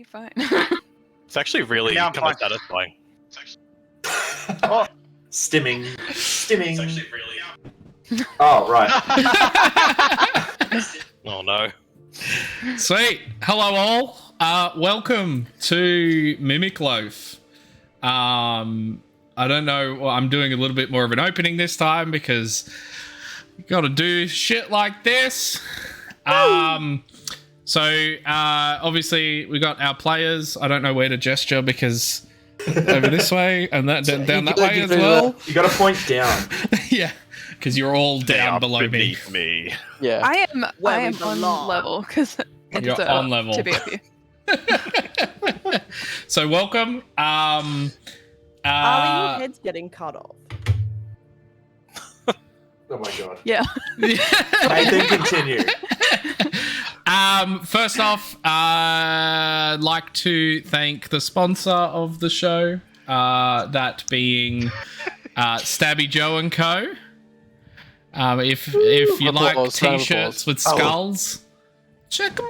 fine. It's actually really Yeah, I'm kind of fine. satisfying. Oh. Stimming. It's actually really. Oh, right. Oh no. Sweet. Hello all. Welcome to Mimic Loaf. I don't know. Well, I'm doing a little bit more of an opening this time because you got to do shit like this. So obviously we got our players. I don't know where to gesture because over this way and that down that way as well. You got to point down. Yeah, because you're all down below me. Beneath me. Yeah. I am we on belong. level because You're on level. to be up here. So welcome. Are your heads getting cut off? Oh my god. Yeah. And then continue. First off, I'd like to thank the sponsor of the show, that being Stabby Joe and Co. If you like Applause, round of t-shirts applause. with skulls, check them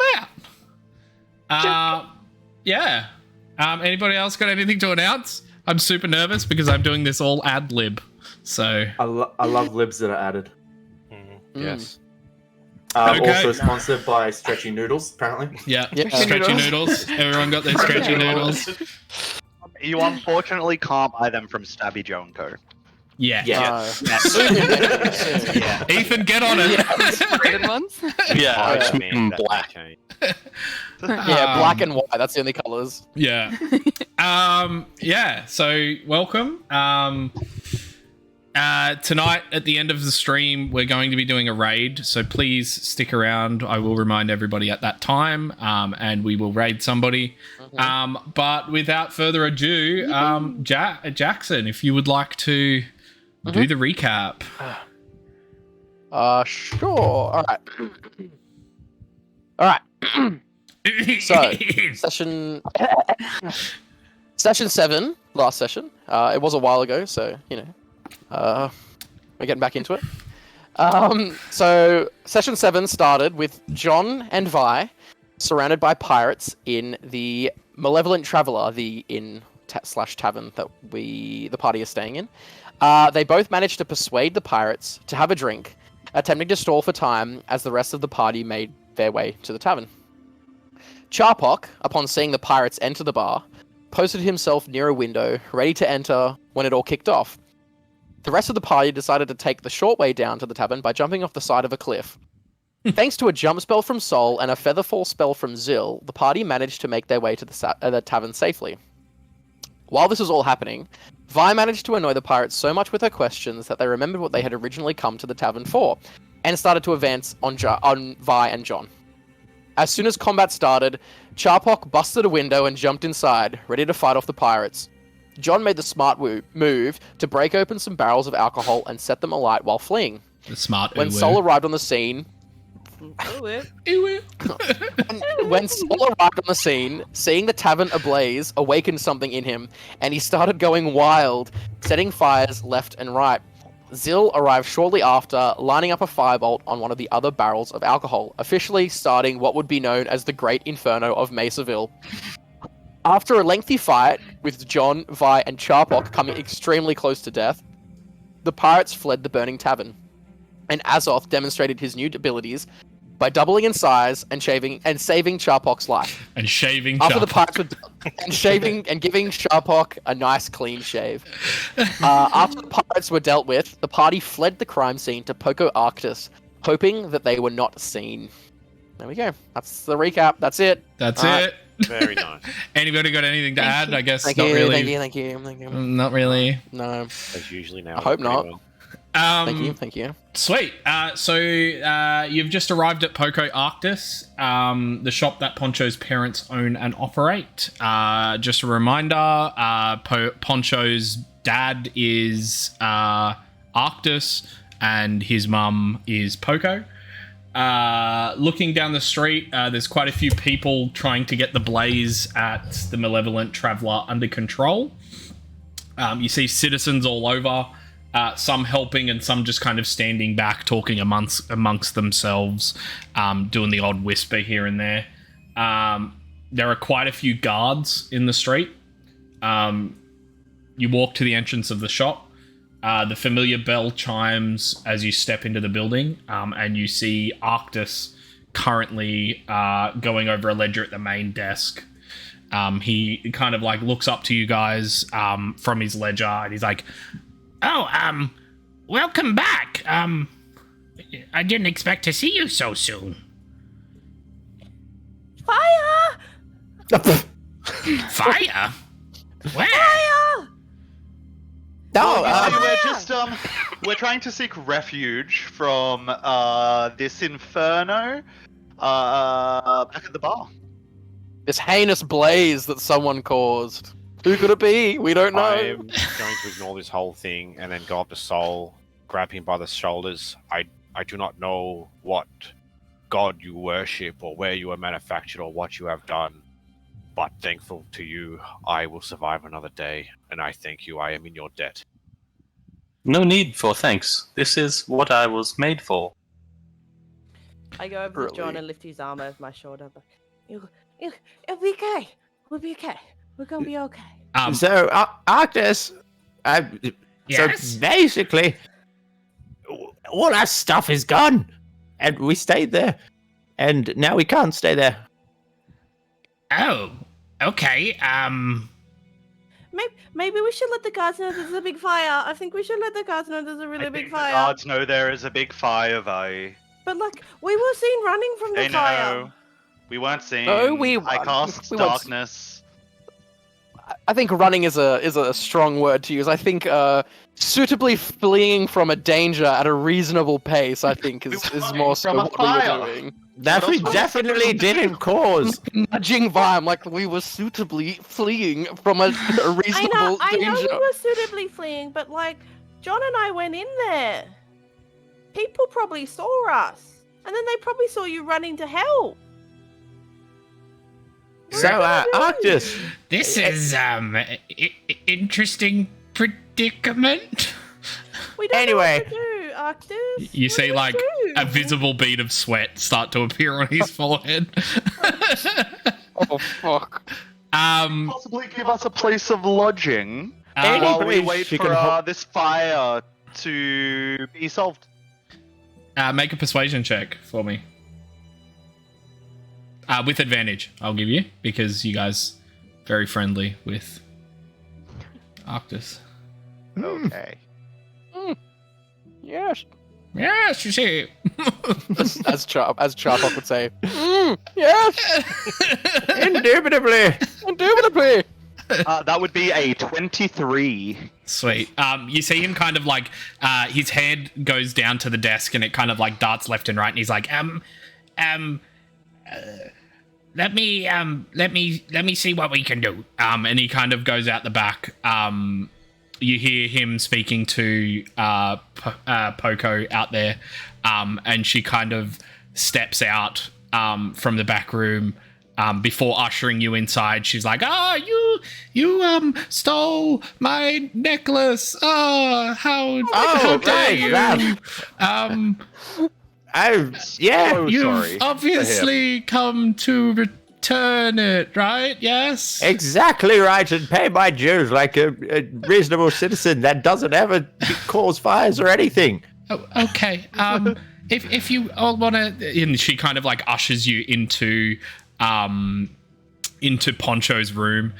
out. Yeah. Anybody else got anything to announce? I'm super nervous because I'm doing this all ad lib. So I love libs that are added. Yes. Okay. Also sponsored by Stretchy Noodles, apparently. yeah, Yeah. stretchy noodles. Everyone got their stretchy noodles. You unfortunately can't buy them from Stabby Joe & Co. Yeah. Yeah. Ethan, get on it. Graded ones. Yeah, I just mean, mean that's black. Yeah, black and white. That's the only colours. Yeah. Yeah, so welcome. Tonight at the end of the stream, we're going to be doing a raid, so please stick around. I will remind everybody at that time, and we will raid somebody. But without further ado, Jackson, if you would like to do the recap. Sure. All right. So, session 7, last session. It was a while ago, so, you know, we're getting back into it. So, session 7 started with John and Vi surrounded by pirates in the Malevolent Traveller, the inn/tavern that the party is staying in. They both managed to persuade the pirates to have a drink, attempting to stall for time as the rest of the party made their way to the tavern. Charpok, upon seeing the pirates enter the bar, posted himself near a window, ready to enter when it all kicked off. The rest of the party decided to take the short way down to the tavern by jumping off the side of a cliff. Thanks to a jump spell from Sol and a featherfall spell from Zil, the party managed to make their way to the tavern safely. While this was all happening, Vi managed to annoy the pirates so much with her questions that they remembered what they had originally come to the tavern for, and started to advance on Vi and John. As soon as combat started, Charpok busted a window and jumped inside, ready to fight off the pirates. John made the smart move to break open some barrels of alcohol and set them alight while fleeing. The smart When Sol arrived on the scene, when Sol arrived on the scene, seeing the tavern ablaze awakened something in him, and he started going wild, setting fires left and right. Zil arrived shortly after, lining up a firebolt on one of the other barrels of alcohol, officially starting what would be known as the Great Inferno of Mesaville. After a lengthy fight, with John, Vi, and Charpok coming extremely close to death, the pirates fled the burning tavern, and Azoth demonstrated his new abilities by doubling in size and saving Charpok's life. And shaving After the Charpok. pirates were and shaving and giving Charpok a nice clean shave. After the pirates were dealt with, the party fled the crime scene to Poco Arctis, hoping that they were not seen. There we go. That's the recap. That's it. That's All right. it. Very nice. Anybody got anything to add? I guess Thank not you, really. thank you. Not really. No. As usually now. I hope not. Well. Thank you. Sweet. So you've just arrived at Poco Arctis, the shop that Poncho's parents own and operate. Just a reminder, Poncho's dad is Arctis and his mum is Poco. Looking down the street, there's quite a few people trying to get the blaze at the Malevolent Traveller under control. You see citizens all over. Some helping and some just kind of standing back, talking amongst themselves, doing the odd whisper here and there. there are quite a few guards in the street. You walk to the entrance of the shop. The familiar bell chimes as you step into the building, and you see Arctus currently going over a ledger at the main desk. He kind of like looks up to you guys from his ledger, and he's like, "Oh, welcome back. I didn't expect to see you so soon." Fire! Fire? Where? Fire! No, we're just we're trying to seek refuge from this inferno back at the bar. this heinous blaze that someone caused. Who could it be? We don't know. I'm going to ignore this whole thing and then go up to Sol, grab him by the shoulders. I do not know what god you worship or where you were manufactured or what you have done, but thankful to you, I will survive another day, and I thank you. I am in your debt. No need for thanks. This is what I was made for. I go over to John and lift his arm over my shoulder. But it'll be okay. We'll be okay. We're gonna be okay. So, Arctus, Yes? so basically, all our stuff is gone, and we stayed there, and now we can't stay there. Oh, okay. Maybe we should let the guards know there's a big fire. I think we should let the guards know there's a really I big think the fire. guards know there is a big fire, Vi. But like, we were seen running from the They fire. know. We weren't seen. No, I cast we weren't- darkness. I think running is a strong word to use. I think suitably fleeing from a danger at a reasonable pace, I think, is more so from a what we were fire. doing. That we definitely didn't cause. Nudging Vime like we were suitably fleeing from a reasonable I know danger. we were suitably fleeing, but like, John and I went in there. People probably saw us, and then they probably saw you running to hell. So, Arctus, This is, interesting predicament. We don't Anyway. know what to do, Arctus. You What see, do we like, do? a visible bead of sweat start to appear on his forehead. Oh fuck! Possibly give us a place of lodging Any while we place wait you for can ho- this fire to be solved. Make a persuasion check for me. With advantage, I'll give you, because you guys very friendly with Arctus. Okay. Yes, Yes, you see. as Charpok would say. Yes, indubitably. indubitably. That would be a 23. Sweet. You see him kind of like, his head goes down to the desk and it kind of like darts left and right, and he's like, let me see what we can do. And he kind of goes out the back. You hear him speaking to Poco out there, and she kind of steps out from the back room before ushering you inside. She's like, you stole my necklace. How dare you? Yeah, You've sorry obviously come to return it, right? Yes? exactly right, and pay my dues like a reasonable citizen that doesn't ever cause fires or anything. Oh, okay. If you all want to, and she kind of like ushers you into Poncho's room.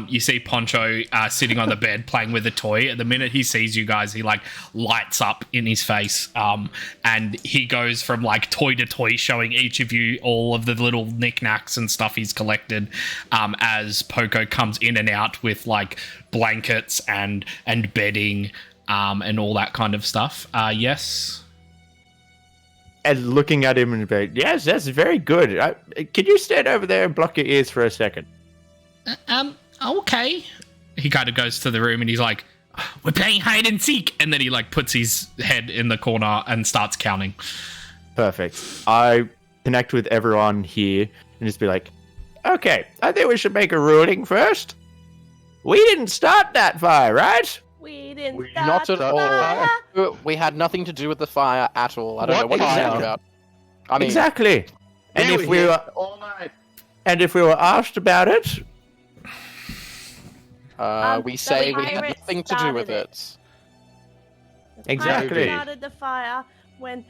You see Poncho sitting on the bed playing with a toy. At the minute he sees you guys, he like lights up in his face, and he goes from like toy to toy, showing each of you all of the little knickknacks and stuff he's collected, as Poco comes in and out with like blankets and bedding, and all that kind of stuff. Yes. And looking at him and be, yes, that's very good. Can you stand over there and block your ears for a second? Okay. He kind of goes to the room and he's like, we're playing hide and seek. And then he like puts his head in the corner and starts counting. Perfect. I connect with everyone here and just be like, okay, I think we should make a ruling first. We didn't start that fire, right? We didn't We- start Not at the all. fire. We had nothing to do with the fire at all. I don't What know what you're fire? talking about. I mean, Exactly. And We if were we here were all night. And if we were asked about it, we The say we had pirates nothing to do with started it. The Exactly. pirates started the fire when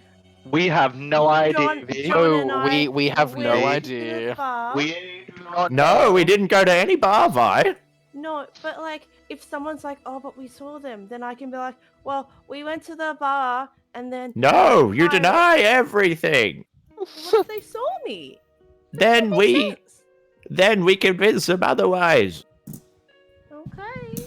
We have no idea. John V. and Oh, I we have went no to the idea. bar. We do not no, know. we didn't go to any bar, Vi. No, but like, if someone's like, "Oh, but we saw them," then I can be like, "Well, we went to the bar, and then No, you Pirates- deny everything. What if they saw me?" Then Makes we sense. convince them otherwise. Okay.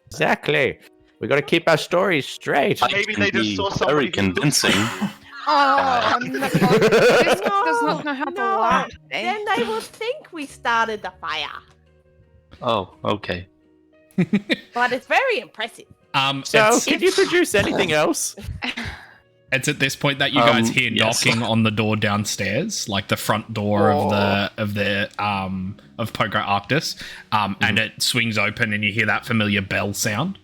Exactly. We got to keep our stories straight. Maybe can they just be saw very somebody who looks convincing. Oh, no. This does not know how to No, lie. eh? then they will think we started the fire. Oh, okay. But it's very impressive. So, can you produce anything else? It's at this point that you guys hear yes. knocking on the door downstairs, like the front door of Poco Arctis, and it swings open, and you hear that familiar bell sound.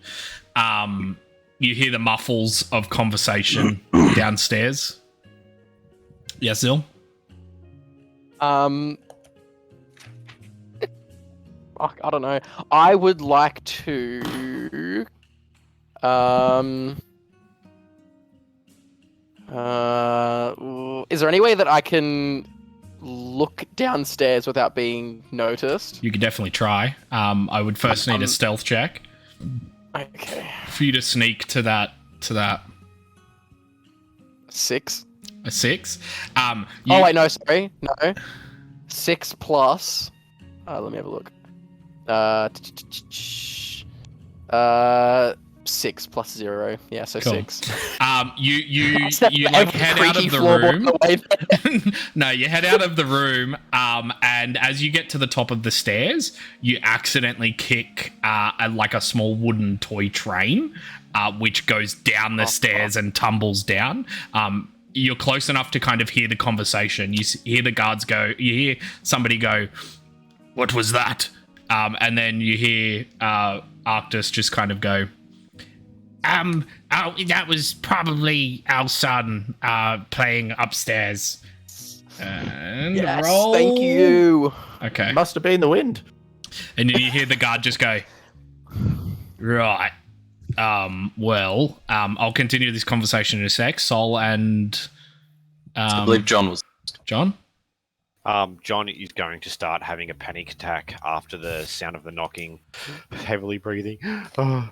You hear the muffles of conversation downstairs. Yes, Zil? Fuck, I don't know. I would like to. Is there any way that I can look downstairs without being noticed? You could definitely try. I would first need a stealth check Okay. for you to sneak to that 6. a 6. Oh wait, no, sorry, no. 6 plus. Let me have a look. 6 plus 0. Yeah, so Cool. 6. You like head out of the room. No, you head out of the room, and as you get to the top of the stairs, you accidentally kick like a small wooden toy train, which goes down the stairs and tumbles down. You're close enough to kind of hear the conversation. You hear the guards go. You hear somebody go, "What was that?" And then you hear Arctis just kind of go, that was probably our son playing upstairs. And Yes, roll. thank you. Okay. Must have been the wind. And then you hear the guard just go, right. Well, I'll continue this conversation in a sec. Sol and I believe John was. John? John is going to start having a panic attack after the sound of the knocking, heavily breathing. Oh,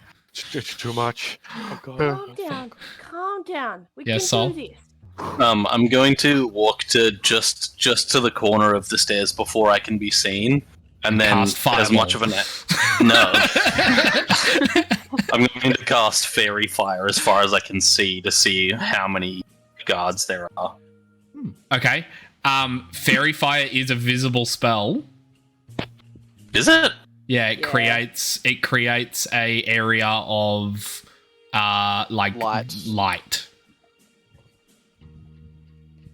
it's too much. Oh, God. Calm down. We Yes, can Sol? do this. I'm going to walk to just to the corner of the stairs before I can be seen, and then Cast as fireball. much of an no. I'm going to cast fairy fire as far as I can see to see how many guards there are. Okay. Fairy fire is a visible spell. Is it? Yeah, it creates a area of like light.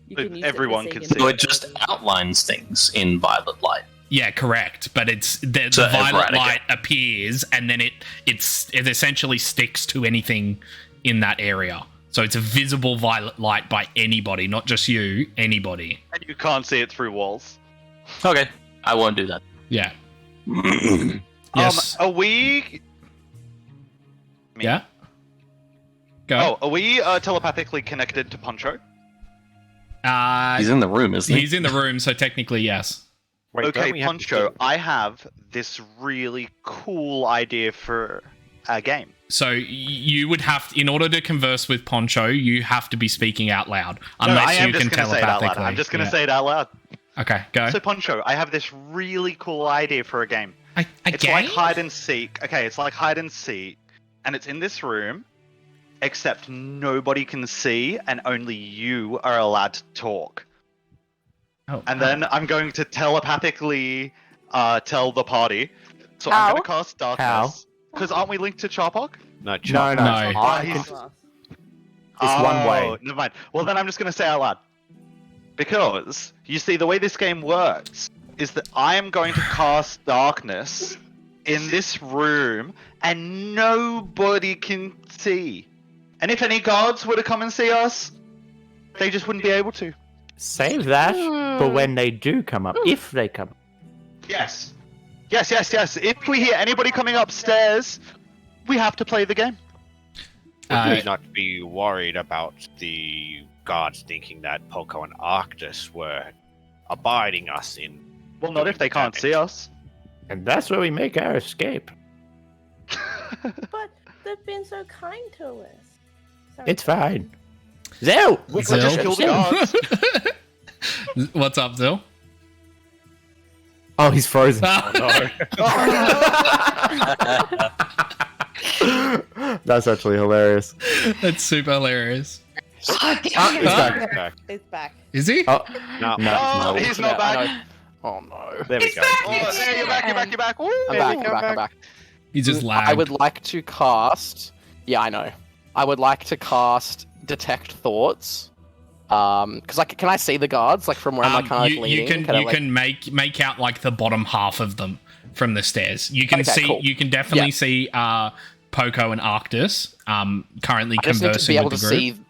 You can use it Everyone to can see see So in it just outlines things in violet light. Yeah, correct. But it's the So violet erratic. light appears, and then it essentially sticks to anything in that area. So it's a visible violet light by anybody, not just you. Anybody. And you can't see it through walls. Okay, I won't do that. Yeah. Yes. Are we? Yeah. Go. Oh, are we telepathically connected to Poncho? He's in the room, isn't he? He's in the room, so technically yes. Wait, don't Okay, we have to Poncho, do- I have this really cool idea for a game. So you would have, in order to converse with Poncho, you have to be speaking out loud, No, unless I am you just can gonna say it out telepathically. loud. I'm just gonna Yeah. say it out loud. Okay, go. So, Poncho, I have this really cool idea for a game. A It's game? like hide and seek. Okay, it's like hide and seek, and it's in this room, except nobody can see, and only you are allowed to talk. Oh, And then I'm going to telepathically tell the party. So I'm going to cast darkness. Because aren't we linked to Charpok? No, No, no. No. It's one way. Never mind. Well, then I'm just going to say out loud. Because, you see, the way this game works is that I am going to cast darkness in this room and nobody can see. And if any guards were to come and see us, they just wouldn't be able to. Save that for when they do come up, if they come up. Yes. Yes. If we hear anybody coming upstairs, we have to play the game. Would we not be worried about the guards thinking that Poco and Arctis were abiding us in? Well, not if they can't see us. And that's where we make our escape. But they've been so kind to us. Sorry. It's fine. Zell! We could just kill the guards. What's up, Zil? Oh, he's frozen. That's actually hilarious. That's super hilarious. He's back. Back. It's back. Is he? Oh, No. Oh, he's not back. Oh no. There we go. Oh, there, you're back. Woo! I'm back. He just lagged. I would like to cast. Yeah, I know. I would like to cast Detect Thoughts. Because like, can I see the guards like from where I'm like kind of like leaning? You can make out like the bottom half of them from the stairs. You can Okay, see. cool. You can definitely Yeah. see Poco and Arctis currently I just need to be conversing able with to the group. see.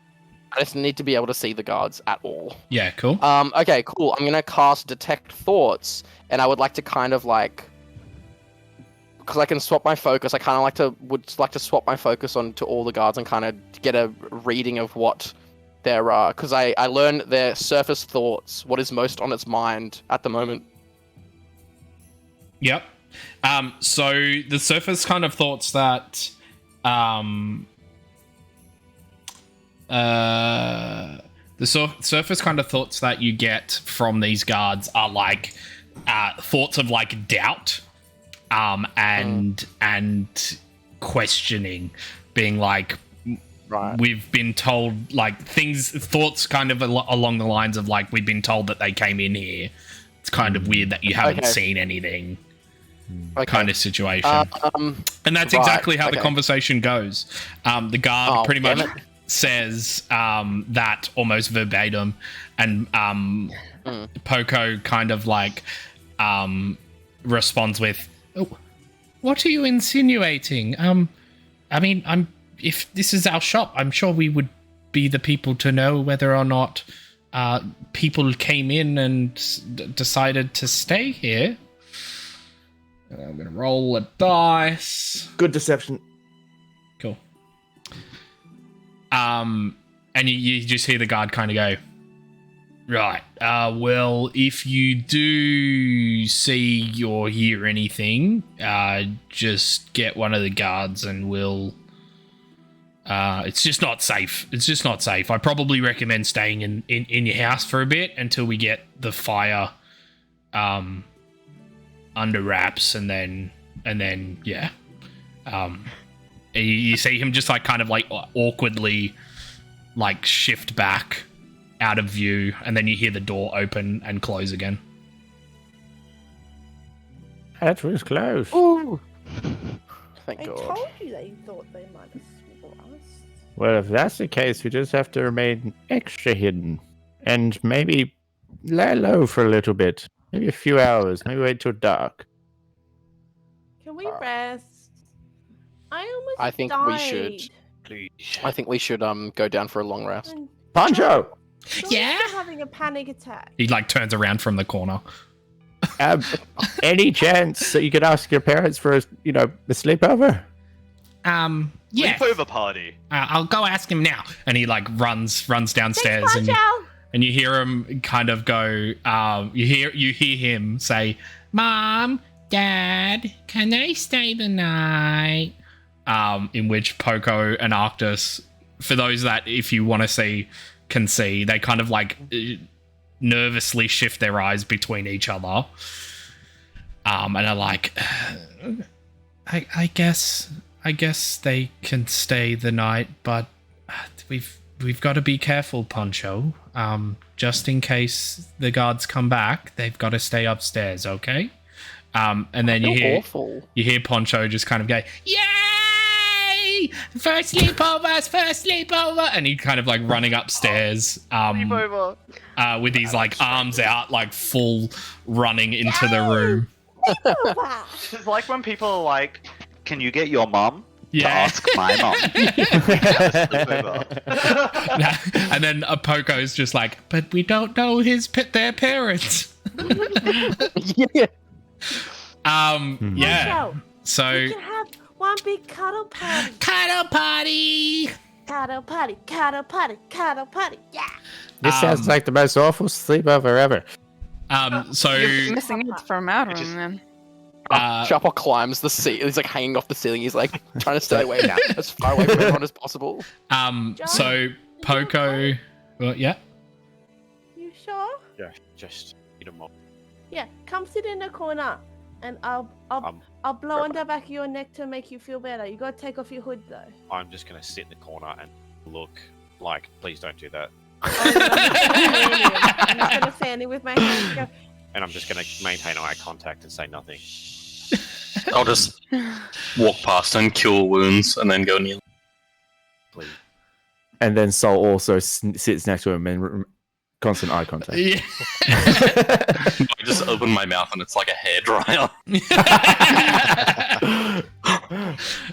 I just need to be able to see the guards at all. Yeah, cool. Okay, cool. I'm gonna cast Detect Thoughts, and I would like to kind of like, because I can swap my focus. I kind of would like to swap my focus onto all the guards and kind of get a reading of what their because I learned their surface thoughts, what is most on its mind at the moment. Yep. So the surface kind of thoughts that surface kind of thoughts that you get from these guards are like thoughts of like doubt and questioning, being like, Right. we've been told like thoughts kind of along the lines of like, we've been told that they came in here. It's kind of weird that you haven't Okay. seen anything. Okay. Kind of situation. Um, And that's right, exactly how the okay. conversation goes. The guard Oh, pretty much damn it. says that almost verbatim, and Poco kind of like responds with, "Oh, what are you insinuating? I mean, if this is our shop, I'm sure we would be the people to know whether or not people came in and decided to stay here." I'm gonna roll a dice. Good deception. Cool. And you just hear the guard kind of go, right, well, if you do see or hear anything, just get one of the guards and we'll... it's just not safe. It's just not safe. I probably recommend staying in your house for a bit until we get the fire under wraps, and then yeah. You see him just like kind of like awkwardly like shift back out of view, and then you hear the door open and close again. That was close. Ooh. Thank I God. told you they thought they might have swore us. Well, if that's the case, we just have to remain extra hidden. And maybe lay low for a little bit. Maybe a few hours. Maybe wait till dark. Can we rest? I almost I think we should. died. Please. I think we should go down for a long rest. And Poncho! John's Yeah? still having a panic attack. He like turns around from the corner. Any chance that you could ask your parents for a sleepover? Yeah. Sleepover party. I'll go ask him now. And he like runs downstairs, Thanks, Poncho. and you hear him kind of go. You hear him say, "Mom, Dad, can I stay the night?" In which Poco and Arctis, for those that if you want to see, can see, they kind of like nervously shift their eyes between each other, and are like, I guess they can stay the night, but we've got to be careful, Poncho. Just in case the guards come back, they've got to stay upstairs, okay? And then you hear Poncho just kind of go, "Yay! First sleepover!" And he kind of like running upstairs, Sleepover. with his like arms out, like full running into the room. Sleepover. It's like when people are like, "Can you get your mum to Yeah. ask my mum?" Sleepover. And then Poco's just like, "But we don't know their parents." Yeah. Yeah. Poncho, So we can have one big cuddle party. cuddle party. Cuddle party, cuddle party, cuddle party. Yeah. This sounds like the most awful sleepover ever. So You're missing it from our room, then. Sharpot climbs the ceiling. He's like hanging off the ceiling. He's like trying to stay away now, as far away from everyone as possible. so Poco, well, yeah. You sure? Yeah, just eat them all. Yeah. Come sit in the corner, and I'll blow on the back of your neck to make you feel better. You gotta take off your hood though. I'm just gonna sit in the corner and look like, please don't do that. I'm just gonna fan him with my hands. And go, And I'm just gonna maintain eye contact and say nothing. I'll just walk past and cure wounds and then go kneel. Please. And then Sol also sits next to him in constant eye contact. Yeah. I just open my mouth and it's like a hairdryer.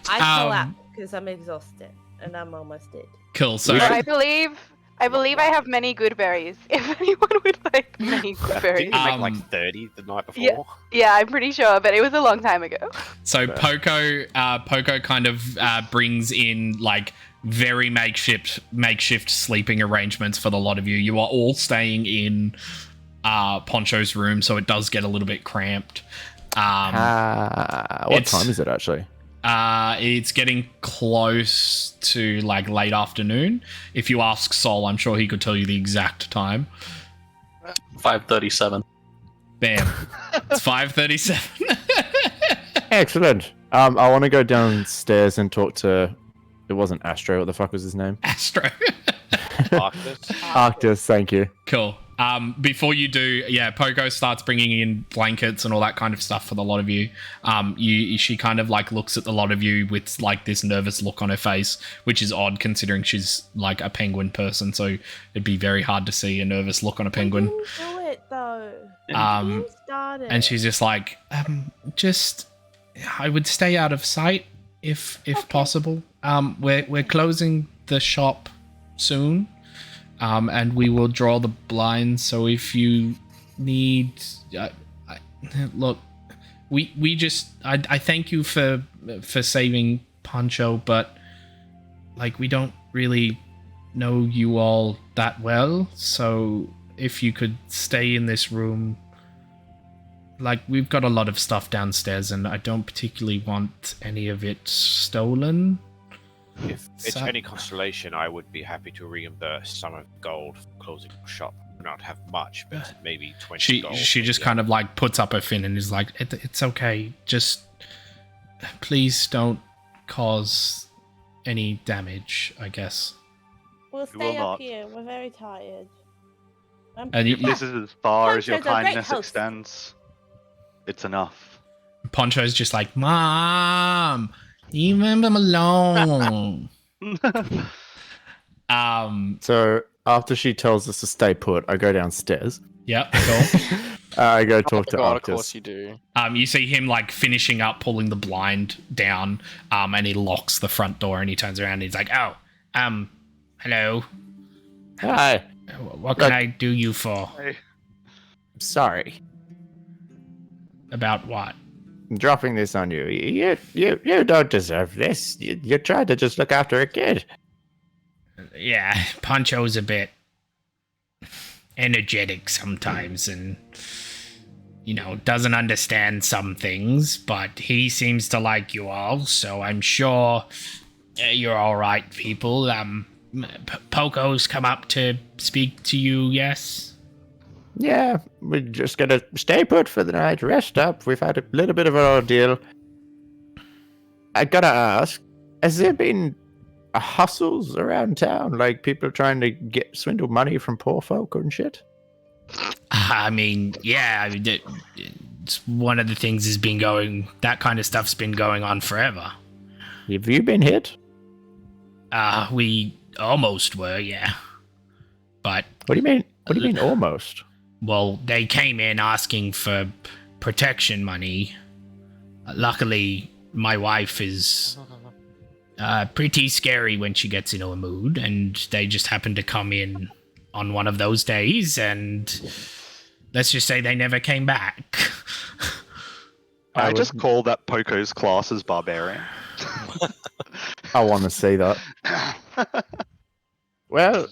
I collapse because I'm exhausted and I'm almost dead. Cool. So I believe I have many good berries. If anyone would like many good berries. Didn't you make like 30 the night before? Yeah. Yeah, I'm pretty sure, but it was a long time ago. So Poco kind of brings in like very makeshift sleeping arrangements for the lot of you. You are all staying in Poncho's room, so it does get a little bit cramped. What time is it actually? It's getting close to like late afternoon. If you ask Sol, I'm sure he could tell you the exact time. 5:37. Bam. It's 5:37. Excellent. I want to go downstairs and talk to. It wasn't Astro. What the fuck was his name? Astro. Arctus. Arctus. Thank you. Cool. Before you do, yeah, Pogo starts bringing in blankets and all that kind of stuff for the lot of you. She kind of like looks at the lot of you with like this nervous look on her face, which is odd considering she's like a penguin person. So it'd be very hard to see a nervous look on a penguin. We didn't do it though. We didn't start it. And she's just like, I would stay out of sight if possible. We're closing the shop soon. And we will draw the blinds. So if you need, look, we just I thank you for saving Poncho, but like we don't really know you all that well. So if you could stay in this room, like we've got a lot of stuff downstairs, and I don't particularly want any of it stolen. If it's any consolation, I would be happy to reimburse some of the gold for closing the shop. Not have much, but maybe 20 gold. She just kind of like puts up her fin and is like, it's okay. Just please don't cause any damage, I guess. We'll will stay not. up here. We're very tired. And If this is as far as your Poncho's a great kindness host. extends, it's enough. Poncho's just like, Mom, leave him alone. So after she tells us to stay put, I go downstairs. Yep, cool. I go talk to God, of Arctus. course you do. You see him like finishing up pulling the blind down, and he locks the front door and he turns around and he's like, oh, hello. Hi. What can I do you for? Sorry. About what? I'm dropping this on you. You don't deserve this. You tried to just look after a kid. Yeah, Poncho's a bit energetic sometimes and, you know, doesn't understand some things, but he seems to like you all, so I'm sure you're all right, people. Poco's come up to speak to you, yes? Yeah, we're just gonna stay put for the night, rest up. We've had a little bit of an ordeal. I gotta ask, has there been hustles around town? Like people trying to swindle money from poor folk and shit? I mean, yeah, it's one of the things has been going, that kind of stuff's been going on forever. Have you been hit? We almost were, yeah. But... What do you mean? What do you mean almost? Well, they came in asking for protection money. Luckily, my wife is pretty scary when she gets into a mood, and they just happened to come in on one of those days, and let's just say they never came back. I just call that Poco's class as barbarian. I want to see that. Well,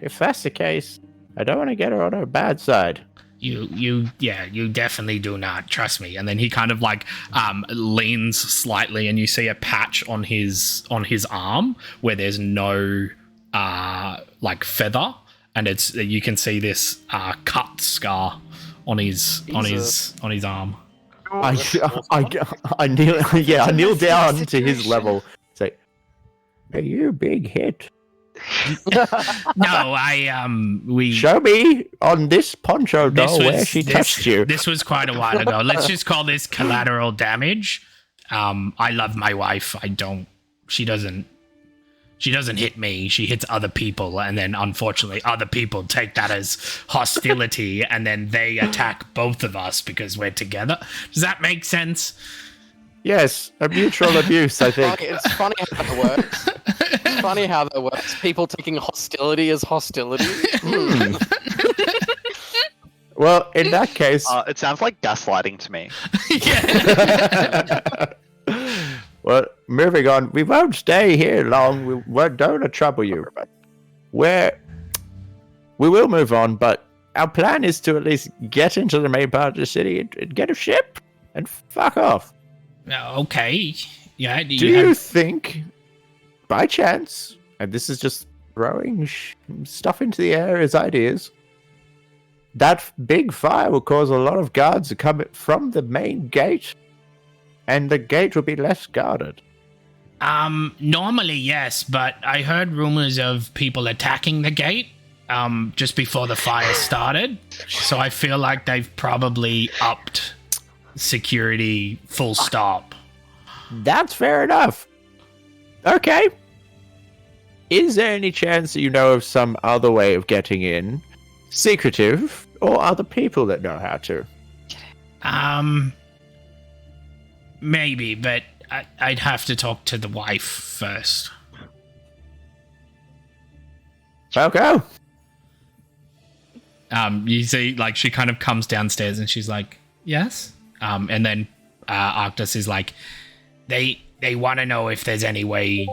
if that's the case, I don't want to get her on her bad side. You definitely do not, trust me. And then he kind of like leans slightly, and you see a patch on his arm where there's no like feather, and you can see this cut scar on his arm. I kneel down to his level. Say, "Are you big hit?" No, we show me on this poncho doll where she touched you. This was quite a while ago. Let's just call this collateral damage. I love my wife. She doesn't hit me. She hits other people, and then unfortunately other people take that as hostility, and then they attack both of us because we're together. Does that make sense? Yes, a mutual abuse, I think. It's funny how that works. It's funny how that works. People taking hostility as hostility. Well, in that case... it sounds like gaslighting to me. Well, moving on. We won't stay here long. We don't want to trouble you. We will move on, but our plan is to at least get into the main part of the city and get a ship and fuck off. Okay. Yeah. Do you think, by chance, and this is just throwing stuff into the air as ideas, that big fire will cause a lot of guards to come from the main gate, and the gate will be less guarded? Normally, yes, but I heard rumors of people attacking the gate, just before the fire started. So I feel like they've probably upped security full stop. That's fair enough. Okay. Is there any chance that you know of some other way of getting in? Secretive, or other people that know how to? Maybe, but I'd have to talk to the wife first. Okay. You see, like, she kind of comes downstairs and she's like, yes? And then Arctus is like, they want to know if there's any way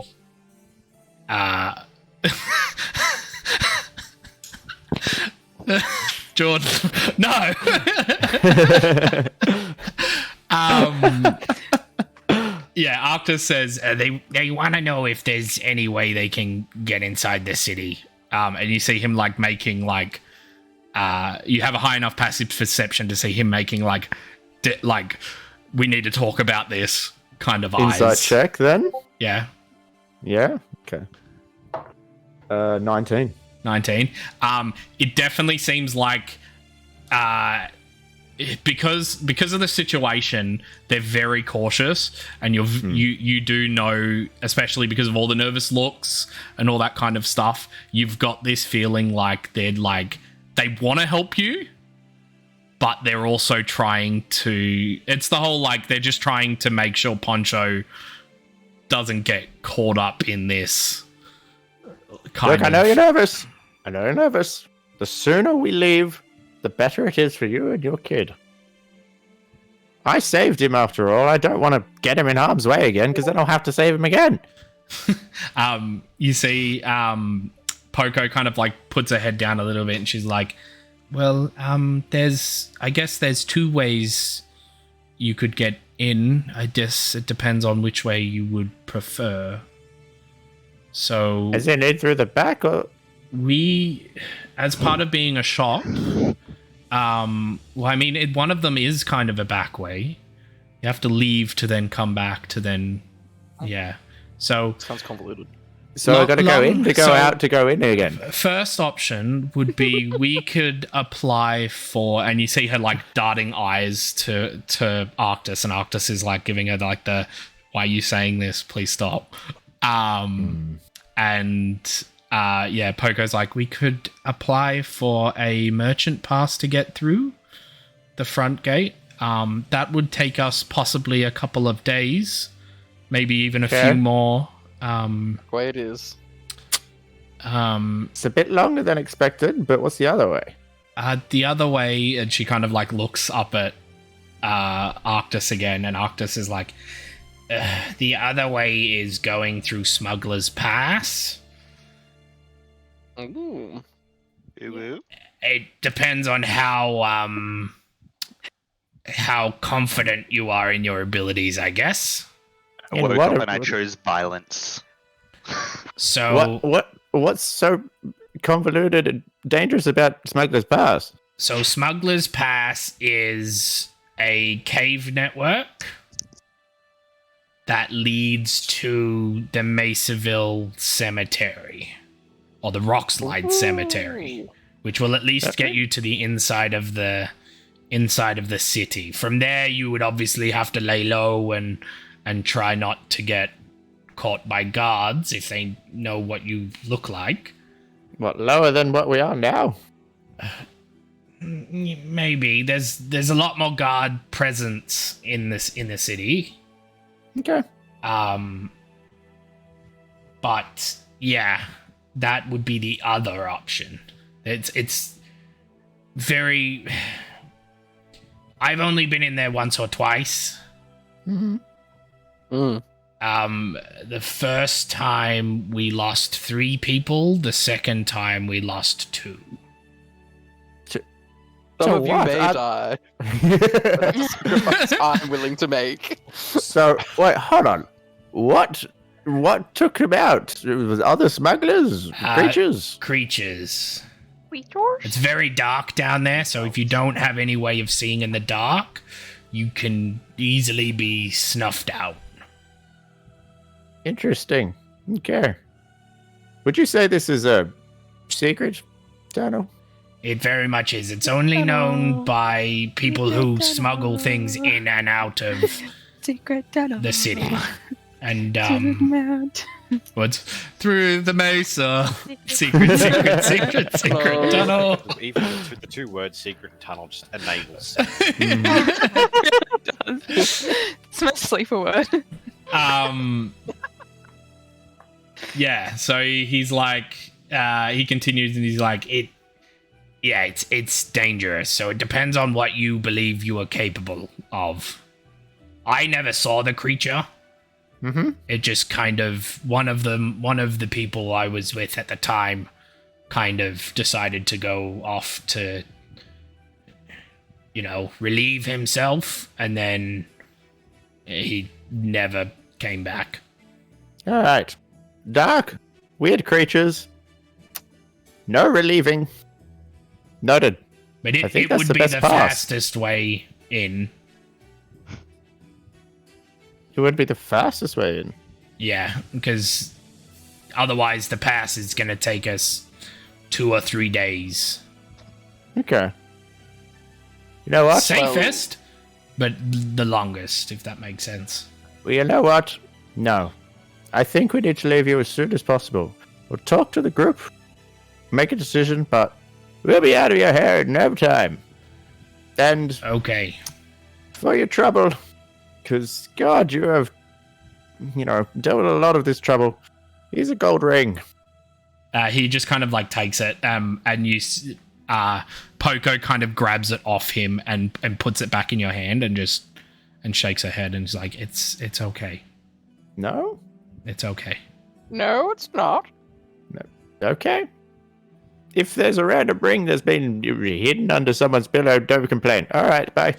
Jordan, no. Yeah, Arctus says they want to know if there's any way they can get inside the city. And you see him like making like you have a high enough passive perception to see him making like we need to talk about this kind of eyes. Insight check then? Yeah. Yeah? Okay. 19. 19. It definitely seems like because of the situation, they're very cautious, and you do know, especially because of all the nervous looks and all that kind of stuff, you've got this feeling like they want to help you, but they're also trying to, it's the whole like they're just trying to make sure Poncho doesn't get caught up in this kind Look, of... I know you're nervous. The sooner we leave, the better it is for you and your kid. I saved him after all. I don't want to get him in harm's way again, because then I'll have to save him again. You see Poco kind of like puts her head down a little bit, and she's like, well, I guess there's two ways you could get in. I guess it depends on which way you would prefer. So, as in through the back, or we, as part of being a shop, well, I mean, one of them is kind of a back way. You have to leave to then come back to then, yeah. So sounds convoluted. So I got to go in to go out to go in again. First option would be we could apply for, and you see her like darting eyes to Arctus, and Arctus is like giving her like the, why are you saying this? Please stop. And yeah, Poco's like, we could apply for a merchant pass to get through the front gate. That would take us possibly a couple of days, maybe even a few more. Way it is. It's a bit longer than expected, but what's the other way? The other way, and she kind of like looks up at Arctus again, and Arctus is like, the other way is going through Smuggler's Pass. Ooh. It depends on how confident you are in your abilities, I guess. I In woke what up a- and I chose violence. So What's so convoluted and dangerous about Smuggler's Pass? So Smuggler's Pass is a cave network that leads to the Mesaville Cemetery, or the Rockslide Cemetery, which will at least get you to the inside of the city. From there, you would obviously have to lay low and try not to get caught by guards if they know what you look like. What, lower than what we are now? Maybe there's a lot more guard presence in the city. Okay. But yeah, that would be the other option. It's very. I've only been in there once or twice. Mm-hmm. The first time we lost 3 people. The second time we lost 2. Some So of you what? may die. That's a sacrifice I'm willing to make. So, wait, hold on. What took him out? It was other smugglers? Creatures? Creatures. Creatures? It's very dark down there, so if you don't have any way of seeing in the dark, you can easily be snuffed out. Interesting. Okay. Would you say this is a secret tunnel? It very much is. It's only known by people who smuggle things in and out of Secret tunnel. the city. And, Mount. what's through the mesa? Secret Oh. tunnel. Even the 2 words secret and tunnel just enables. It's my sleeper word. Yeah, so he's like, he continues and he's like, it's dangerous, so it depends on what you believe you are capable of. I never saw the creature. Mm-hmm. It just kind of, one of the people I was with at the time kind of decided to go off to, relieve himself, and then he never came back. All right. Dark, weird creatures. No relieving. Noted. But I it think that's would the be best the pass. fastest way in. It would be the fastest way in. Yeah, because otherwise the pass is going to take us 2 or 3 days. Okay. You know what? Safest, but the longest, if that makes sense. Well, you know what? No. I think we need to leave you as soon as possible. We'll talk to the group, make a decision, but we'll be out of your hair in no time. And Okay. for your trouble, because, God, you have, dealt with a lot of this trouble. Here's a gold ring. He just kind of like takes it, and Poco kind of grabs it off him and puts it back in your hand and shakes her head and is like, it's okay. No? It's okay. No, it's not. Okay. If there's a random ring that's been hidden under someone's pillow, don't complain. All right, bye.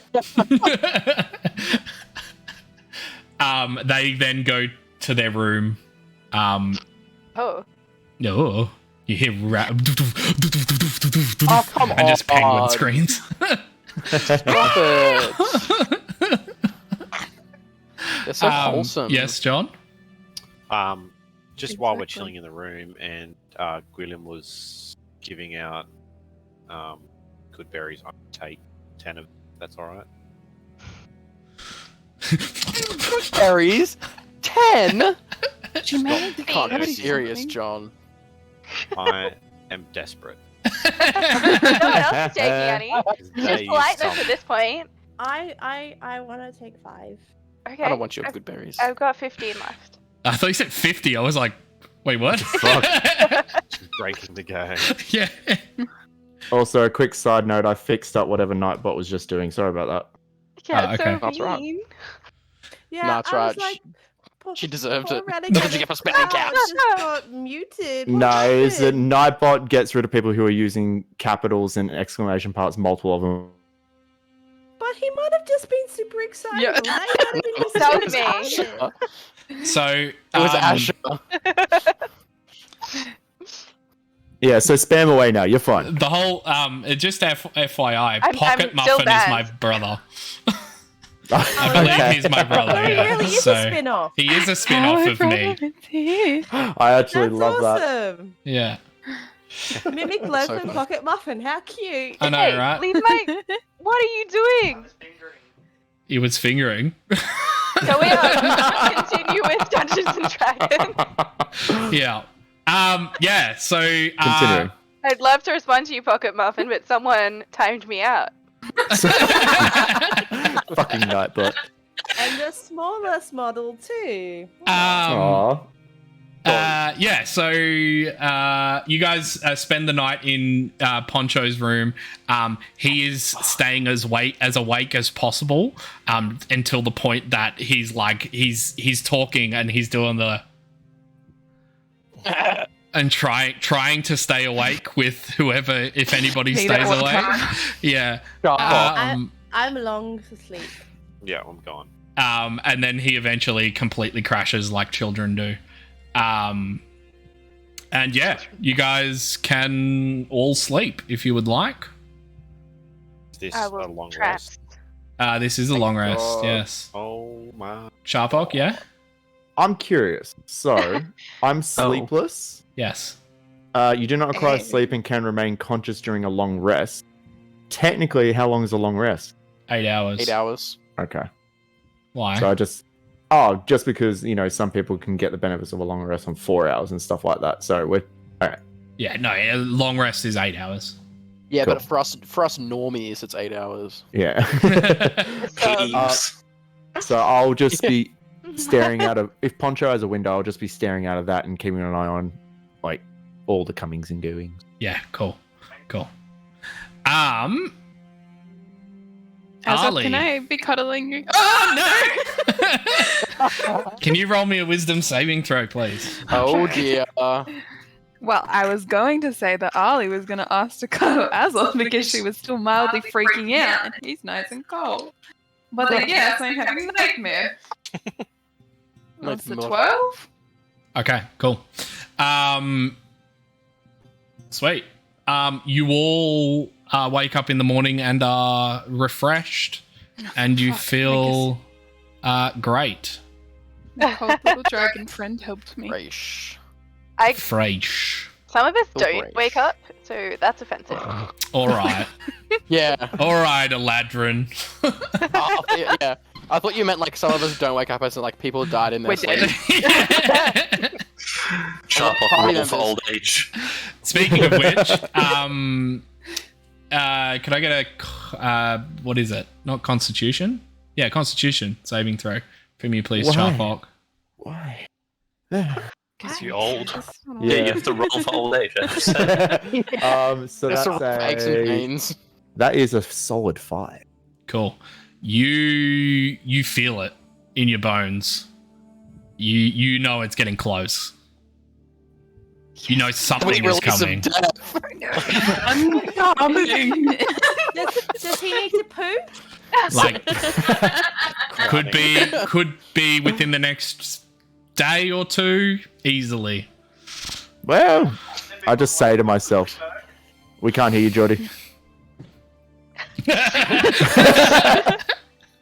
They then go to their room. Oh. No, you hear Oh, come and just penguin on. screams. Stop it. They're so wholesome. Yes, John. Just while we're Exactly. chilling in the room and Gwilym was giving out good berries, I take 10 of them. That's all right. Berries? 10? She made You can't be Berries. serious, John. I am desperate. No one else is taking any. They Just use politeness some- at this point. I want to take 5. Okay. I don't want your good berries. I've got 15 left. I thought you said 50. I was like, wait, what? breaking the game. Yeah. Also, a quick side note: I fixed up whatever Nightbot was just doing. Sorry about that. Yeah, okay. so That's right. mean. Yeah, That's I was right. like, poor- She deserved poor it. Radic That's what you get for spamming Wow, caps. just got muted. What No, is that happened? Nightbot gets rid of people who are using capitals and exclamation parts, multiple of them. But he might have just been super excited. Yeah. Or they might have been just That super was me. excited. So It was Asher. Yeah, so spam away now. You're fine. the whole just FYI, I'm Pocket still Muffin is my banned. brother. I believe he's my brother. Oh, he Yeah. really is so a spin-off. he is a spin-off Oh, of me. I actually That's love that. awesome. Yeah, Mimic So Loaf and funny. Pocket Muffin. How cute. I know, Hey, right? leave my. What are you doing? He was fingering. So we continue with Dungeons and Dragons. Yeah. Yeah. So Continuing. I'd love to respond to you, Pocket Muffin, but someone timed me out. Fucking Nightbot. And the smallest model too. Aww. Yeah, so you guys spend the night in Poncho's room. He is staying as awake as possible until the point that he's talking and he's doing the and trying to stay awake with whoever, if anybody Peter, stays what awake. time? Yeah. I'm long asleep. Yeah, I'm gone. And then he eventually completely crashes like children do. And yeah, you guys can all sleep if you would like. Is this I a will long trust. rest? This is a long rest, God. yes. Oh my. Sharpok, yeah? I'm curious. So, I'm sleepless. Yes. You do not require sleep and can remain conscious during a long rest. Technically, how long is a long rest? 8 hours. 8 hours. Okay. Why? So I just because, some people can get the benefits of a long rest on 4 hours and stuff like that. So we're Yeah, no, a long rest is 8 hours. Yeah, Cool. but for us normies, it's 8 hours. yeah. So I'll just be staring out of, if Poncho has a window, I'll just be staring out of that and keeping an eye on like all the comings and goings. Yeah, cool. As of Ali. can I be cuddling you? Oh no! Can you roll me a wisdom saving throw, please? Oh dear. Well, I was going to say that Ollie was going to ask to cuddle Azul because she was still mildly freaking out and he's nice and cold. But then, yes, I'm having a nightmare. What's the 12? Okay, cool. Sweet. You all wake up in the morning and are refreshed, and you fuck, feel great. My cold little dragon friend helped me. Raish. Fresh. Some of us Oh, don't great. wake up, so that's offensive. All right. Yeah. All right, Eladrin. Yeah. I thought you meant like some of us don't wake up as in like people died in their We're sleep. dead. Sharp Party roll members. for old age. Speaking of which, could I get a what is it? Not Constitution? Yeah, Constitution saving throw for me, please, Why? Sharpok. Why? Because you're old. Yeah. Yeah, you have to roll for old age. So That's that's sort of aches and pains. that is a solid 5. Cool. You feel it in your bones. You know it's getting close. You know something is Release of coming. death. I'm coming. Does he need to poo? Like could be within the next day or two easily. Well, I just say to myself, we can't hear you, Jordy.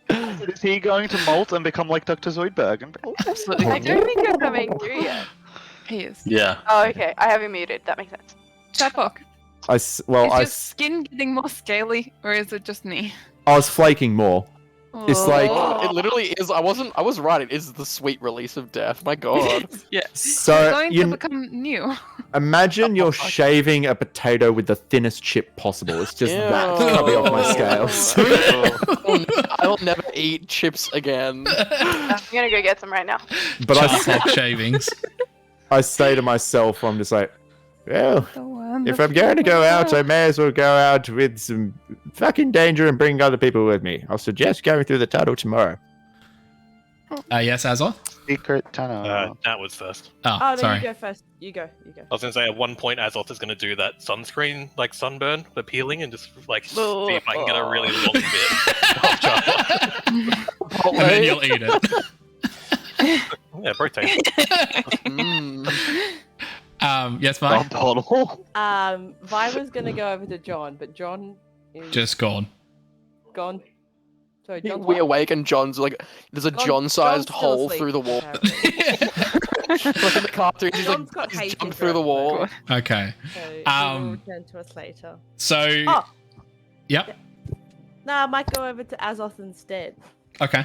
Is he going to molt and become like Dr. Zoidberg? And Absolutely. I don't think you're coming through yet. He is. Yeah. Oh, okay. I have you muted. That makes sense. Chapok, Is is your I skin getting more scaly, or is it just me? was flaking more. It's like- It literally is. I was right. It is the sweet release of death. My God. Yeah. We're So going to you become new. imagine you're shaving a potato with the thinnest chip possible. It's just that Ew. coming off my scales. I will never eat chips again. I'm gonna go get some right now. But Sharpok shavings. I say to myself, I'm just like, well, The one. If I'm going to go out, I may as well go out with some fucking danger and bring other people with me. I'll suggest going through the tunnel tomorrow. Yes, Azor? Secret tunnel. Nat was first. Oh, Oh, no, sorry. you go first. You go. I was gonna say at one point Azoth is gonna do that sunscreen, like sunburn, the peeling, and just like see if I can get a really long bit of Java. And then you'll eat it. Yeah, protein. Yes, Vi? Vi was gonna go over to John, but John is Just gone. gone. Sorry, John. We awake and John's like, there's a John-sized John's still hole asleep, through the wall. apparently. Like in the cartoon, he's John's got like, hay jumped through the syndrome, wall. Okay. So he Um, will return to us later. So, Oh. yep. No, I might go over to Azoth instead. Okay.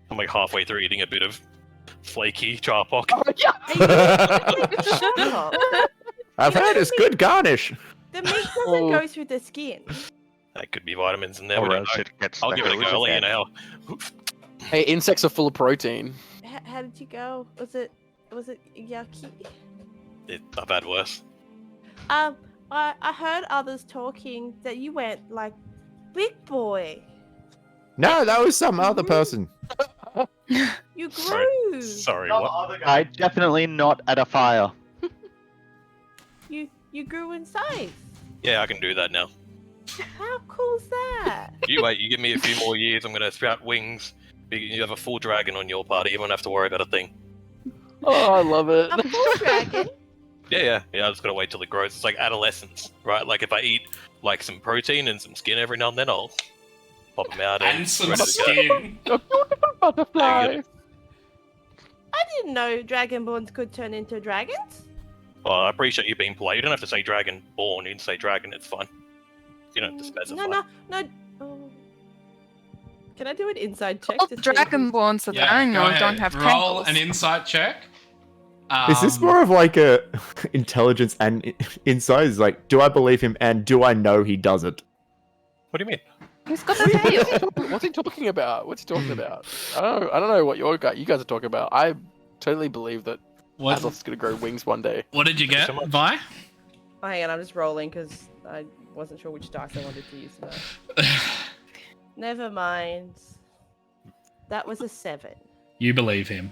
I'm like halfway through eating a bit of flaky charpok. Shut up. I've heard it's good garnish. The meat doesn't go through the skin. That could be vitamins in there. Or we don't else know. it gets I'll the give it a hose go. I'll let you effect. know. Hey, insects are full of protein. How did you go? Was it yucky? I've had worse. I heard others talking that you went like big boy. No, that was some other person. You grew. Sorry, Not what? other guy, definitely not at a fire. You grew in size. Yeah, I can do that now. How cool's that? You wait, you give me a few more years, I'm gonna sprout wings. You have a full dragon on your party, you won't have to worry about a thing. Oh, I love it. A full dragon? Yeah, I just gotta wait till it grows. It's like adolescence, right? Like if I eat like some protein and some skin every now and then, I'll pop them out And some ready to go. skin. Butterfly. I didn't know dragonborns could turn into dragons. Well, I appreciate you being polite. You don't have to say dragonborn. You can say dragon. It's fine. You don't have to specify. No. Oh. Can I do an inside check? All to see if- dragonborns that I go know ahead. don't have Roll tentacles. an insight check. Is this more of like a intelligence and insight? Is like, do I believe him and do I know he does it? What do you mean? He's got a tail. What's he talking about? What's he talking about? I don't know what you guys are talking about. I totally believe that What, Azoth's gonna grow wings one day. what did you get, Vi? Oh, hang on, I'm just rolling because I wasn't sure which dice I wanted to use. So. Never mind. That was a 7. You believe him.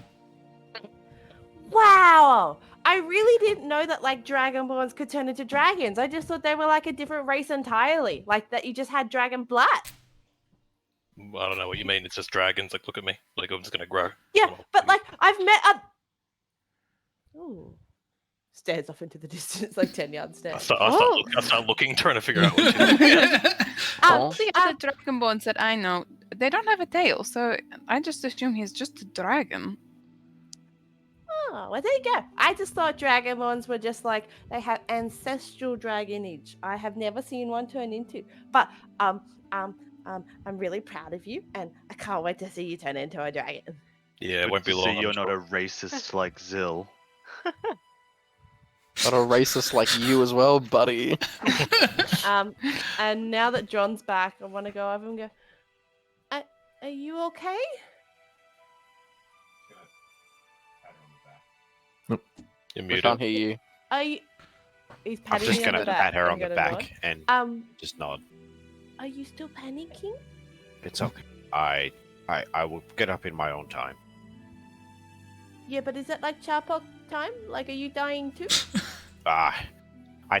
Wow! I really didn't know that like dragonborns could turn into dragons. I just thought they were like a different race entirely. Like that you just had dragon blood. I don't know what you mean. It's just dragons. Like, look at me. Like, I'm just gonna grow. Yeah, but like I've met a. Ooh. Stares off into the distance, like 10 yards I down. start looking, trying to figure out what to do. All the other dragonborns that I know, they don't have a tail, so I just assume he's just a dragon. Oh, well, there you go. I just thought dragonborns were just like they have ancestral dragonage. I have never seen one turn into. But I'm really proud of you, and I can't wait to see you turn into a dragon. Yeah, it won't be long. See, you're I'm not sure. a racist like Zill. Not a racist like you as well, buddy. And now that John's back, I want to go over and go. Are you okay? You're I muted. can't hear you. Are you? He's I'm patting just me on gonna the back. pat her I'm on the gonna back and nod. just nod. Are you still panicking? It's okay. I will get up in my own time. Yeah, but is it like Charpok time? Like, are you dying too? I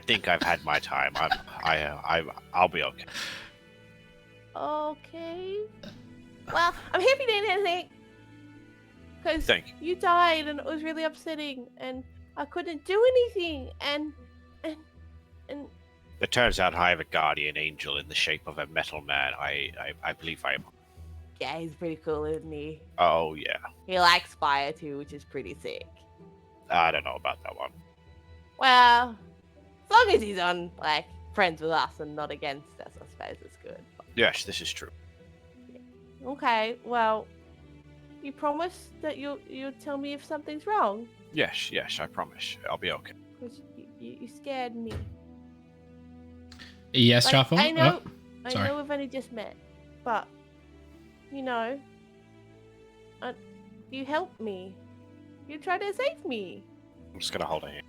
think I've had my time. I'll be okay. Okay. Well, I'm happy to hear anything. Because Thank you. you died and it was really upsetting and I couldn't do anything and It turns out I have a guardian angel in the shape of a metal man. I believe I am. yeah, he's pretty cool, isn't he? Oh yeah. He likes fire too, which is pretty sick. I don't know about that one. Well, as long as he's on like friends with us and not against us, I suppose it's good. Yes, this is true. Okay, well, you promise that you'll tell me if something's wrong? Yes, I promise. I'll be okay. Because you scared me. Yes, Like, Shuffle. I know, I sorry. know we've only just met, but you know, you helped me. You tried to save me. I'm just gonna hold her hand.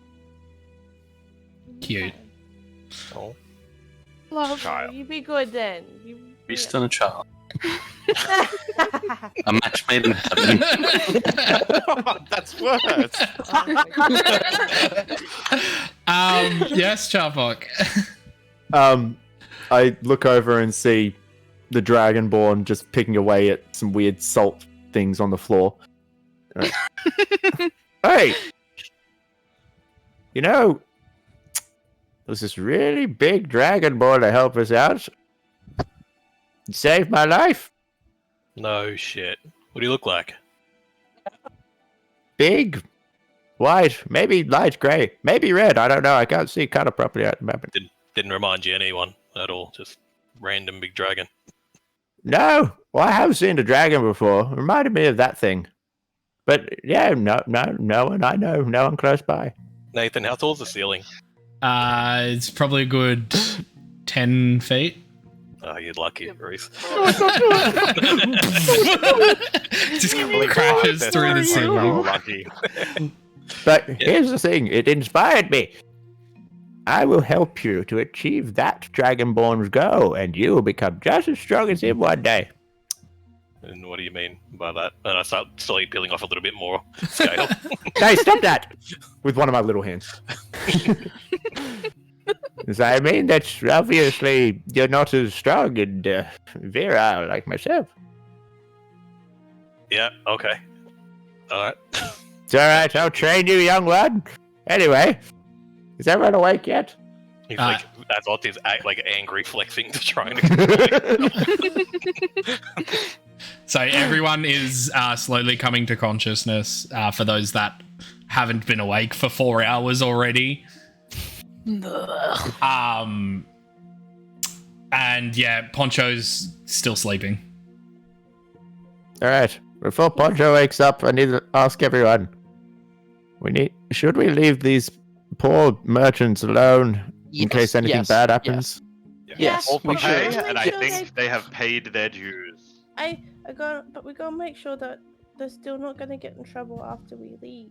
Cute. Oh. Love. Child. You be good then. Beast and a child. A match made in heaven. That's worse. Yes, Charpok. I look over and see the Dragonborn just picking away at some weird salt things on the floor. Hey! You know, there's this really big Dragonborn to help us out. It saved my life. No shit. What do you look like? Big, white, maybe light grey, maybe red. I don't know. I can't see color properly at the moment. Didn't remind you of anyone at all. Just random big dragon. No, well, I have seen a dragon before. Reminded me of that thing. But yeah, no one I know, no one close by. Nathan, how tall's the ceiling? It's probably a good 10 feet. Oh, you're lucky, Reese. Just crashes through the ceiling. Lucky. But here's the thing, it inspired me. I will help you to achieve that Dragonborn's goal, and you will become just as strong as him one day. And what do you mean by that? And I start slowly peeling off a little bit more scale. Hey, stop that! With one of my little hands. So I mean that obviously you're not as strong and virile like myself. Yeah, okay. Alright. It's alright, I'll train you, young one. Anyway, is everyone awake yet? He's like, as Oz is like angry flexing to try and So everyone is slowly coming to consciousness for those that haven't been awake for 4 hours already. And yeah, Poncho's still sleeping. Alright, before Poncho wakes up, I need to ask everyone. Should we leave these poor merchants alone in case anything bad happens? Yes, All we for pay, should. and I think they have paid their dues. But we gotta make sure that they're still not gonna get in trouble after we leave.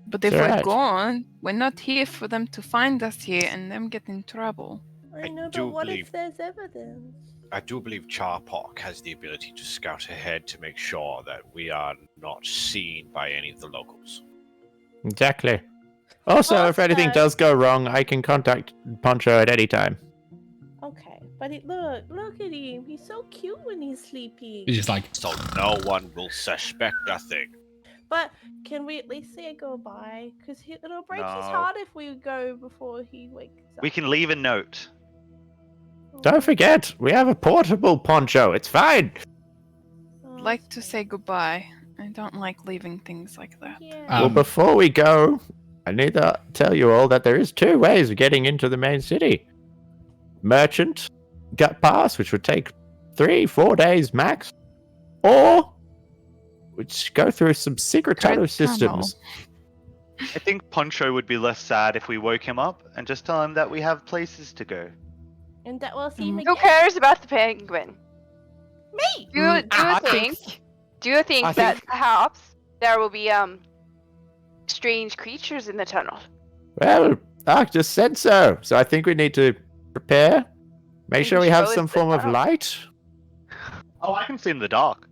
But if It's we're alright. gone, we're not here for them to find us here and them get in trouble. I know, do but what believe- if there's evidence? I do believe Charpok has the ability to scout ahead to make sure that we are not seen by any of the locals. Exactly. Also, if anything Also- does go wrong, I can contact Poncho at any time. Okay, but look at him. He's so cute when he's sleeping. He's just like, So no one will suspect a thing. But can we at least say goodbye? Because it'll break his No. heart if we go before he wakes up. We can leave a note. Don't forget, we have a portable Poncho. It's fine. I'd like to say goodbye. I don't like leaving things like that. Yeah. Well, before we go, I need to tell you all that there is 2 ways of getting into the main city. Merchant gut pass, which would take 3-4 days max, or which go through some secret tunnel systems. I think Poncho would be less sad if we woke him up and just tell him that we have places to go. And that we'll see him Who again. cares about the penguin? Me! Do you think I that think- perhaps there will be strange creatures in the tunnel? Well, Ark just said so, so I think we need to prepare. Make Maybe sure we have show some us the form of tunnel. light. Oh, I can see in the dark.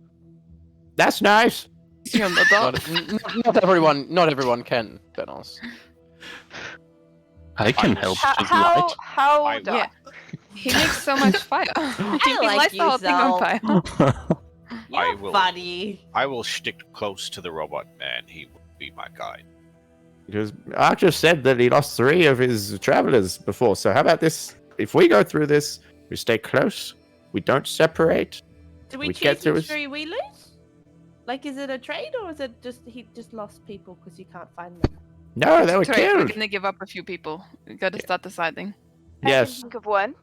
That's nice. See on the dot. Not everyone can, Benos. I can help with How light. how dark? Yeah. He makes so much fire. He like lights the whole thing on yourself. fire. I will- Buddy. I will stick close to the robot man. He will be my guide. Because Ark just said that he lost 3 of his travelers before, so how about this? If we go through this, we stay close, we don't separate. Do we We get choose through which it. 3 we lose? Like, is it a trade or is it just he just lost people because you can't find them? No, they were That's right, we're killed. gonna give up a few people. We gotta start deciding. I can Yes. think of one.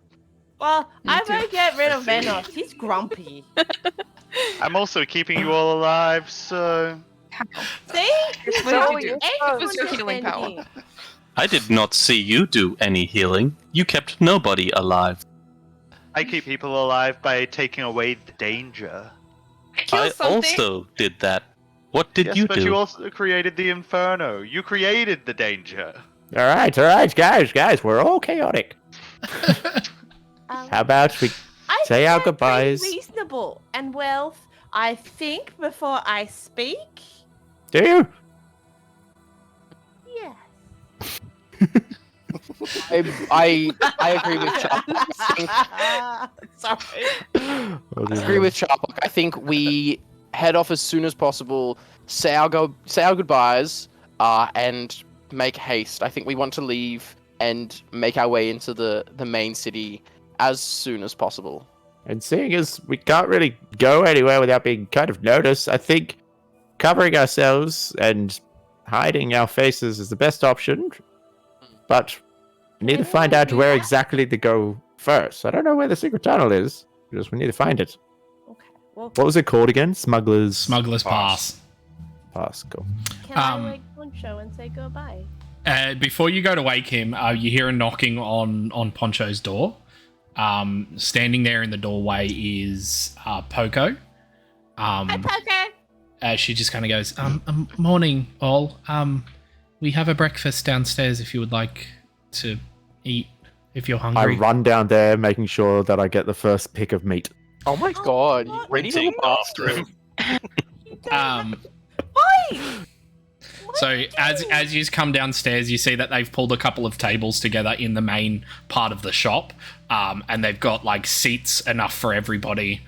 Well, Me I'm too. gonna get rid of Venos. He's grumpy. I'm also keeping you all alive, so See? So did you do? you're What was your healing power? Ending. I did not see you do any healing. You kept nobody alive. I keep people alive by taking away the danger. Kill I something. also did that. What did Yes, you but do? you also created the inferno. You created the danger. All right, guys, we're all chaotic. How about we I say think our I'm pretty goodbyes? reasonable. And well, I think before I speak. Do you? Yes. I agree with Charpok. Sorry. I agree with Charpok. I think we head off as soon as possible, say our goodbyes, and make haste. I think we want to leave and make our way into the main city as soon as possible. And seeing as we can't really go anywhere without being kind of noticed, I think covering ourselves and hiding our faces is the best option. But we need to find out where exactly to go first. I don't know where the secret tunnel is. Just we need to find it. Okay. Well, What was it called again? Smuggler's Pass. Pass. Cool. can I wake Poncho and say goodbye? Before you go to wake him, you hear a knocking on Poncho's door. Standing there in the doorway is Poco. Hi, Poco. She just kind of goes, morning, all. We have a breakfast downstairs if you would like to eat, if you're I hungry. run down there, making sure that I get the first pick of meat. Oh my god, you ready to bathroom. Why? So as you come downstairs, you see that they've pulled a couple of tables together in the main part of the shop, and they've got like seats enough for everybody.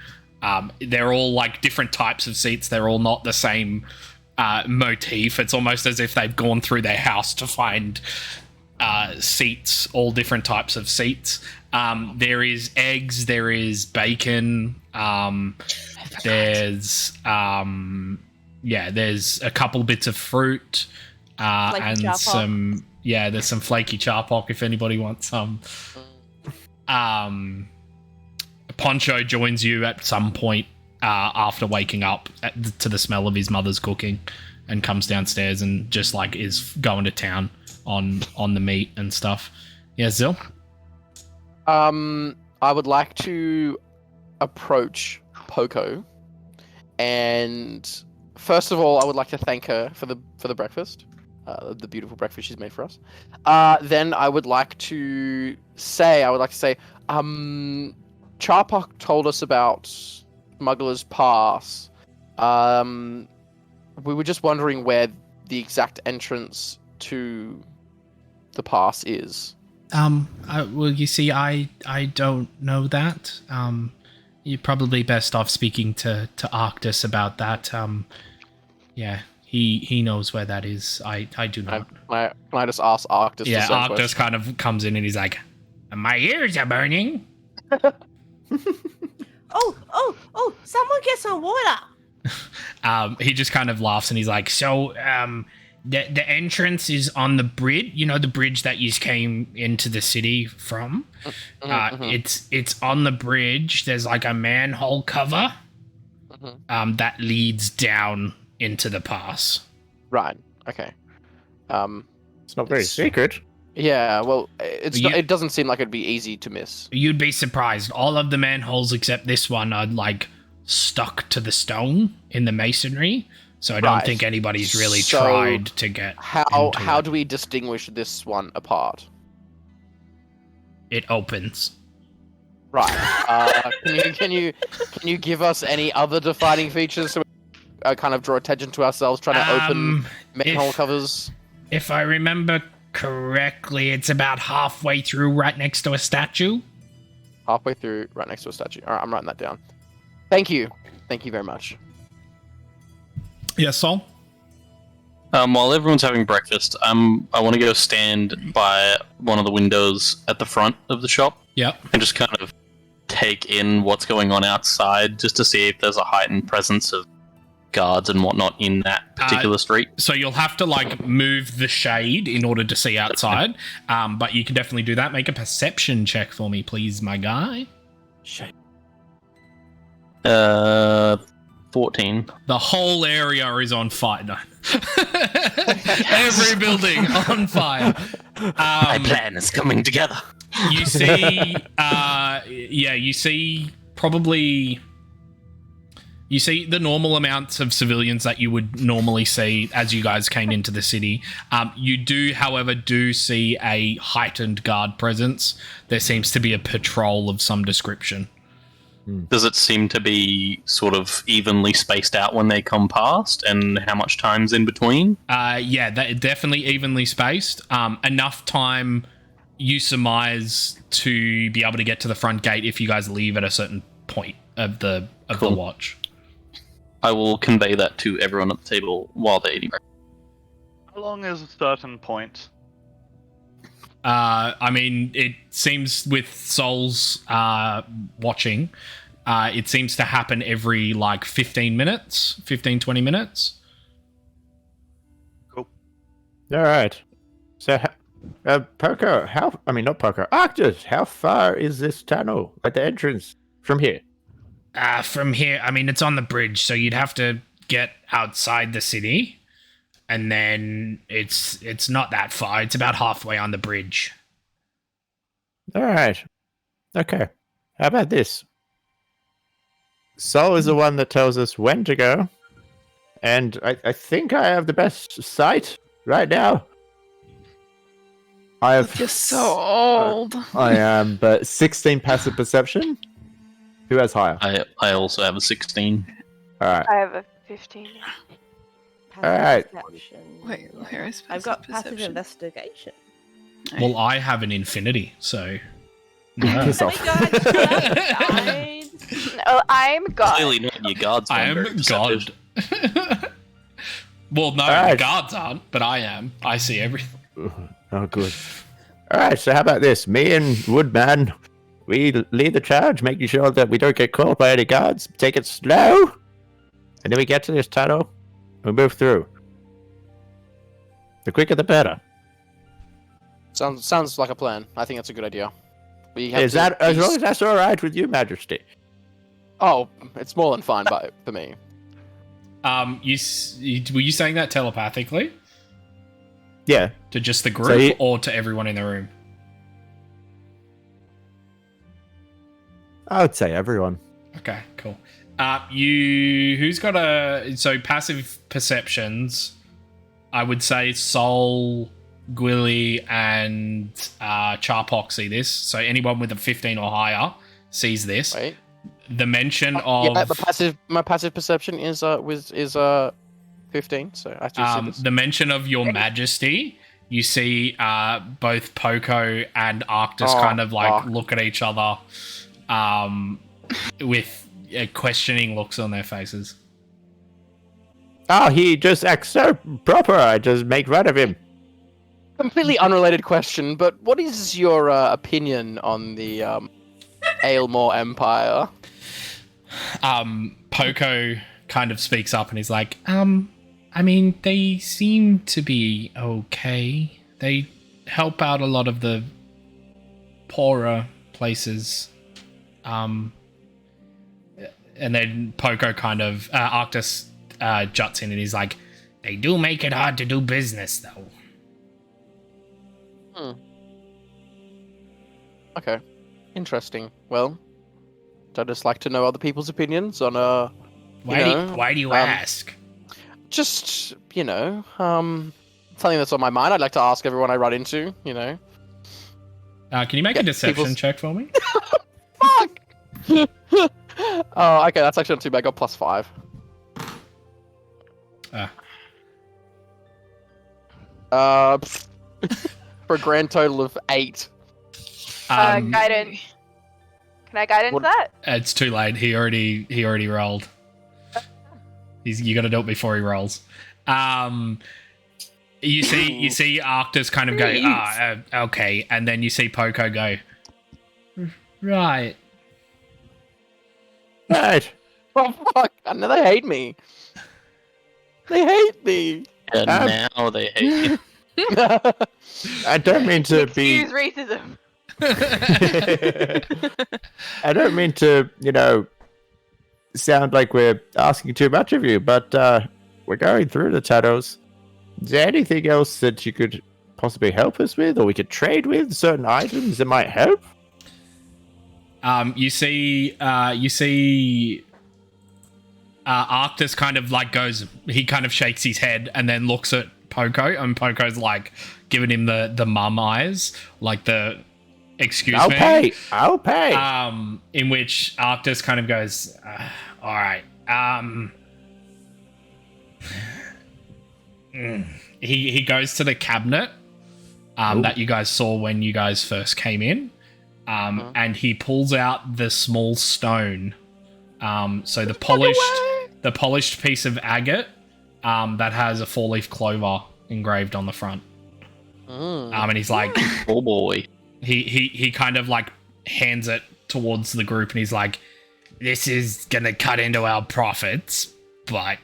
They're all like different types of seats. They're all not the same motif. It's almost as if they've gone through their house to find seats, all different types of seats. There is eggs, there is bacon, there's there's a couple bits of fruit, and some there's some flaky charpok if anybody wants some. Poncho joins you at some point after waking up to the smell of his mother's cooking, and comes downstairs and just like is going to town on the meat and stuff. Yeah, Zil? I would like to approach Poco, and first of all, I would like to thank her for the breakfast, the beautiful breakfast she's made for us. Then I would like to say, Charpok told us about Smuggler's Pass. We were just wondering where the exact entrance to the pass is. Well, you see, I don't know that. You're probably best off speaking to Arctus about that. Yeah, he knows where that is. I do not. Can I just ask Arctus? Yeah, Arctus kind of comes in and he's like, "My ears are burning." Oh! Someone get some water. He just kind of laughs and he's like, "So, the entrance is on the bridge. You know, the bridge that you came into the city from. It's on the bridge. There's like a manhole cover that leads down into the pass." Right. Okay. It's not very secret. Yeah. Well, it doesn't seem like it'd be easy to miss. You'd be surprised. All of the manholes except this one are like stuck to the stone in the masonry. So I don't think anybody's really tried to get. How do we distinguish this one apart? It opens. Right. Can you give us any other defining features so we kind of draw attention to ourselves trying to open manhole covers? If I remember correctly, it's about halfway through, right next to a statue. Halfway through, right next to a statue. All right, I'm writing that down. Thank you. Thank you very much. Yes, Sol? While everyone's having breakfast, I want to go stand by one of the windows at the front of the shop. Yep. And just kind of take in what's going on outside, just to see if there's a heightened presence of guards and whatnot in that particular street. So you'll have to like move the shade in order to see outside, but you can definitely do that. Make a perception check for me, please, my guy. Shade. 14. The whole area is on fire. No. Every building on fire. My plan is coming together. You see, you see probably You see the normal amounts of civilians that you would normally see as you guys came into the city. You do, however, see a heightened guard presence. There seems to be a patrol of some description. Does it seem to be sort of evenly spaced out when they come past, and how much time's in between? Yeah, definitely evenly spaced. Enough time, you surmise, to be able to get to the front gate if you guys leave at a certain point of the watch. I will convey that to everyone at the table while they're eating. How long is a certain point? I mean, it seems with Soul's watching, it seems to happen every 15 minutes, 20 minutes. Cool. All right. So, Poco, not Poco, Arctus, how far is this tunnel at the entrance from here? From here, I mean, it's on the bridge, so you'd have to get outside the city, and then it's not that far. It's about halfway on the bridge. All right. Okay. How about this? Sol is the one that tells us when to go, and I think I have the best sight right now. I have. You're so old. I am, but 16 passive perception. Who has higher? I also have a 16. All right. I have a 15. All right. Wait, where is I've got passive perception? investigation. Well, I have an infinity, so... Piss Oh off. my god, died. No, I'm God. Clearly not your guards. I am God. Well, no, Alright. guards aren't, but I am. I see everything. Oh, good. All right. So how about this? Me and Woodman, we lead the charge, making sure that we don't get caught by any guards. Take it slow, and then we get to this tunnel. We move through. The quicker, the better. Sounds like a plan. I think that's a good idea. We have Is to that as be- long as that's all right with you, Majesty? Oh, it's more than fine for me. Were you saying that telepathically? Yeah. To just the group, So you- or to everyone in the room? I would say everyone. Okay, cool. Who's got passive perceptions? I would say Soul, Gwilly, and Charpock see this. So anyone with a 15 or higher sees this. Wait. The mention of Yeah, my passive perception is 15, so I do see this. the mention of your Majesty. You see both Poco and Arctus kind of look at each other with questioning looks on their faces. Oh, he just acts so proper. I just make fun of him. Completely unrelated question, but what is your opinion on the Aylmore Empire? Poco kind of speaks up and he's like, I mean, they seem to be okay. They help out a lot of the poorer places. And then Poco kind of, Arctus juts in and he's like, they do make it hard to do business, though. Okay. Interesting. Well, I'd just like to know other people's opinions on Why do you ask? Just, something that's on my mind. I'd like to ask everyone I run into, Can you make a deception check for me? Fuck! Oh, okay, that's actually not too bad. I got +5. For a grand total of 8. Guidance. Can I guidance What- that? It's too late. He already rolled. You got to do it before he rolls. You see Arctus kind of go, okay, and then you see Poco go, right. Right. Oh, fuck. I know they hate me. They hate me. And now they hate you. I don't mean to be. Excuse racism. I don't mean to, sound like we're asking too much of you, but we're going through the tunnels. Is there anything else that you could possibly help us with, or we could trade with certain items that might help? Arctus kind of like goes, he kind of shakes his head and then looks at Poco, and Poco's like giving him the mum eyes, like the excuse me. I'll pay. In which Arctus kind of goes, all right. He goes to the cabinet that you guys saw when you guys first came in, and he pulls out the small stone. So the polished piece of agate that has a 4-leaf clover engraved on the front. And he's like, oh boy. He kind of like hands it towards the group, and he's like, this is gonna cut into our profits, but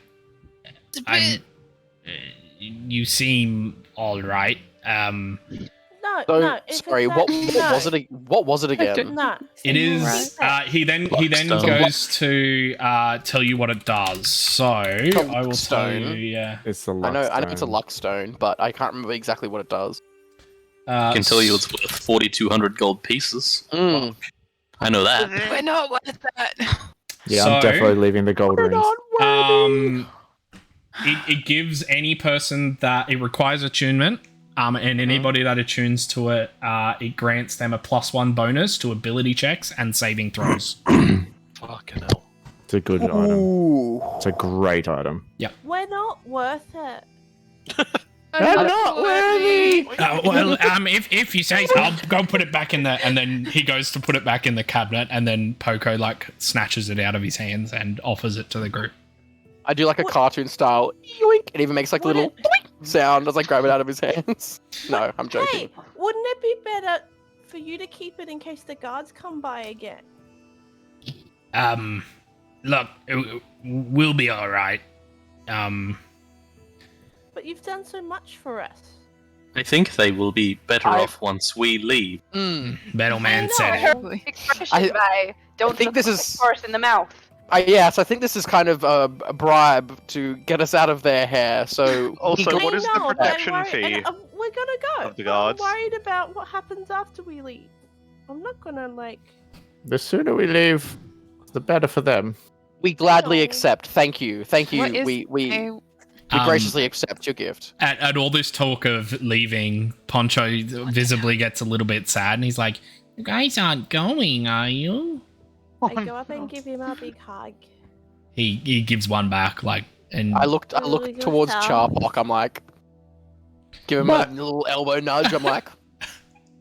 you seem all right. No, So, no. If sorry, it's what that- was it? What was it again? No. It is. He then Luckstone. goes to tell you what it does. So I will tell you. Luckstone. Yeah. It's the I know it's a Luckstone. luck stone, but I can't remember exactly what it does. I can tell you it's worth 4,200 gold pieces. Mm. I know that. We're not worth that. Yeah, So- I'm definitely leaving the gold rings. It gives any person that it requires attunement, and anybody that attunes to it, it grants them a +1 bonus to ability checks and saving throws. Fucking hell. It's a good item. Ooh. It's a great item. We're not worth it. I'm not worthy. If you say so, I'll go put it back in the. And then he goes to put it back in the cabinet, and then Poco like snatches it out of his hands and offers it to the group. I do like a cartoon style yoink. It even makes like a little doink sound as I grab it out of his hands. No, I'm joking. Hey, wouldn't it be better for you to keep it in case the guards come by again? Look, we'll be all right. But you've done so much for us. I think they will be better off once we leave. Metalman said it. Exactly. Expression by don't think look this the is- horse in the mouth. Yes, I think this is kind of a bribe to get us out of their hair. So Also, I what is the know, but protection I'm worried- fee? and, we're gonna go. of the but guards? I'm worried about what happens after we leave. I'm not gonna like. The sooner we leave, the better for them. we gladly No. accept. Thank you. What is We a- graciously accept your gift. At all this talk of leaving, Poncho visibly gets a little bit sad, and he's like, "You guys aren't going, are you?" I go up and give him a big hug. He gives one back, like, and I look Really good towards sound. Charpock. I'm like, give him a little elbow nudge. I'm like,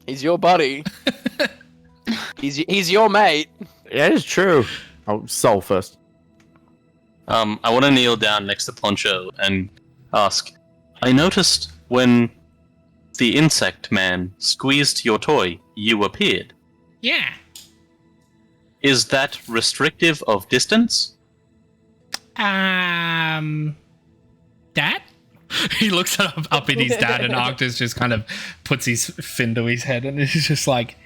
he's your buddy. he's your mate. Yeah, it's true. Oh, Soul first. I want to kneel down next to Poncho and ask, I noticed when the insect man squeezed your toy, you appeared. yeah. Is that restrictive of distance? Dad? He looks up at his dad, and Arctus just kind of puts his fin to his head, and he's just like,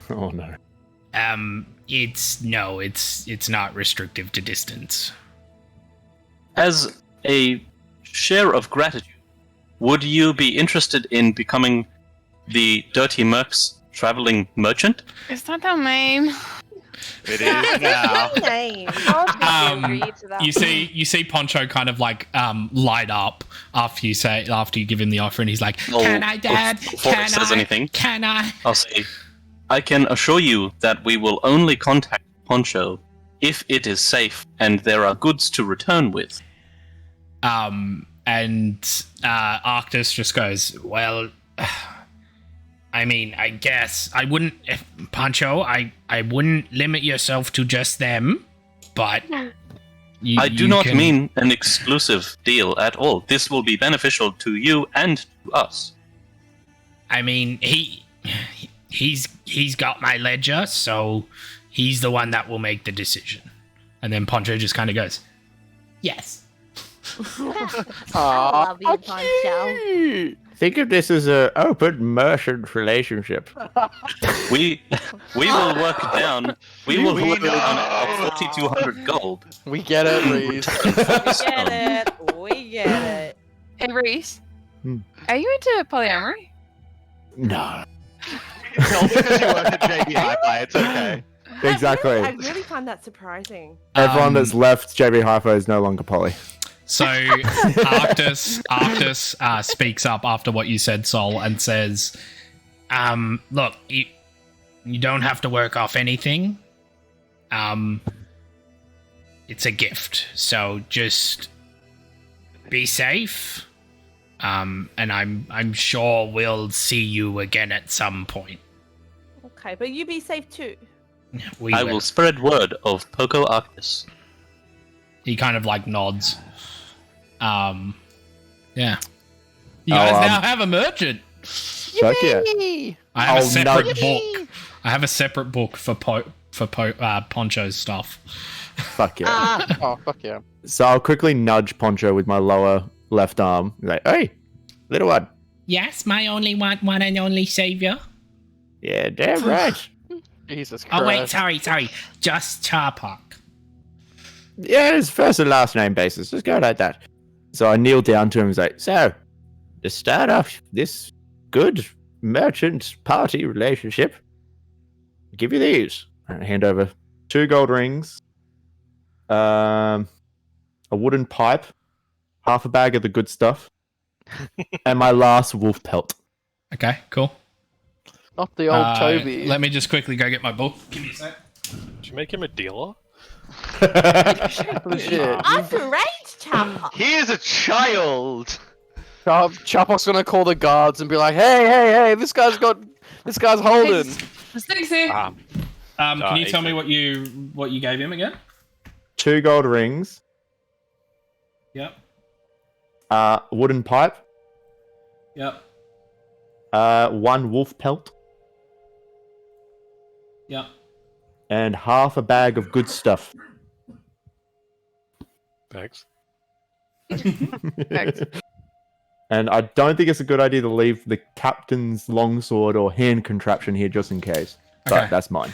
Oh no. it's not restrictive to distance. As a share of gratitude, would you be interested in becoming the Dirty Merc's traveling merchant? Is that the name? It is now. Name. Agree to that. You see Poncho kind of like light up after you give him the offer, and he's like, Oh, "Can I, Dad? before he says anything. Can I?" I'll say, I can assure you that we will only contact Poncho if it is safe and there are goods to return with. And Arctus just goes, "Well, I mean, I guess I wouldn't, Poncho. I wouldn't limit yourself to just them, but I do not mean an exclusive deal at all. This will be beneficial to you and to us. I mean, he's got my ledger, so he's the one that will make the decision." And then Poncho just kind of goes, "Yes." I love you, Poncho. Think of this as an open merchant relationship. We will work down. We will work down 4,200 gold. We get it, Reese. We get it. We get it. Hey, Reese. Hmm. Are you into polyamory? No. It's all because you work at JB Hi-Fi. It's okay. Exactly. I really find that surprising. Everyone that's left JB Hi-Fi is no longer Polly. So Arctus speaks up after what you said, Sol, and says, look, you don't have to work off anything. It's a gift, so just be safe. And I'm sure we'll see you again at some point. Okay, but you be safe too. I will spread word of Poco Arctus. He kind of like nods. Yeah. You guys now have a merchant. Fuck yeah. I have a I'll separate nudge- book. I have a separate book for Poncho's stuff. Fuck yeah. Oh, fuck yeah. So I'll quickly nudge Poncho with my lower left arm. Like, hey, little one. Yes, my only one and only savior. Yeah, damn right. Jesus Christ. Oh wait, sorry. Just Charpak. Yeah, it's first and last name basis. Just go like that. So I kneel down to him and say, so, to start off this good merchant party relationship, I'll give you these. And I hand over 2 gold rings, a wooden pipe, half a bag of the good stuff, and my last wolf pelt. Okay, cool. Not the old Toby. Let me just quickly go get my book. Give me a sec. Did you make him a dealer? Legit. Underage Chopper. He is a child. Chapok's gonna call the guards and be like, hey, this guy's holding. Stacey. Can you tell me what you gave him again? 2 gold rings, Yep. wooden pipe, Yep. 1 wolf pelt, Yep. and half a bag of good stuff. Thanks. Thanks. And I don't think it's a good idea to leave the captain's longsword or hand contraption here just in case. But Okay. that's mine.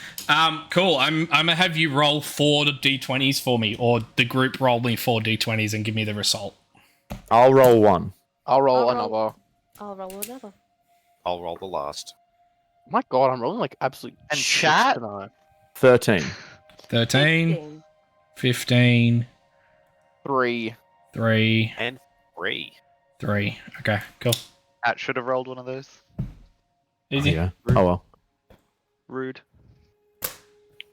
Cool. I'm gonna have you roll 4 d20s for me, or the group roll me 4 d20s and give me the result. I'll roll 1. I'll roll I'll roll. another. I'll roll another. I'll roll the last. My God, I'm rolling like absolute And shit chat? tonight. 13. 13, 15, 3. 3, And 3. 3. Okay, cool. At should have rolled one of those. Easy. Yeah. Oh well. Rude.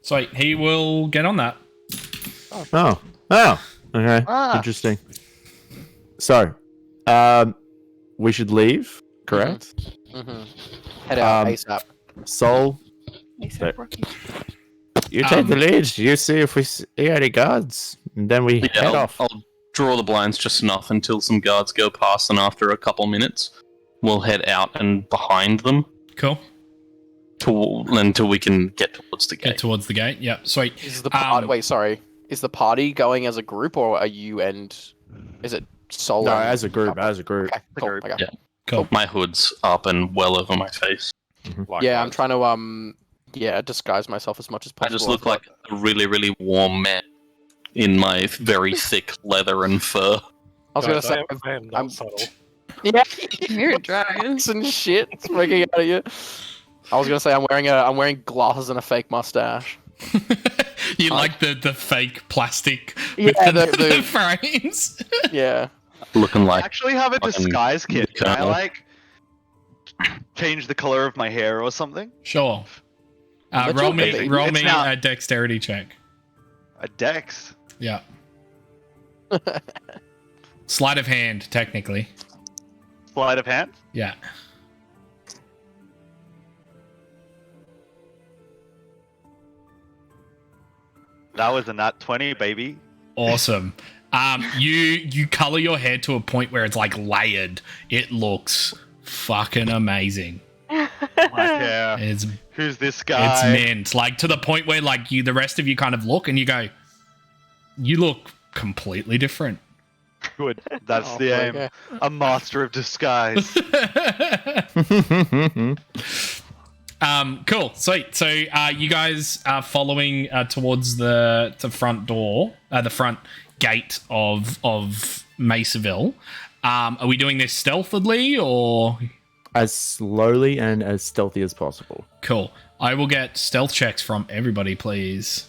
Sweet. He will get on that. Oh. Okay. Ah. Interesting. So, we should leave, correct? Mm-hmm. Head out Um, ASAP. Soul, ASAP Rocky. you take the lead. You see if we see any guards, and then we Yeah, head I'll, off. I'll draw the blinds just enough until some guards go past, and after a couple minutes, we'll head out and behind them Cool. until we can get towards the Get gate. towards the gate. Yep. Sweet. Is the party? Um, Wait, sorry. Is the party going as a group, or are you and is it solo? No, as a group. As a group. Okay, cool. group. Okay. Yeah. Cool. My hood's up and well over my face. Yeah, I'm trying to disguise myself as much as I possible. just look like a really, really warm man in my very thick leather and fur. I was gonna Guys, say, I am not I'm- subtle. yeah, You're a dragon. and shit smoking out of you. I was gonna say I'm wearing glasses and a fake mustache. You like the fake plastic Yeah, with the- the frames? Yeah. Looking I like actually have a fucking disguise kit. Can I colonel. like change the color of my hair or something? Sure. That's Roll okay. me, roll It's me not- a dexterity check. A dex. Yeah. Sleight of hand, technically. Sleight of hand. Yeah. That was a nat 20, baby. Awesome. You color your hair to a point where it's like layered. It looks fucking amazing. Like, yeah. It's Who's this guy? It's mint. Like to the point where like the rest of you kind of look and you go, you look completely different. Good. That's Oh, the aim. okay. A master of disguise. Cool, sweet. So you guys are following towards the front door, the front gate of Mesaville. Are we doing this stealthily or? As slowly and as stealthy as possible. Cool. I will get stealth checks from everybody, please.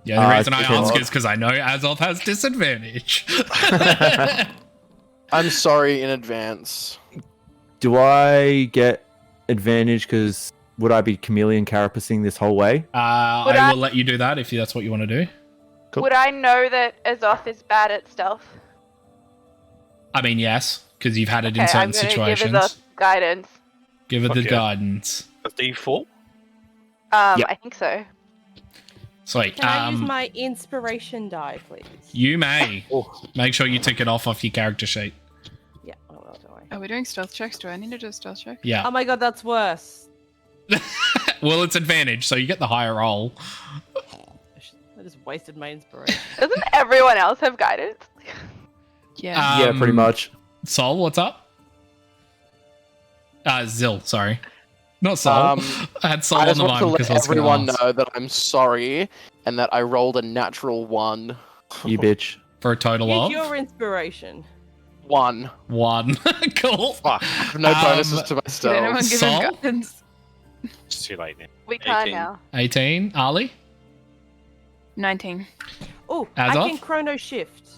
The only reason I ask is because I know Azoth has disadvantage. I'm sorry in advance. Do I get advantage because would I be chameleon carapacing this whole way? I will let you do that if that's what you want to do. Cool. Would I know that Azoth is bad at stealth? I mean, yes, because you've had it in Okay, certain I'm gonna situations. give Azoth guidance. Give it the Okay. guidance. A D4? Yep. I think so. Sweet. Can I use my inspiration die, please? You may. Make sure you tick it off your character sheet. Yeah. Oh, well, don't worry. Are we doing stealth checks? Do I need to do a stealth check? Yeah. Oh my god, that's worse. Well, it's advantage, so you get the higher roll. I just wasted my inspiration. Doesn't everyone else have guidance? Yeah. Yeah, pretty much. Sol, what's up? Zil, sorry. Not Sol. I had Sol I on just the want mind to let because I was going to everyone ask. know that I'm sorry and that I rolled a natural 1. You bitch. For a total Use of your inspiration. 1. 1. Cool. Fuck. I have no bonuses to my Did anyone stealth. give Sol? him guidance? It's too late now. We can't 18. now. 18. Ali? 19. Oh, I Azoth? can chrono shift.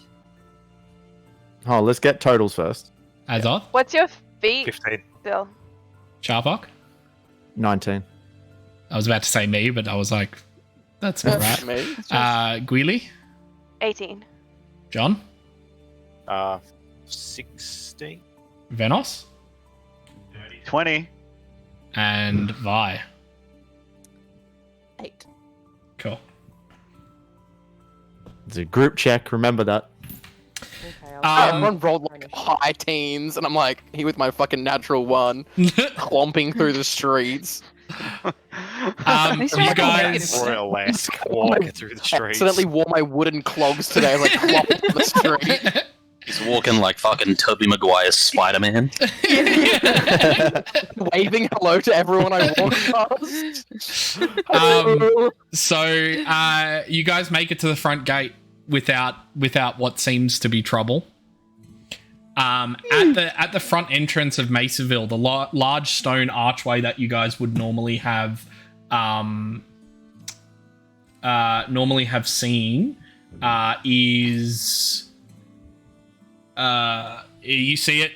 Oh, let's get totals first. Azoth? What's your feet 15. still? Sharpak? 19. I was about to say me, but I was like, that's not right. Me. Guili? 18. John? 16. Venos? 20. And Vi. 8. Cool. It's a group check, remember that. Okay, I'll Everyone rolled like high teens, and I'm like, here with my fucking natural 1, clomping through the streets. Least you you're guys... Royal Lask walking through the streets. Accidentally wore my wooden clogs today, like clomping on the street. He's walking like fucking Tobey Maguire's Spider-Man. Waving hello to everyone I walk past. So you guys make it to the front gate without what seems to be trouble. At the front entrance of Mesaville, the large stone archway that you guys would normally have seen is you see it.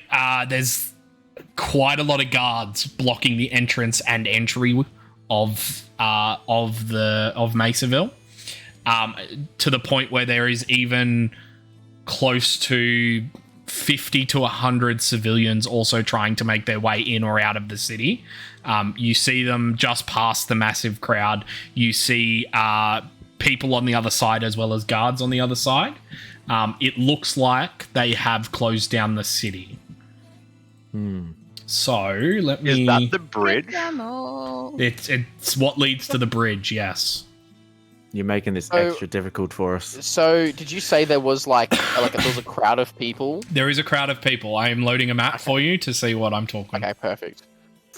There's quite a lot of guards blocking the entrance and entry of Mesaville, to the point where there is even close to 50 to 100 civilians also trying to make their way in or out of the city. You see them just past the massive crowd. You see people on the other side as well as guards on the other side. It looks like they have closed down the city. So let me... Is that the bridge? It's what leads to the bridge, yes. You're making this So- extra difficult for us. So, did you say there was there was a crowd of people? There is a crowd of people. I am loading a map for you to see what I'm talking. Okay, perfect.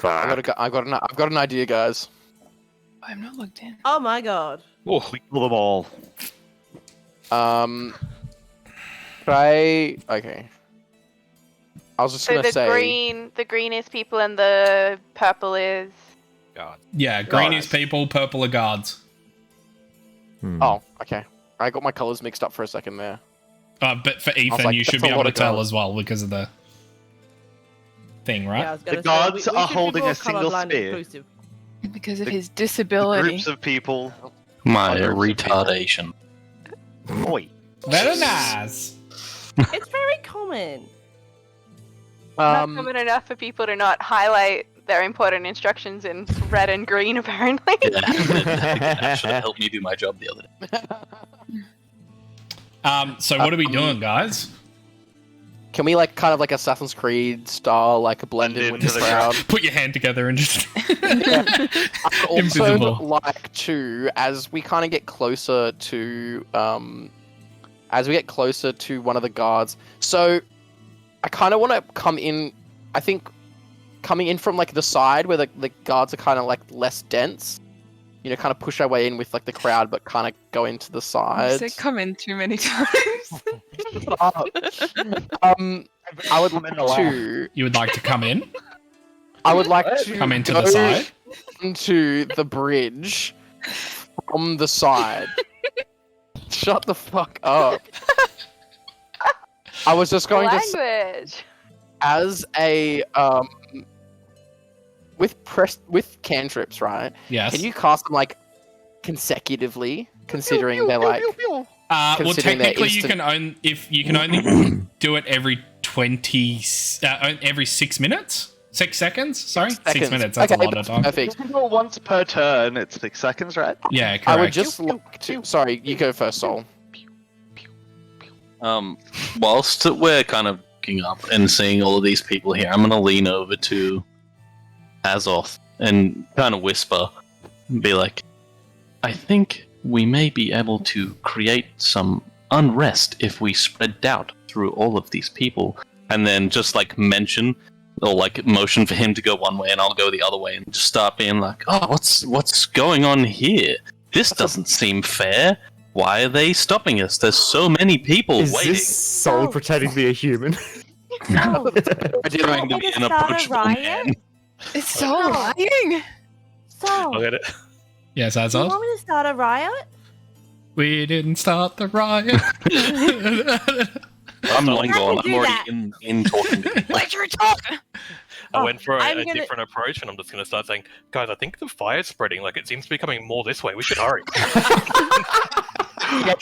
I've got an idea, guys. I'm not logged in. Oh my god. We kill them all. Okay. I was just So gonna the say. green is people and the purple is... God. Yeah, green Right. is people, purple are guards. Oh, okay. I got my colors mixed up for a second there. But for Ethan, like, you that's should a be able lot to of tell guards. as well because of the thing, right? Yeah, I was gonna The say, guards we are should be holding more a single colourblind spear. inclusive. Because of The- his disability. Groups of people. My Hundreds of retardation. Oi. Very nice. It's very common. Not common enough for people to not highlight their important instructions in red and green, apparently. Yeah, that should have helped me do my job the other day. So what are we doing, guys? Can we kind of like Assassin's Creed style, blend in with into the the crowd? Put your hand together and just I'd also invisible. like to, as we kind of get closer to, one of the guards. So, I kind of want to come in. I think coming in from the side where the guards are kind of less dense. Kind of push our way in with the crowd, but kind of go into the You sides. said come in too many times. I would like to. You would like to come in? I would like to Come into go the side? onto the bridge from the side. Shut the fuck up. I was just going to say, Language. as a with cantrips, right? Yes. Can you cast them like consecutively, considering they're like? Well, considering they're technically, you can only do it every every 6 minutes. 6 seconds? Sorry, 6 minutes. That's a lot of time. Perfect. You can go once per turn. It's 6 seconds, right? Yeah, correct. I would just like to. Sorry, you go first, Sol. Whilst we're kind of looking up and seeing all of these people here, I'm gonna lean over to Azoth and kind of whisper and be like, I think we may be able to create some unrest if we spread doubt through all of these people. And then just like mention or like motion for him to go one way and I'll go the other way and just start being like, oh, what's going on here? This doesn't seem fair. Why are they stopping us? There's so many people Is waiting. this soul pretending to be a human? No. I'm Trying to be an approachable man. It's so lying. So, I'll get it. Yes, do you Azov. want me to start a riot? We didn't start the riot. I'm long I gone. can I'm do already in talking to people. Let your talk. I went for I'm a gonna- different approach, and I'm just going to start saying, guys, I think the fire's spreading. Like, it seems to be coming more this way. We should hurry. Yeah,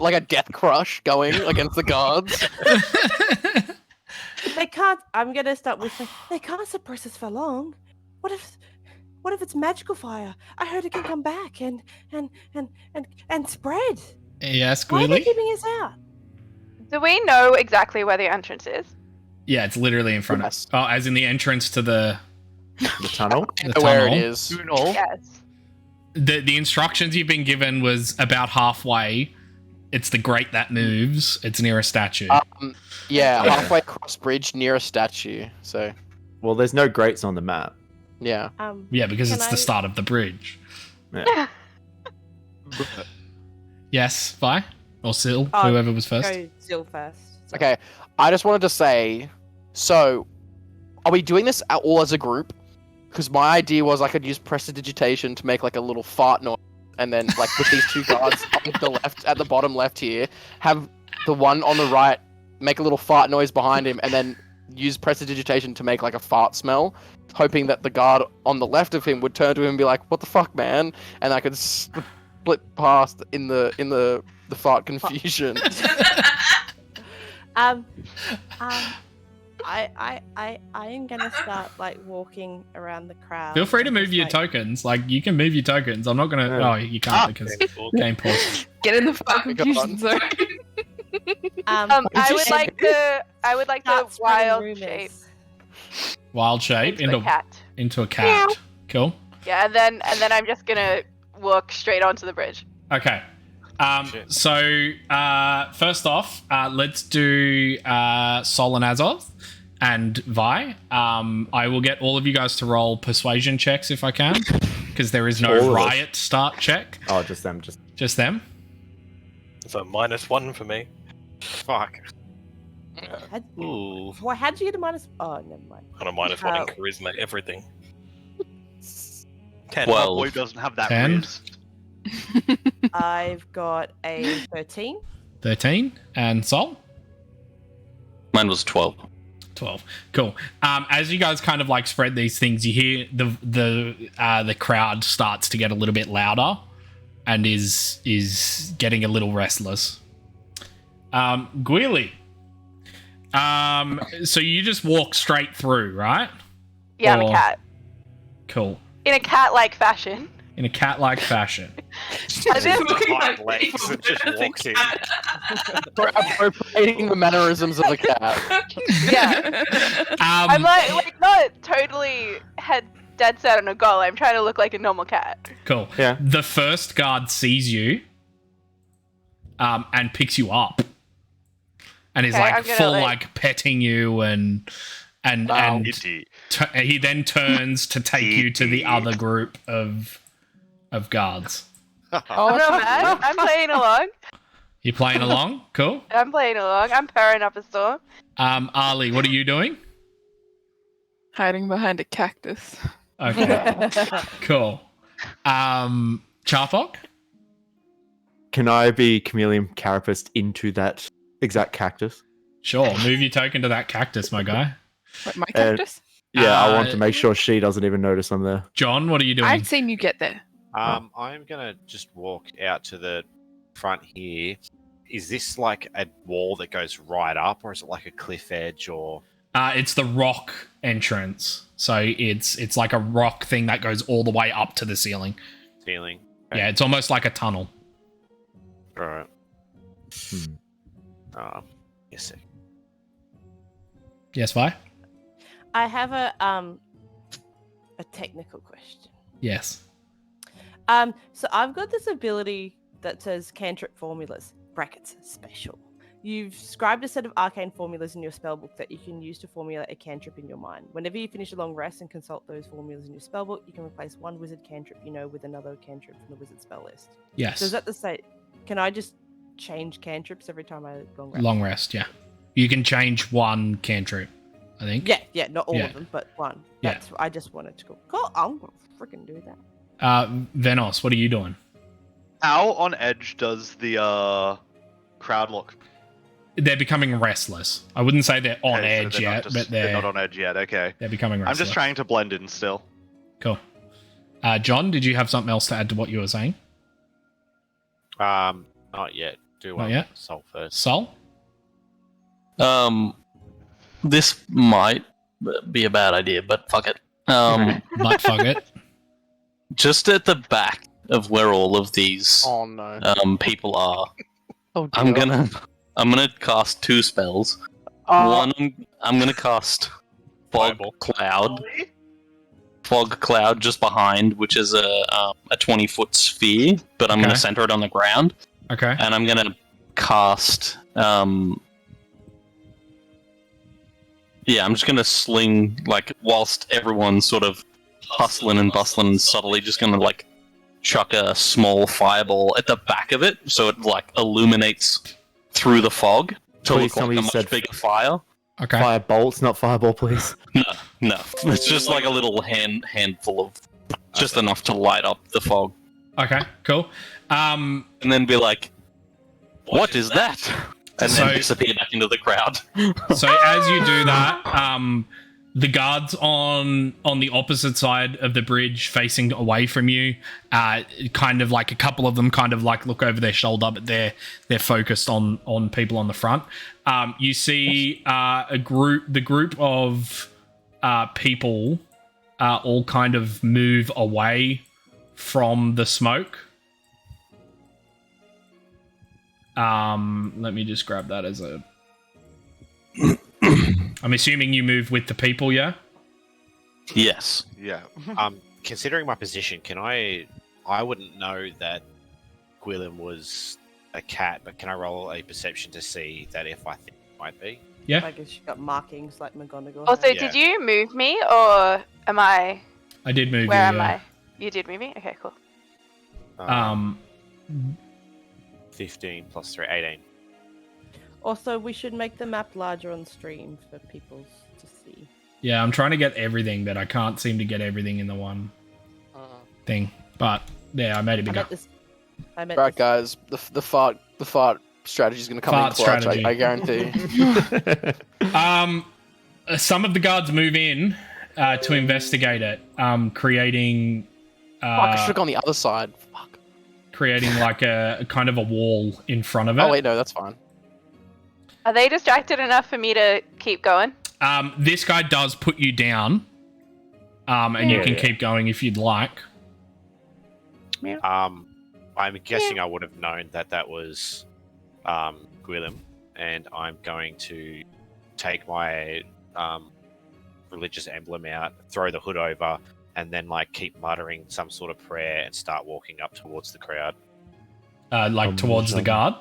like a death crush going against the guards. They can't. I'm gonna start whispering. They can't suppress us for long. What if it's magical fire? I heard it can come back and spread. Yes, Why are they Gwilly? keeping us out? Do we know exactly where the entrance is? Yeah, it's literally in front Yes. of us. Oh, as in the entrance to the The tunnel? Where it tunnel. is. Yes. The instructions you've been given was about halfway. It's the grate that moves. It's near a statue. Yeah, Yeah. halfway across bridge near a statue. So Well, there's no grates on the map. yeah. Yeah, because Can it's I- the start of the bridge. Yeah. Yes, Vi? Or Sil, Oh, whoever was first. Go Zill first. Okay, I just wanted to say, so are we doing this all as a group? Because my idea was I could use prestidigitation to make like a little fart noise, and then like with these two guards on the left, at the bottom left here, have the one on the right make a little fart noise behind him, and then use prestidigitation to make like a fart smell, hoping that the guard on the left of him would turn to him and be like, "What the fuck, man?" And I could split past in the fart confusion. I am gonna start like walking around the crowd. Feel free to move your Like, tokens. Like, you can move your tokens. I'm not going to... Yeah. Oh, you can't because game pause. Get in the fucking confusion zone. I would just- like the start spreading wild rumors. shape Wild shape into a cat. into a cat. Cool. Yeah, and then I'm just gonna walk straight onto the bridge. Okay. Shit. So, first off, let's do Sol and Azov and Vi. I will get all of you guys to roll persuasion checks if I can, because there is All no of us. riot start check. Oh, just them. Just them. So -1 for me. Fuck. Ooh. Why? How'd you get a minus? Oh, never mind. On a -1 in charisma, everything. 10. Well, Boy doesn't have that 10. wrist. I've got a 13. 13. And Sol? Mine was 12. 12. Cool. As you guys kind of like spread these things, you hear the crowd starts to get a little bit louder and is getting a little restless. Gwilly. So you just walk straight through, right? Yeah, I'm Or- a cat. Cool. In a cat-like fashion. In a cat-like fashion. I just- Hind legs and just walks in. Appropriating the mannerisms of a cat. Yeah. I'm like not totally dead set on a goal. I'm trying to look like a normal cat. Cool. Yeah. The first guard sees you and picks you up. And is Okay, like I'm gonna, full like- like petting you and Itty. he then turns to take you to the other group of guards. Oh, I'm not mad. I'm playing along. You playing along? Cool. I'm playing along. I'm purring up a storm. Ali, what are you doing? Hiding behind a cactus. Okay. Cool. Charthok? Can I be chameleon carapaced into that exact cactus? Sure. Move your token to that cactus, my guy. What, my cactus? Yeah, I want to make sure she doesn't even notice I'm there. John, what are you doing? I've seen you get there. I'm gonna just walk out to the front here. Is this like a wall that goes right up, or is it like a cliff edge, or? It's the rock entrance. So it's like a rock thing that goes all the way up to the ceiling. Ceiling. Yeah, it's almost like a tunnel. All right. Yes. Yes, Vi? I have a technical question. Yes. So I've got this ability that says cantrip formulas, brackets, special. You've scribed a set of arcane formulas in your spellbook that you can use to formulate a cantrip in your mind. Whenever you finish a long rest and consult those formulas in your spellbook, you can replace one wizard cantrip you know with another cantrip from the wizard spell list. Yes. So is that the same? Can I just change cantrips every time I long rest? Long rest, yeah. You can change one cantrip, I think. Yeah, not all Yeah. of them, but one. Yeah. That's, I just wanted to go, cool, I'm gonna freaking do that. Venos, what are you doing? How on edge does the crowd look? They're becoming restless. I wouldn't say they're on Okay, so edge they're not yet, just- but they're not on edge yet. Okay. they're becoming restless. I'm just trying to blend in still. Cool. John, did you have something else to add to what you were saying? Not yet. Do Not yet? Soul first. Sol? This might be a bad idea, but fuck it. But fuck it. Just at the back of where all of these Oh no. people are, Oh, I'm dear. gonna cast 2 spells. One, I'm gonna cast Fog Cloud. Fog Cloud just behind, which is a 20-foot sphere, but I'm Okay. gonna center it on the ground, Okay. and I'm gonna cast. Yeah, I'm just gonna sling, like, whilst everyone's sort of hustling and bustling and subtly, just gonna like chuck a small fireball at the back of it, so it like illuminates through the fog to Please look tell like me a you much said bigger fire. Okay. Fire bolts, not fireball, please. No, it's just like a little handful of, just enough to light up the fog, Okay, cool. and then be like, "What is that?" And So- then disappear back into the crowd. So as you do that, the guards on the opposite side of the bridge facing away from you, kind of like a couple of them kind of like look over their shoulder, but they're focused on people on the front. You see the group of people all kind of move away from the smoke. Let me just grab that as a... I'm assuming you move with the people, yeah? Yes. Yeah. Considering my position, I wouldn't know that Gwilym was a cat, but can I roll a perception to see that if I think it might be? Yeah. I guess you got markings like McGonagall. Also, had. Yeah. did you move me, or am I? I did move Where you, am yeah. I? You did move me. Okay, cool. 15 plus 3, 18. Also, we should make the map larger on stream for people to see. Yeah, I'm trying to get everything, but I can't seem to get everything in the one thing. But yeah, I made it bigger. I meant Right, this. guys. The fart strategy is going to come Fart in clutch. strategy. I guarantee. Some of the guards move in to investigate it, creating Fuck, I should have gone the other side. Fuck. creating like a kind of a wall in front of it. Oh wait, no, that's fine. Are they distracted enough for me to keep going? This guy does put you down, and you can keep going if you'd like. I'm guessing I would have known that was Gwilym, and I'm going to take my religious emblem out, throw the hood over, and then like keep muttering some sort of prayer and start walking up towards the crowd. Like towards the guard.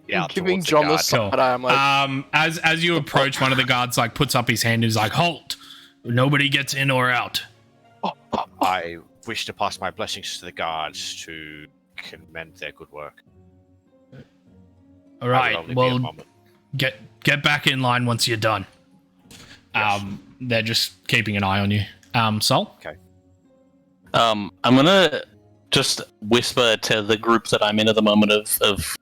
Yeah, Giving towards the John the guard. side eye, I'm like, As you approach, one of the guards like puts up his hand and is like, "Halt! Nobody gets in or out." I wish to pass my blessings to the guards to commend their good work. All I right, will only be a well, moment. get back in line once you're done. Yes. They're just keeping an eye on you. Sol? I'm gonna just whisper to the group that I'm in at the moment of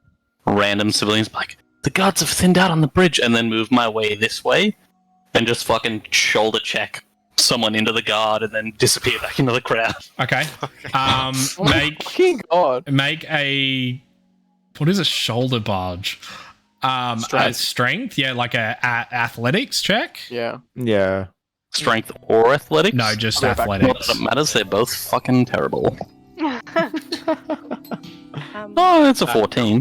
random civilians, like, the guards have thinned out on the bridge, and then move my way this way, and just fucking shoulder check someone into the guard, and then disappear back into the crowd. Okay. Fucking God. Make a... What is a shoulder barge? Strength? Yeah, like a athletics check? Yeah. Yeah. Strength or athletics? No, just Not athletics. that it matters, they're both fucking terrible. Um, Oh, it's a 14.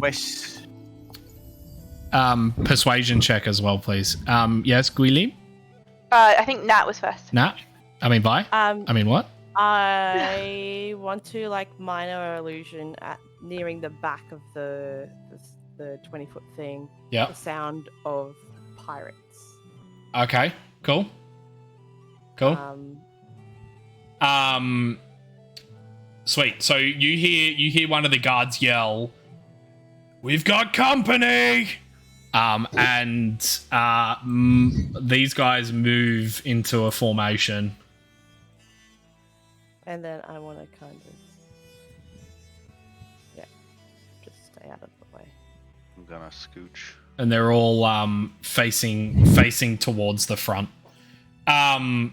Persuasion check as well, please. Yes, Guilin? I think Nat was first. Nat? I mean, Vi? I mean, what? I want to like minor illusion at nearing the back of the 20-foot thing. Yeah. The sound of pirates. Okay, cool. Sweet. So you hear one of the guards yell, "We've got company!" And these guys move into a formation. And then I want to kind of, just stay out of the way. I'm gonna scooch. And they're all facing towards the front. I'm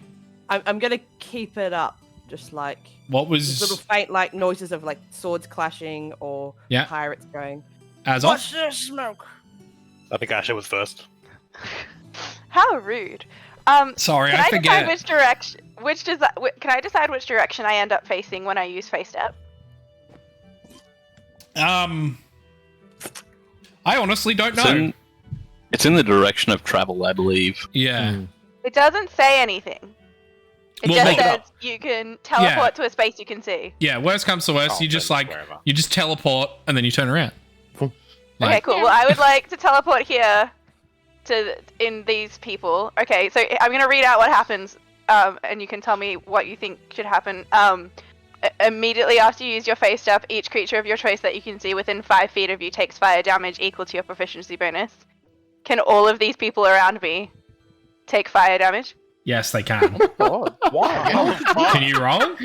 gonna keep it up, just like What these was little faint like noises of like swords clashing or Yeah. pirates going. as Watch off? this smoke! I think Asher was first. How rude. Sorry, can I I forget. decide which direction? Can I decide which direction I end up facing when I use face step? I honestly don't know. It's in the direction of travel, I believe. Yeah. It doesn't say anything. It Well, just look- says you can teleport to a space you can see. Yeah, worst comes to worst, Oh, you just then like wherever. you just teleport and then you turn around. Okay, Like- cool. Well, I would like to teleport here in these people. Okay, so I'm gonna read out what happens, and you can tell me what you think should happen. Immediately after you use your face step, each creature of your choice that you can see within 5 feet of you takes fire damage equal to your proficiency bonus. Can all of these people around me take fire damage? Yes, they can. God, wow. Can you roll?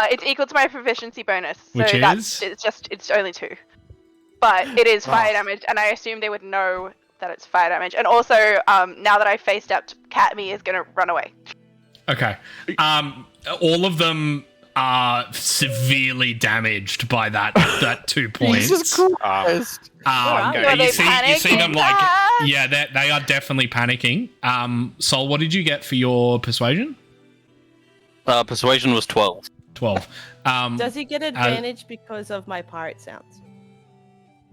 It's equal to my proficiency bonus. So Which that's, is? it's only 2. But it is fire damage, and I assume they would know that it's fire damage. And also, now that I face stepped, Catme is gonna run away. Okay. All of them are severely damaged by that 2 points. Jesus Christ. Are they you see them panicking? like Ah! yeah, they are definitely panicking. Sol, what did you get for your persuasion? Persuasion was 12. 12. Does he get advantage because of my pirate sounds?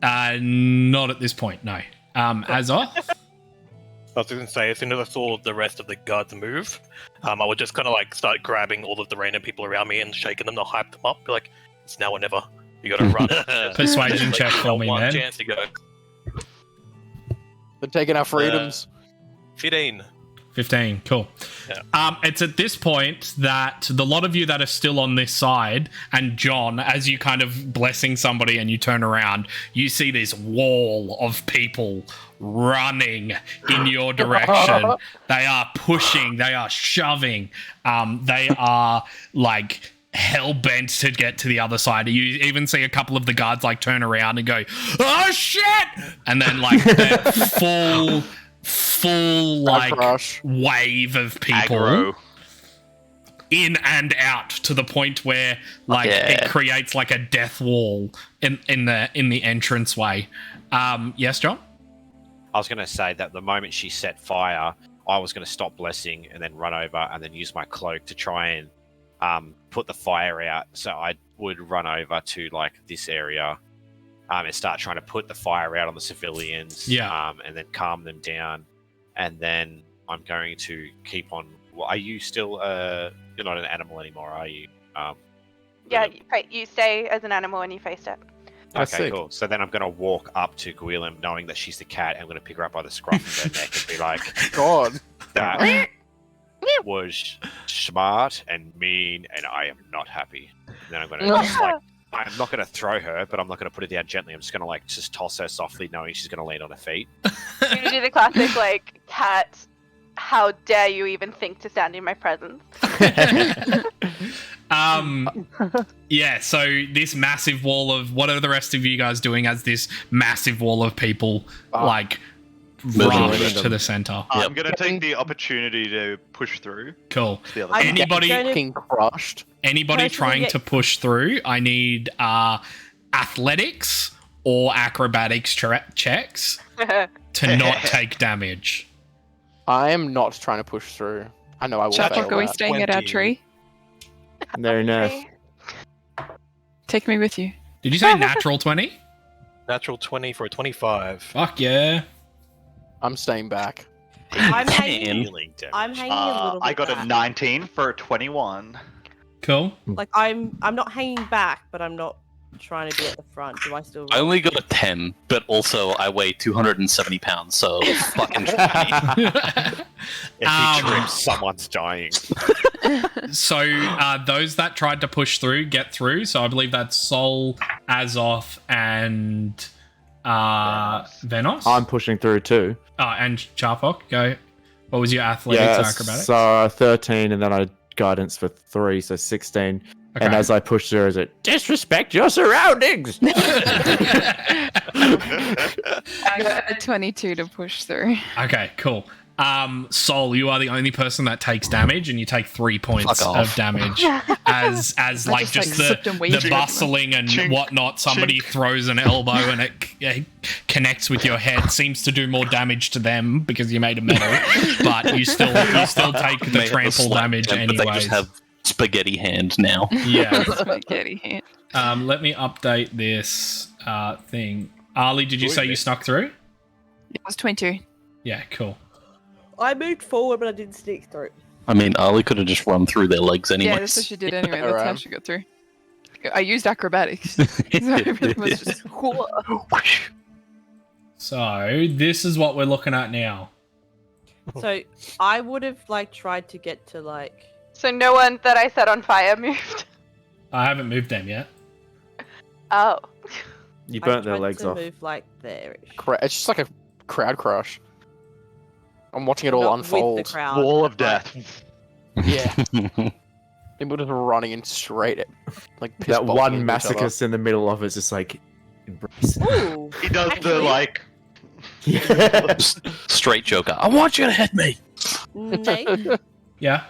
Not at this point, no. Azor? I was going to say, as soon as I saw the rest of the guards move, I would just kind of like start grabbing all of the random people around me and shaking them to hype them up. Be like, it's now or never. You gotta run. Persuasion Like, check you for got me, one man. chance to go. They're taking our freedoms. 15. 15, cool. Yeah. It's at this point that the lot of you that are still on this side, and John, as you kind of blessing somebody and you turn around, you see this wall of people running in your direction. They are pushing, they are shoving, they are like hell-bent to get to the other side. You even see a couple of the guards like turn around and go, "Oh shit!" And then like the full like rush. wave of people Aggro. in and out to the point where like it creates like a death wall in the entranceway. Yes, John? I was going to say that the moment she set fire, I was going to stop blessing and then run over and then use my cloak to try and put the fire out. So I would run over to like this area and start trying to put the fire out on the civilians. Yeah. And then calm them down. And then I'm going to keep on. Well, are you still? You're not an animal anymore, are you? Yeah, you stay as an animal when you face step. That's Okay, sick. cool. So then I'm going to walk up to Gwilym, knowing that she's the cat, and I'm going to pick her up by the scruff of her neck and be like, God. that was smart and mean, and I am not happy. And then I'm going to just like, I'm not going to throw her, but I'm not going to put her down gently. I'm just going to like just toss her softly, knowing she's going to land on her feet. You do the classic like cat. How dare you even think to stand in my presence? Yeah, so this massive wall of what are the rest of you guys doing as this massive wall of people like rush to the center? I'm gonna take the opportunity to push through Cool. to the other I'm side. Anybody Fucking crushed. anybody Personally, trying yeah. to push through, I need athletics or acrobatics checks to not take damage. I am not trying to push through. I know I will fail Chaplock, are we that. staying at our 20. tree? Very nice. Take me with you. Did you say natural 20? Natural 20 for a 25. Fuck yeah. I'm staying back. I'm hanging. Healing damage. I'm hanging a little bit. I got a back. 19 for a 21. Cool. Like I'm not hanging back, but I'm not trying to be at the front. Do I still? I only got a 10, but also I weigh 270 pounds, so fucking try me. If he trips, someone's dying. So those that tried to push through get through. So I believe that's Sol, Azoth, and Venos. I'm pushing through too. And Charfok. Go. What was your athletics Yeah, or acrobatics? so 13, and then I guidance for 3, so 16. Okay. And as I push through, is it disrespect your surroundings? I got a 22 to push through. Okay, cool. Sol, you are the only person that takes damage, and you take 3 points Fuck of off. damage as like just, just like, the, slipped and weaved the it. bustling and Chink, whatnot. Somebody throws an elbow and it connects with your head. Seems to do more damage to them because you made a metal, but you still take the May have a trample slight damage dent, but anyways. they just have spaghetti hand now. Yeah. Spaghetti hand. Let me update this thing. Ali, did you say you snuck through? It was 22. Yeah, cool. I moved forward, but I didn't sneak through. I mean, Ali could have just run through their legs Yeah, anyway. that's what she did anyway. That's how Alright. she got through. I used acrobatics. So everything was just So this is what we're looking at now. So I would have like tried to get to like. So no one that I set on fire moved. I haven't moved them yet. Oh. You I burnt their tried legs to off. Move like there. It's just like a crowd crush. I'm watching it all Not unfold. With the crowd. Wall of but, death. Yeah. People just running in straight at like piss That bolting one into each other. masochist in the middle of it is just like embrace. Ooh. He does the Actually- like. Yeah. Straight Joker. I want you to hit me. Nate, Yeah.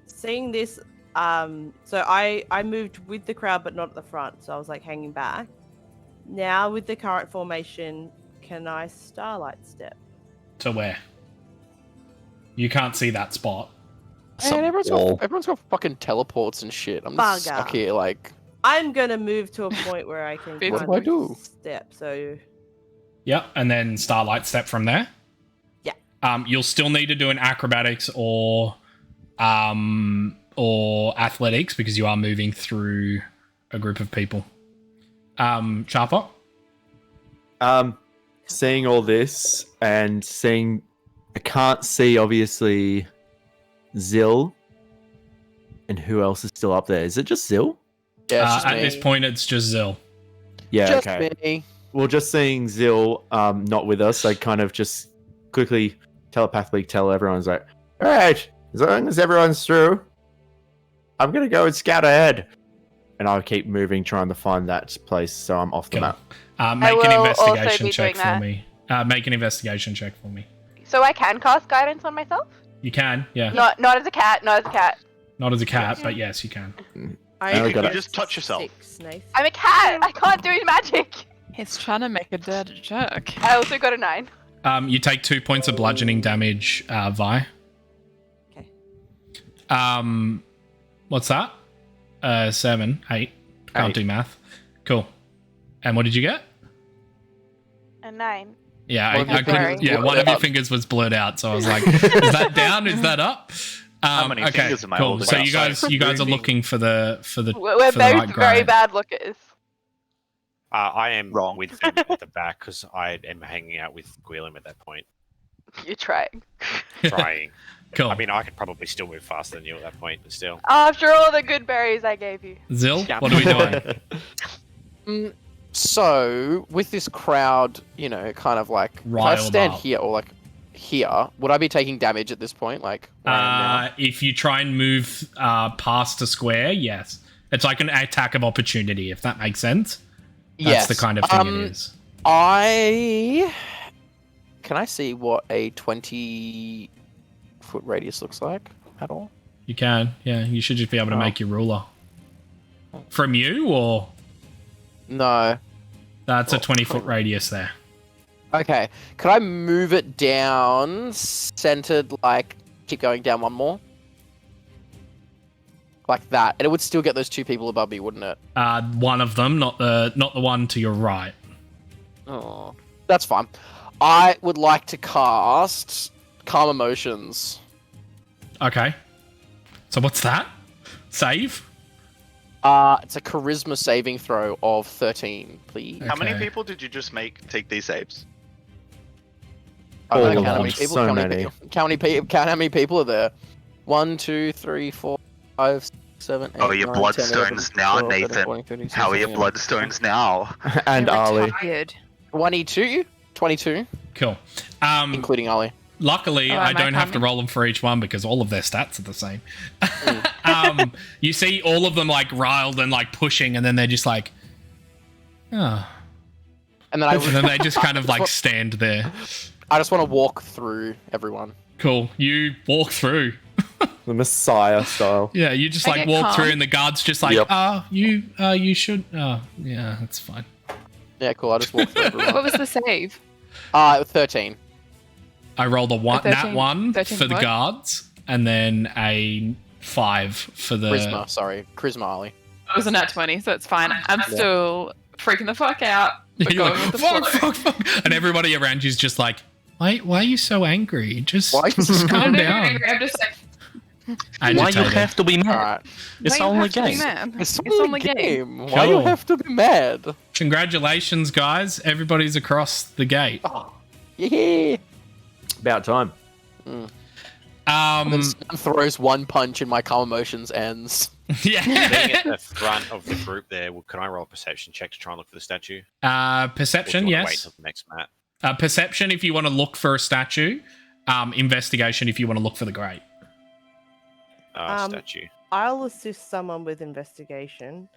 seeing this, so I moved with the crowd but not at the front, so I was like hanging back. Now with the current formation, can I starlight step? To where? You can't see that spot. Man, everyone's wall. got fucking teleports and shit. I'm just Bugger. stuck here like I'm gonna move to a point where I can What kind do I of do? step. So Yep, and then starlight step from there. Yeah. You'll still need to do an acrobatics or athletics because you are moving through a group of people. Charpot? Seeing all this and seeing, I can't see obviously Zill and who else is still up there. Is it just Zill? yeah, it's just At me. this point, it's just Zill. Yeah. just Okay. me. Well, just seeing Zill not with us, I kind of just quickly telepathically tell everyone's like, all right, as long as everyone's through, I'm gonna go and scout ahead, and I'll keep moving, trying to find that place so I'm off the Cool. map. Make will an also investigation be check doing for that. me. Make an investigation check for me. So I can cast guidance on myself? You can, yeah. Not as a cat, not as a cat. Not as a cat, but yes, you can. I only got You it. just touch yourself. 6, Nathan. I'm a cat! I can't do magic! He's trying to make a dirty joke. I also got a 9. You take 2 points of bludgeoning damage, Vi. Okay. What's that? 7, 8. Can't 8. do math. Cool. And what did you get? A 9. Yeah, One of I your couldn't. fingers Yeah, blurred one of your out. fingers was blurred out, so I was like, "Is that down? Is that up?" How many okay, fingers am I cool. holding So up? you guys are Moving. looking for the We're for the both right very guy. bad lookers. I am Wrong. with them at the back because I am hanging out with Gwilym at that point, You're trying. trying. Cool. I mean, I could probably still move faster than you at that point, but still. After all the good berries I gave you. Zill, Yeah. what are we doing? So with this crowd, kind of like if I Riled stand up. here or like here, would I be taking damage at this point? Like, where I am now? If you try and move past a square, yes. It's like an attack of opportunity, if that makes sense. That's Yes. the kind of thing it is. Can I see what a 20-foot radius looks like at all? You can, yeah. You should just be able to make your ruler. From you, or? No. That's a 20-foot radius there. Okay. Could I move it down, centered, like, keep going down one more? Like that. And it would still get those two people above me, wouldn't it? One of them, not the one to your right. Oh. That's fine. I would like to cast Calm Emotions. Okay. So what's that? Save? It's a charisma saving throw of 13, please. How many Okay. people did you just take these saves? I don't All know, of count how many them. people. So count, many. count how many people are there. 1, 2, 3, 4, 5, 7, 8, Oh, your 9, 10, 11, bloodstones now, 12, 13, Nathan. 14, 15, How are your 16, bloodstones now? And They're Ali. retired. 22? 22, Cool. including Ali. Luckily, Oh, I am I don't have to coming? roll them for each one because all of their stats are the same. You see all of them like riled and like pushing, and then they're just like, oh. And then I, And then they just kind of like stand there. I just want to walk through everyone. Cool. You walk through. The Messiah style. Yeah, you just I like get walk calm. through, and the guard's just like, Yep. you should. Oh, yeah, that's fine. Yeah, cool. I just walk through everyone. What was the save? 13. I rolled a one, 13 nat one 13 for the what? guards, and then a 5 for the. Charisma, sorry. Charisma, Ali. It was a nat 20, so it's fine. I'm still freaking the fuck out. But You're going like, with the fuck, flow. fuck, fuck. And everybody around you's just like, why are you so angry? Just Why- just calm I'm down. just like, Why you Agitated. have to be mad? Alright. It's why you only have to be game. mad? It's only game. Why you Cool. have to be mad? Congratulations, guys. Everybody's across the gate. Oh, yeah. About time. And then Sam throws one punch and my calm emotions ends. Being yeah. at the front of the group there, can I roll a perception check to try and look for the statue? Perception, Or do you wanna Wait yes. till the next map. Perception if you want to look for a statue. Investigation if you want to look for the grate. Statue. I'll assist someone with investigation,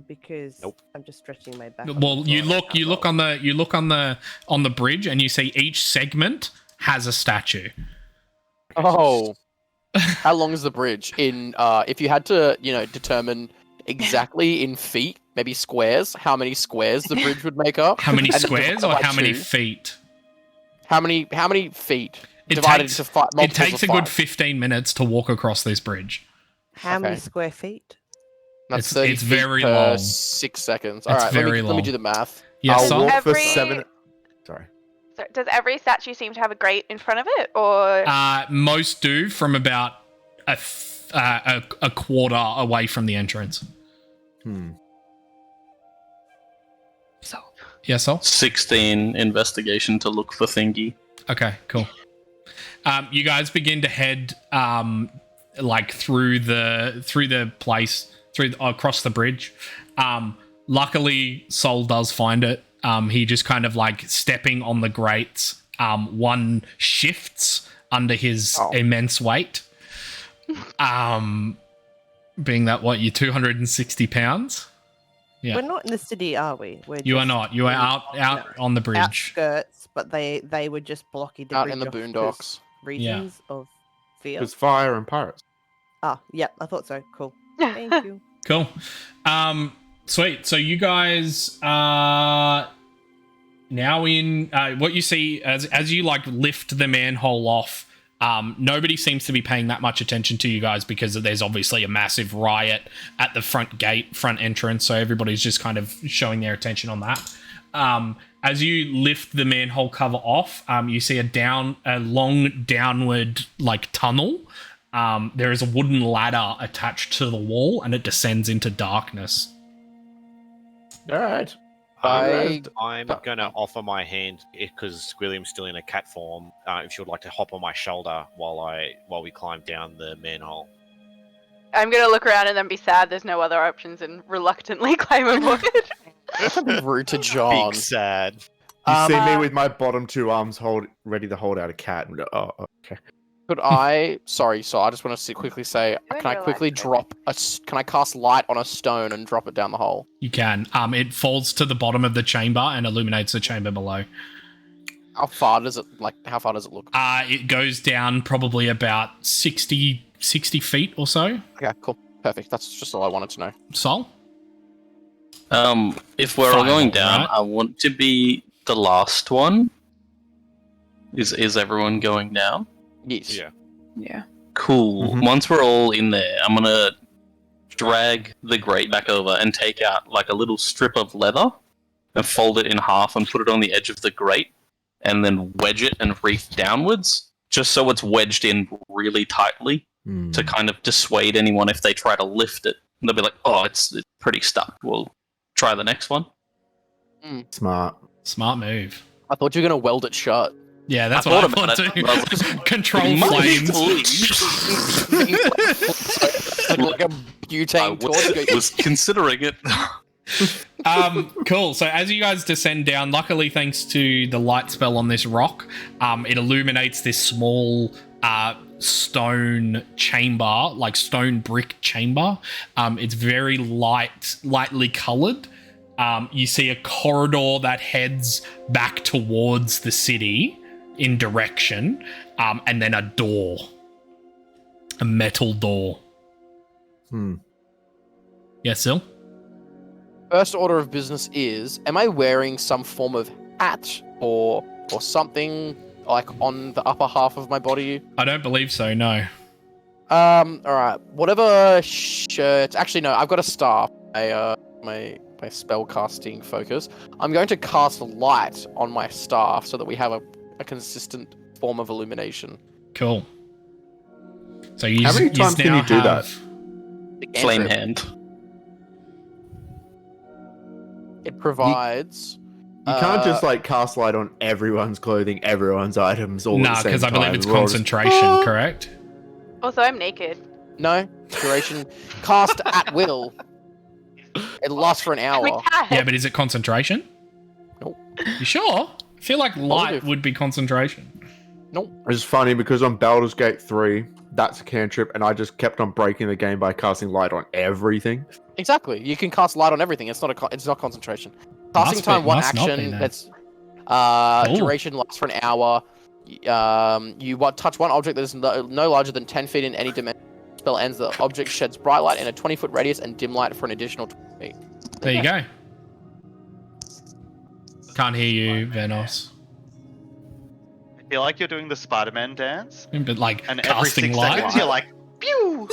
because Nope. I'm just stretching my back. Well, you look on the bridge, and you see each segment has a statue. Oh. How long is the bridge? If you had to, determine exactly in feet, maybe squares, how many squares the bridge would make up? How many And then squares divide or by how many 2. feet? How many feet? It divided takes, into it multiples takes a of good 5. 15 minutes to walk across this bridge. How many Okay. square feet? That's It's- 30 it's feet very per long. 6 seconds. It's All right, let very me long. do the math. Yes, I'll so walk for Every- 7. Sorry. So does every statue seem to have a grate in front of it, or most do from about a quarter away from the entrance. So, Yes, Sol? 16 investigation to look for thingy. Okay, cool. You guys begin to head like through the place, across the bridge. Luckily, Sol does find it. He just kind of like stepping on the grates. One shifts under his immense weight. Being that you're 260 pounds. Yeah. We're not in the city, are we? You are not. You are out on the bridge. Outskirts, but they were just blocking the Out bridge in the off 'cause boondocks. reasons of fear. There's fire and pirates. Ah, yeah, I thought so. Cool. Thank you. Cool. Sweet. So you guys are now in what you see as you like lift the manhole off. Nobody seems to be paying that much attention to you guys because there's obviously a massive riot at the front entrance. So everybody's just kind of showing their attention on that. As you lift the manhole cover off, you see a long downward like tunnel. There is a wooden ladder attached to the wall, and it descends into darkness. All right. I- I'm gonna offer my hand because Squilliam's still in a cat form. If she would like to hop on my shoulder while we climb down the manhole. I'm gonna look around and then be sad there's no other options and reluctantly climb aboard. Don't be rude to John. Big sad. You see me Uh, with my bottom two arms ready to hold out a cat. And oh, okay. Could I? Sorry, so I just want to quickly say, Doing can I your quickly life, drop Can I cast light on a stone and drop it down the hole? You can. It falls to the bottom of the chamber and illuminates the chamber below. How far does it How far does it look? It goes down probably about 60 feet or so. Okay, cool, perfect. That's just all I wanted to know. Sol? If we're all going Fireball, down, right? I want to be the last one. Is everyone going down? Yes. Yeah. Yeah. Cool. Mhm. Once we're all in there, I'm gonna drag the grate back over and take out like a little strip of leather and fold it in half and put it on the edge of the grate and then wedge it and reef downwards, just so it's wedged in really tightly to kind of dissuade anyone if they try to lift it. And they'll be like, "Oh, it's pretty stuck. We'll try the next one." Smart. Smart move. I thought you were gonna weld it shut. Yeah, that's I what I thought thought about too. it. I was like, Control "Might flames. like a butane I torch. was considering it. Cool. So as you guys descend down, luckily thanks to the light spell on this rock, it illuminates this small stone chamber, like stone brick chamber. It's very lightly colored. You see a corridor that heads back towards the city in direction, and then a door, a metal door. Yes, Sil? First order of business is: am I wearing some form of hat or something like on the upper half of my body? I don't believe so, no. All right. Whatever shirt. Actually, no. I've got a staff. My spell casting focus. I'm going to cast light on my staff so that we have a consistent form of illumination. Cool. So you How many times can you do that? Flame Cantrip. hand. It provides. You can't just like cast light on everyone's clothing, everyone's items all at Nah, the same because I time. believe it's We're all just- concentration, correct? Also, I'm naked. No duration. Cast at will. It lasts for an I'm hour. a cat. Yeah, but is it concentration? Nope. You sure? I feel like light Positive. would be concentration. Nope. It's funny because on Baldur's Gate 3, that's a cantrip, and I just kept on breaking the game by casting light on everything. Exactly. You can cast light on everything. It's not concentration. Casting Must time be- one must not be action. then. That's Cool. duration lasts for an hour. You touch one object that is no larger than 10 feet in any dimension. Spell ends. The object sheds bright light in a 20-foot radius and dim light for an additional 20 feet. There you go. Can't hear you, Venos. I feel like you're doing the Spider-Man dance, But like and every casting 6 light. seconds you're like, pew!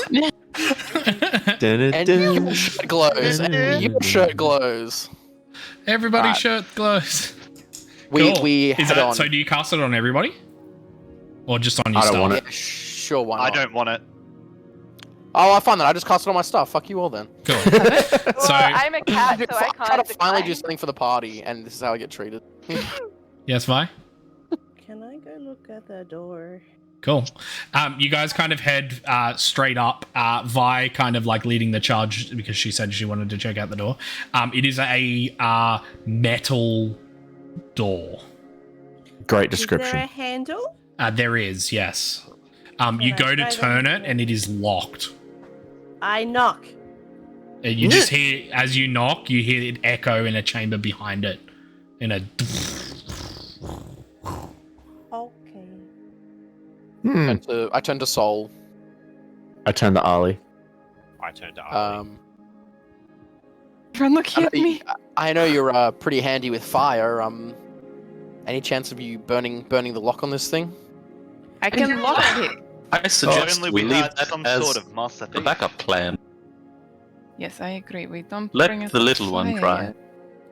And your shirt glows. And your shirt glows. Everybody's Right. shirt glows. We Cool. we Is head that on. so? Do you cast it on everybody, or just on your I don't stuff? want Yeah, sure, why I not? don't want it. Oh, I find that I just cast it on my stuff. Fuck you all then. Cool. Well, So I'm a cat, so I I'm trying can't to finally do decline. something for the party, and this is how I get treated. yes, Vi. Can I go look at the door? Cool. You guys kind of head straight up. Vi kind of like leading the charge because she said she wanted to check out the door. It is a metal door. Great Is there a description. handle? There is, yes. You I go to try to turn it open it? and it is locked. I knock. You just hear, as you knock, you hear it echo in a chamber behind it. In a. Okay. I turn to Soul. I turned to Ali. I turned to Ali. Everyone looking at me. I know you're pretty handy with fire. Any chance of you burning the lock on this thing? I can lock it. I suggest Only we we leave had that some as sort of master a thief. backup plan. Yes, I agree. We don't Let bring it the to little one fire cry. yet.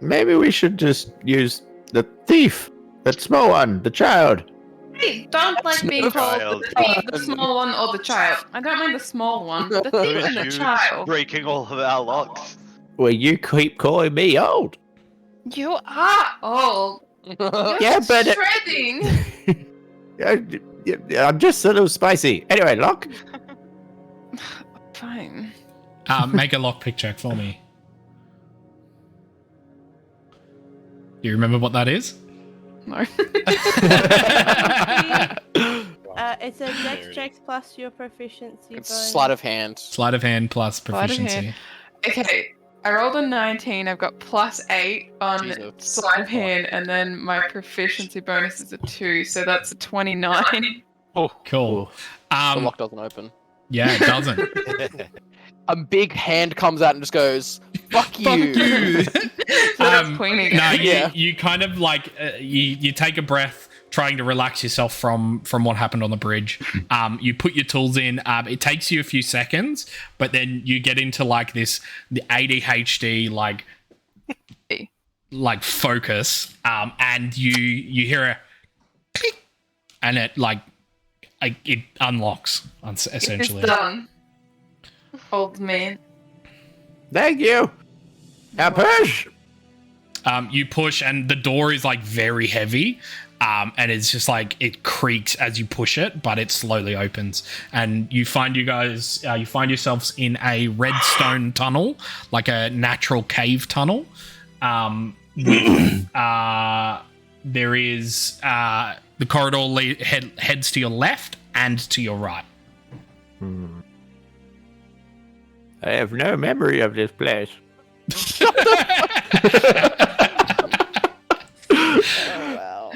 Maybe we should just use the thief, that small one, the child. Hey, don't like being called the thief, the small one, or the child. I don't mind the small one. The thief and the You child. breaking all of our locks. Well, you keep calling me old. You are old. You're Yeah, but shredding. I'm just a little spicy. Anyway, lock. Fine. Make a lockpick check for me. Do you remember what that is? No. It's a dex check plus your proficiency It's bonus. sleight of hand. Sleight of hand plus Sleight of hand. proficiency. Okay, I rolled a 19. I've got +8 on Jesus. sleight of hand, and then my proficiency bonus is a 2, so that's a 29. Cool. The lock doesn't open. Yeah, it doesn't. A big hand comes out and just goes, "Fuck you." Fuck you. That's pointing No, at me. Yeah. you kind of like you take a breath, trying to relax yourself from what happened on the bridge. You put your tools in. It takes you a few seconds, but then you get into like the ADHD like focus, and you hear a click, and it it unlocks essentially. It's done. Old man. Thank you. Now push. You push, and the door is like very heavy, and it's just like it creaks as you push it, but it slowly opens, and you find yourselves in a redstone tunnel, like a natural cave tunnel. There is the corridor heads to your left and to your right. I have no memory of this place. Wow.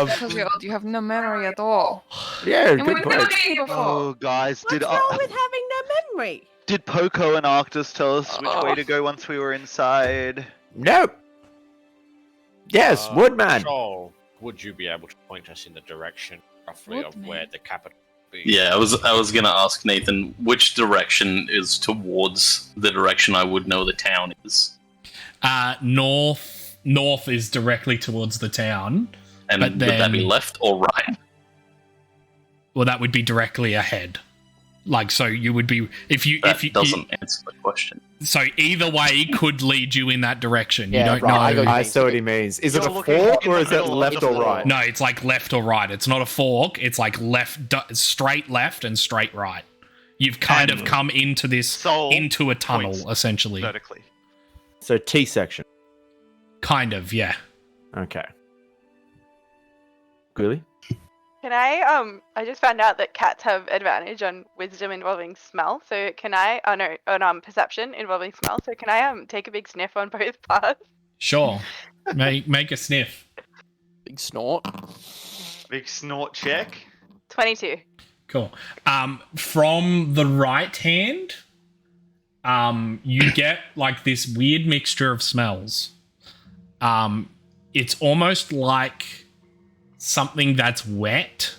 Because you're old, you have no memory at all. Yeah, And good we've never point. been here before. Oh, guys, What's wrong with having no memory? did Poco and Arctus tell us which way to go once we were inside? Nope. Yes, Woodman. Joel, would you be able to point us in the direction roughly of where the capital would be? Yeah, I was gonna ask Nathan which direction is towards the direction I would know the town is. North is directly towards the town. And But would that be then- left or right? Well, that would be directly ahead. Like, so you would be if you Doesn't answer the question. so either way could lead you in that direction. Yeah, you don't right, I know. got I see what he means. Is it You're a looking fork in or the is it middle of left the or floor. right? No, it's like left or right. It's not a fork. It's like straight left and straight right. You've kind of come into this Soul into a tunnel points essentially. vertically. So T section. Kind of, yeah. Okay. Really? Can I just found out that cats have advantage on wisdom involving smell. So can I on perception involving smell. So can I take a big sniff on both parts? Sure. make a sniff. Big snort. Big snort check. 22. Cool. From the right hand, you get like this weird mixture of smells. It's almost like something that's wet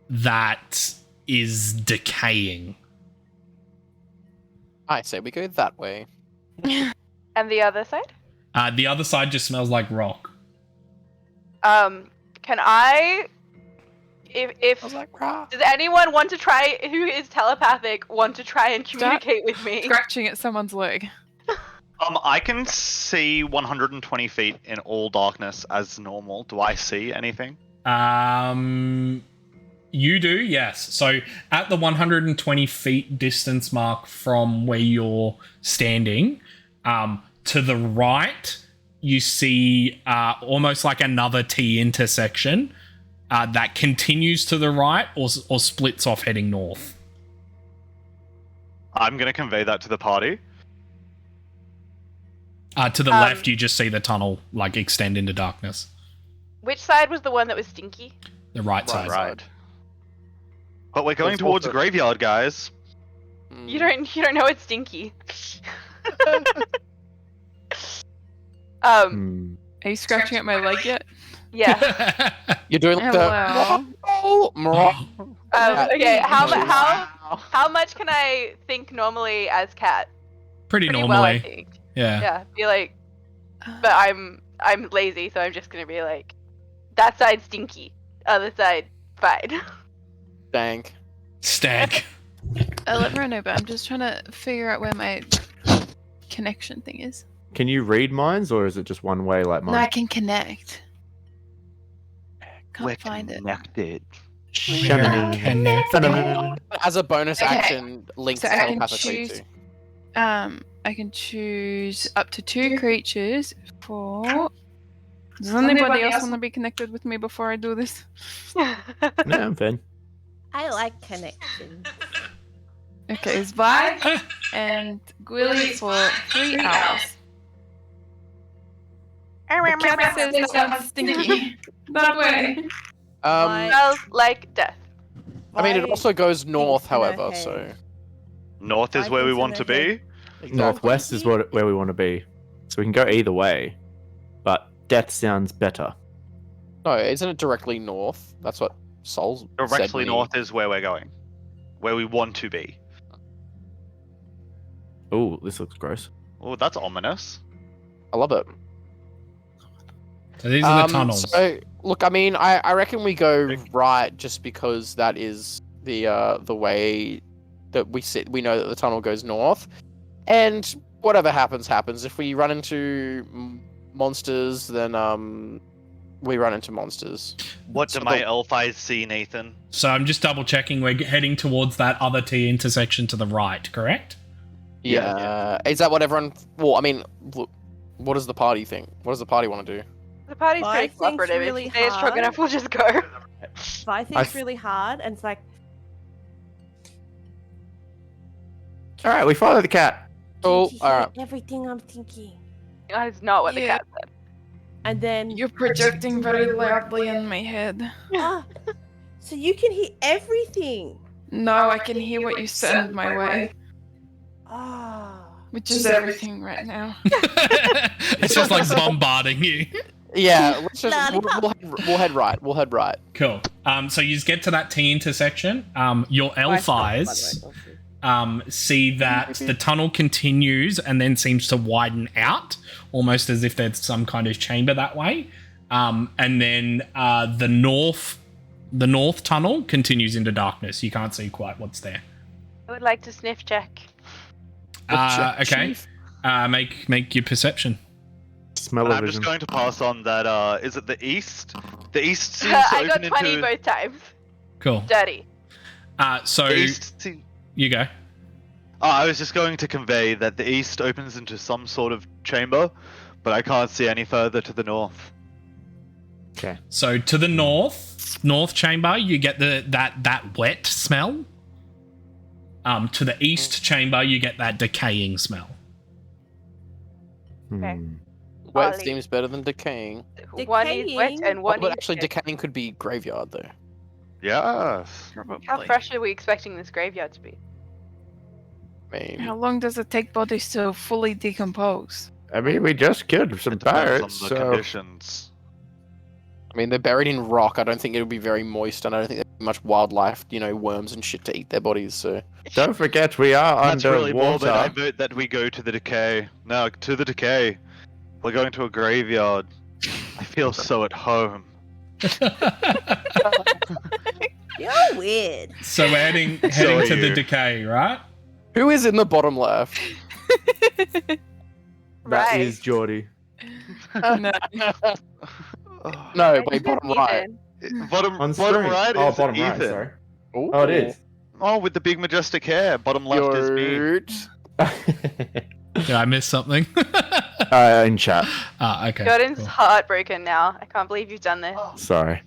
that is decaying. I say we go that way. And the other side? The other side just smells like rock. Can I if I was like, rah. does anyone want to try who is telepathic want to try and communicate with me? Scratching at someone's leg. I can see 120 feet in all darkness as normal. Do I see anything? You do, yes. So at the 120 feet distance mark from where you're standing, to the right, you see almost like another T intersection that continues to the right or splits off heading north. I'm going to convey that to the party. To the left, you just see the tunnel like extend into darkness. Which side was the one that was stinky? The right side. Right. But we're going Let's towards walk a graveyard, guys. You don't know it's stinky. Are you scratching at my leg yet? Yeah. You're doing like Hello. Okay. How much can I think normally as cat? Pretty Pretty normally. well, I think. Yeah. Yeah. Be like, but I'm lazy, so I'm just gonna be like, that side stinky, other side fine. Dang. Stank. I'll let everyone know, but I'm just trying to figure out where my connection thing is. Can you read minds or is it just one way like No, I mine? can connect. Can't We're find it. connected. As a bonus Okay. action, links So I can telepathically choose- to. I can choose up to 2 creatures for Does anybody else want to be connected with me before I do this? No, I'm fine. I like connection. Okay, it's Vi and Gwilly for 3 hours. The cat says that sounds stinky. That way. Smells like death. I mean, it also goes north, Thinks in her however, head. so... North is I where we think want so, to okay. be. Northwest is where we want to be. So we can go either way. But death sounds better. No, isn't it directly north? That's what Sol's said Directly when he- north is where we're going. Where we want to be. Oh, this looks gross. Oh, that's ominous. I love it. So these are the tunnels. So, look, I mean, I reckon we go right just because that is the way that we know that the tunnel goes north. And whatever happens, happens. If we run into monsters, then we run into monsters. What do So my the- elf eyes see, Nathan? So I'm just double checking. We're heading towards that other T intersection to the right, correct? Yeah. Is that what everyone... Well, I mean, what does the party think? What does the party want to do? The party's Vi pretty thinks cooperative. really If you say it's strong hard. enough, we'll just go. Vi thinks really hard, and it's like, Alright, we follow the cat. Oh, "Did you hear alright. everything I'm thinking?" That is not what the Yeah. cat said. And then, You're projecting very loudly in my head. ah, so you can hear everything. No, I can hear what you send my way, Ah, which is everything right now. It's just like bombarding you. Yeah, let's just, Lollipop. we'll head right. We'll head right. Cool. So you get to that T intersection. Your elf eyes see that the tunnel continues and then seems to widen out, almost as if there's some kind of chamber that way. And then the north tunnel continues into darkness. You can't see quite what's there. I would like to sniff check. Okay. Make your perception. Smell And of I'm just vision. going to pass on that, is it the east? The east seems to I got open 20 into... both times. Cool. Dirty. So The east you go. I was just going to convey that the east opens into some sort of chamber, but I can't see any further to the north. Okay. So to the north chamber, you get that wet smell. To the east chamber, you get that decaying smell. Okay. Hmm. Wet Ollie. seems better than decaying. One is wet Decaying? and one But is actually, dead. decaying could be graveyard, though. Yes. Probably. How fresh are we expecting this graveyard to be? I mean, How long does it take bodies to fully decompose? I mean, we just killed some It depends pirates, on the so conditions. I mean, they're buried in rock. I don't think it would be very moist, and I don't think there'd be much wildlife, worms and shit to eat their bodies. So don't forget we are That's really morbid. I underwater. vote that we go to the decay. No, to the decay. We're going to a graveyard. I feel so at home. you're weird. So we're heading So are to the you. decay, right? who is in the bottom left? That Right. is Geordie. No. No, wait, bottom right. Bottom, On bottom screen. right Oh, is bottom right, Ethan. sorry. Oh, it is. Oh, with the big majestic hair. Bottom left is me. Yoot. Did I miss something? In chat. Okay. Jordan's cool. heartbroken now. I can't believe you've done this. Sorry.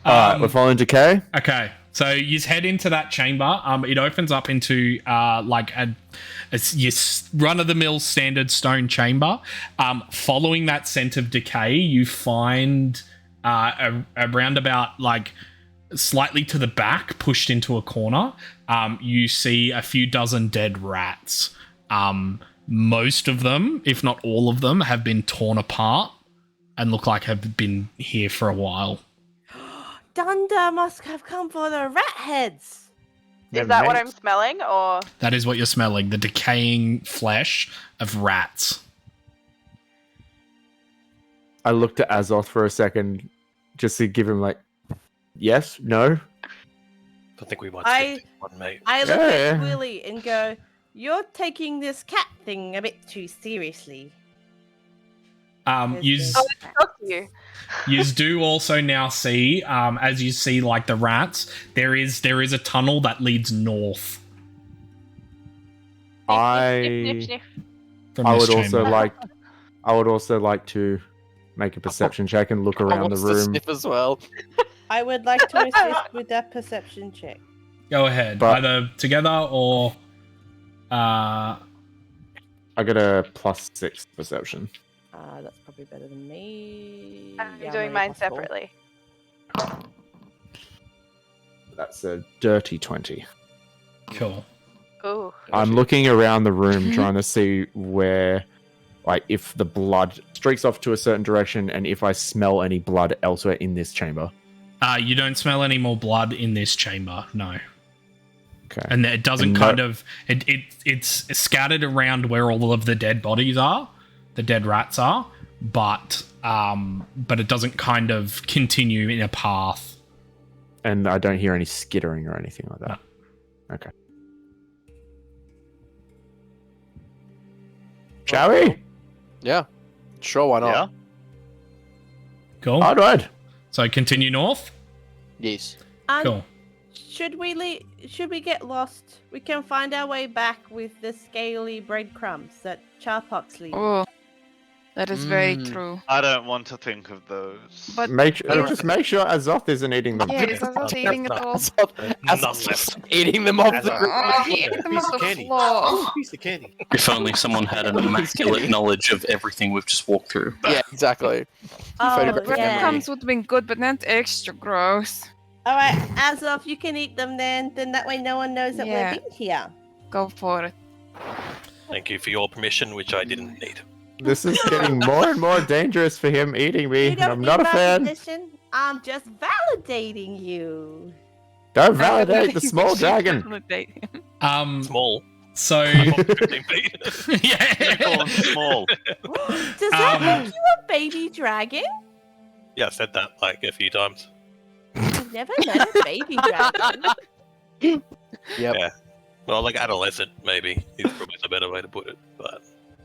Alright, we're following decay. Okay, so you head into that chamber. It opens up into like a your run-of-the-mill standard stone chamber. Following that scent of decay, you find a roundabout, like slightly to the back, pushed into a corner. You see a few dozen dead rats. Most of them, if not all of them, have been torn apart and look like have been here for a while. Dunder must have come for the rat heads. Is that what I'm smelling, or That is what you're smelling, the decaying flesh of rats. I looked at Azoth for a second just to give him like, yes, no. I think we might I- skip this one, mate. I look at Yeah. Willy and go, "You're taking this cat thing a bit too seriously." You talk to you? you do also now see, as you see like the rats, there is a tunnel that leads north Sniff, I sniff, sniff. from I this would also chamber. I would also like to make a perception check and look around the wants to room. sniff as well. I would like to assist with that perception check. Go ahead. But- Either together or. I got a +6 perception. That's probably better than me. I'm Yeah, doing maybe mine possible. separately. That's a dirty 20. Cool. Ooh. I'm looking around the room trying to see where, like, if the blood streaks off to a certain direction and if I smell any blood elsewhere in this chamber. You don't smell any more blood in this chamber, no. Okay. And it doesn't And no- kind of it's scattered around where all of the dead bodies are, the dead rats are, but it doesn't kind of continue in a path. And I don't hear any skittering or anything like that. Okay. Shall we? Yeah. Sure, why not? Yeah. Cool. Onward. So continue north. Yes. Cool. Should we get lost? We can find our way back with the scaly breadcrumbs that Charpox leaves. Oh, that is very Mm. true. I don't want to think of those. But Just make sure Azoth isn't eating them. yeah, is that eating it all? None left. Eating them off the As ground. Oh, he ate them off the floor. Piece of candy. If only someone had an immaculate knowledge of everything we've just walked through. Yeah, exactly. Oh, photograph Bread yeah. crumbs would have been good, but that's extra gross. All right, Azov, you can eat them then. Then that way no one knows that Yeah. we've been here. Go for it. Thank you for your permission, which I didn't need. This is getting more and more dangerous for him eating me. You And don't I'm need not a my fan. permission. I'm just validating you. Don't validate the small dragon. Validate him. Small. So 15 feet. yeah. Small. Does that make you a baby dragon? Yeah, I said that like a few times. I've never met a baby dragon. Yep. Yeah. Well, like adolescent, maybe. Is probably the better way to put it. But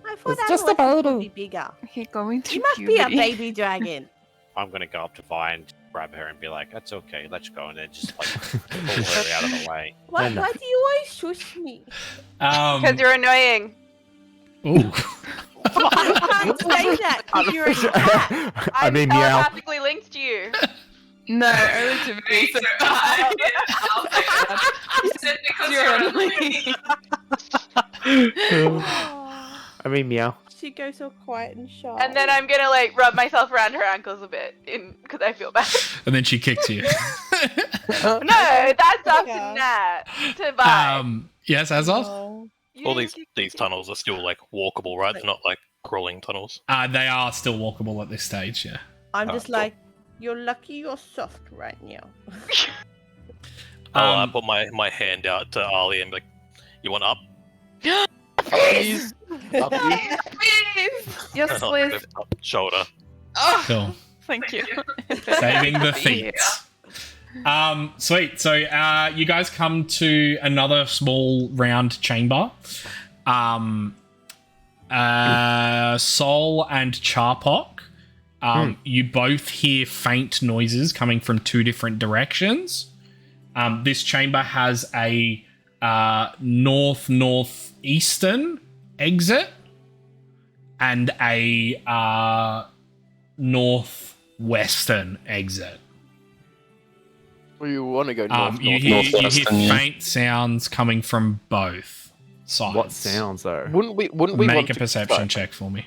I thought It's just a adolescents baby. would be bigger. He going to You must be a puberty. baby dragon. I'm gonna go up to Vi and grab her and be like, "That's okay, let's go," and then just like pull her out of the way. Why No. do you always shush me? Because you're annoying. Ooh. You can't say that because you're a cat. I I'm mean, meow. telepathically linked to you. No, only to me. So I He said because you're annoying. I mean, meow. She goes so quiet and shy. And then I'm gonna like rub myself around her ankles a bit because I feel bad. And then she kicks you. No, that's up to Yeah. Nat. To buy. Yes, Azov? Oh. all these tunnels are still like walkable, right? They're not like crawling tunnels. They are still walkable at this stage, yeah. I'm Oh, just cool. like, you're lucky you're soft right now. I'll Um, put my hand out to Ali and be like, "You want up?" Please. Please. Yes, I'll please. lift up shoulder. Oh, Cool. thank you. Saving the feet. Sweet. So you guys come to another small round chamber. Sol and Charpok, you both hear faint noises coming from two different directions. This chamber has a northeastern exit and a northwestern exit. We want to go north. You north. hear Northwestern, yeah. faint sounds coming from both sides. What sounds though? Wouldn't we want Make a to, perception sorry. check for me.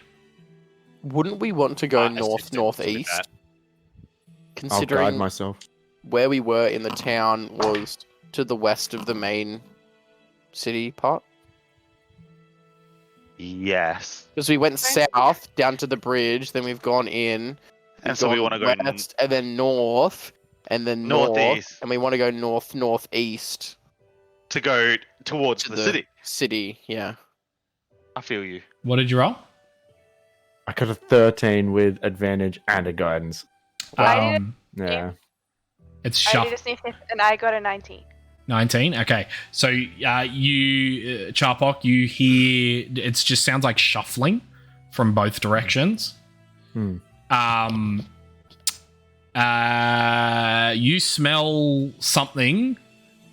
Wouldn't we want to go I north assisted with northeast? that. I'll guide Considering myself. where we were in the town was to the west of the main city part. Yes. Because we went south down to the bridge, then we've gone in, And so we want to go west, and then north, and then north, northeast and we want to go northeast to go towards to the city. City, yeah. I feel you. What did you roll? I got a 13 with advantage and a guidance. I did Yeah. It's I shuffle. did a sneak sniff and I got a 19. 19. Okay, so you, Charpok, you hear it just sounds like shuffling from both directions. Hmm. You smell something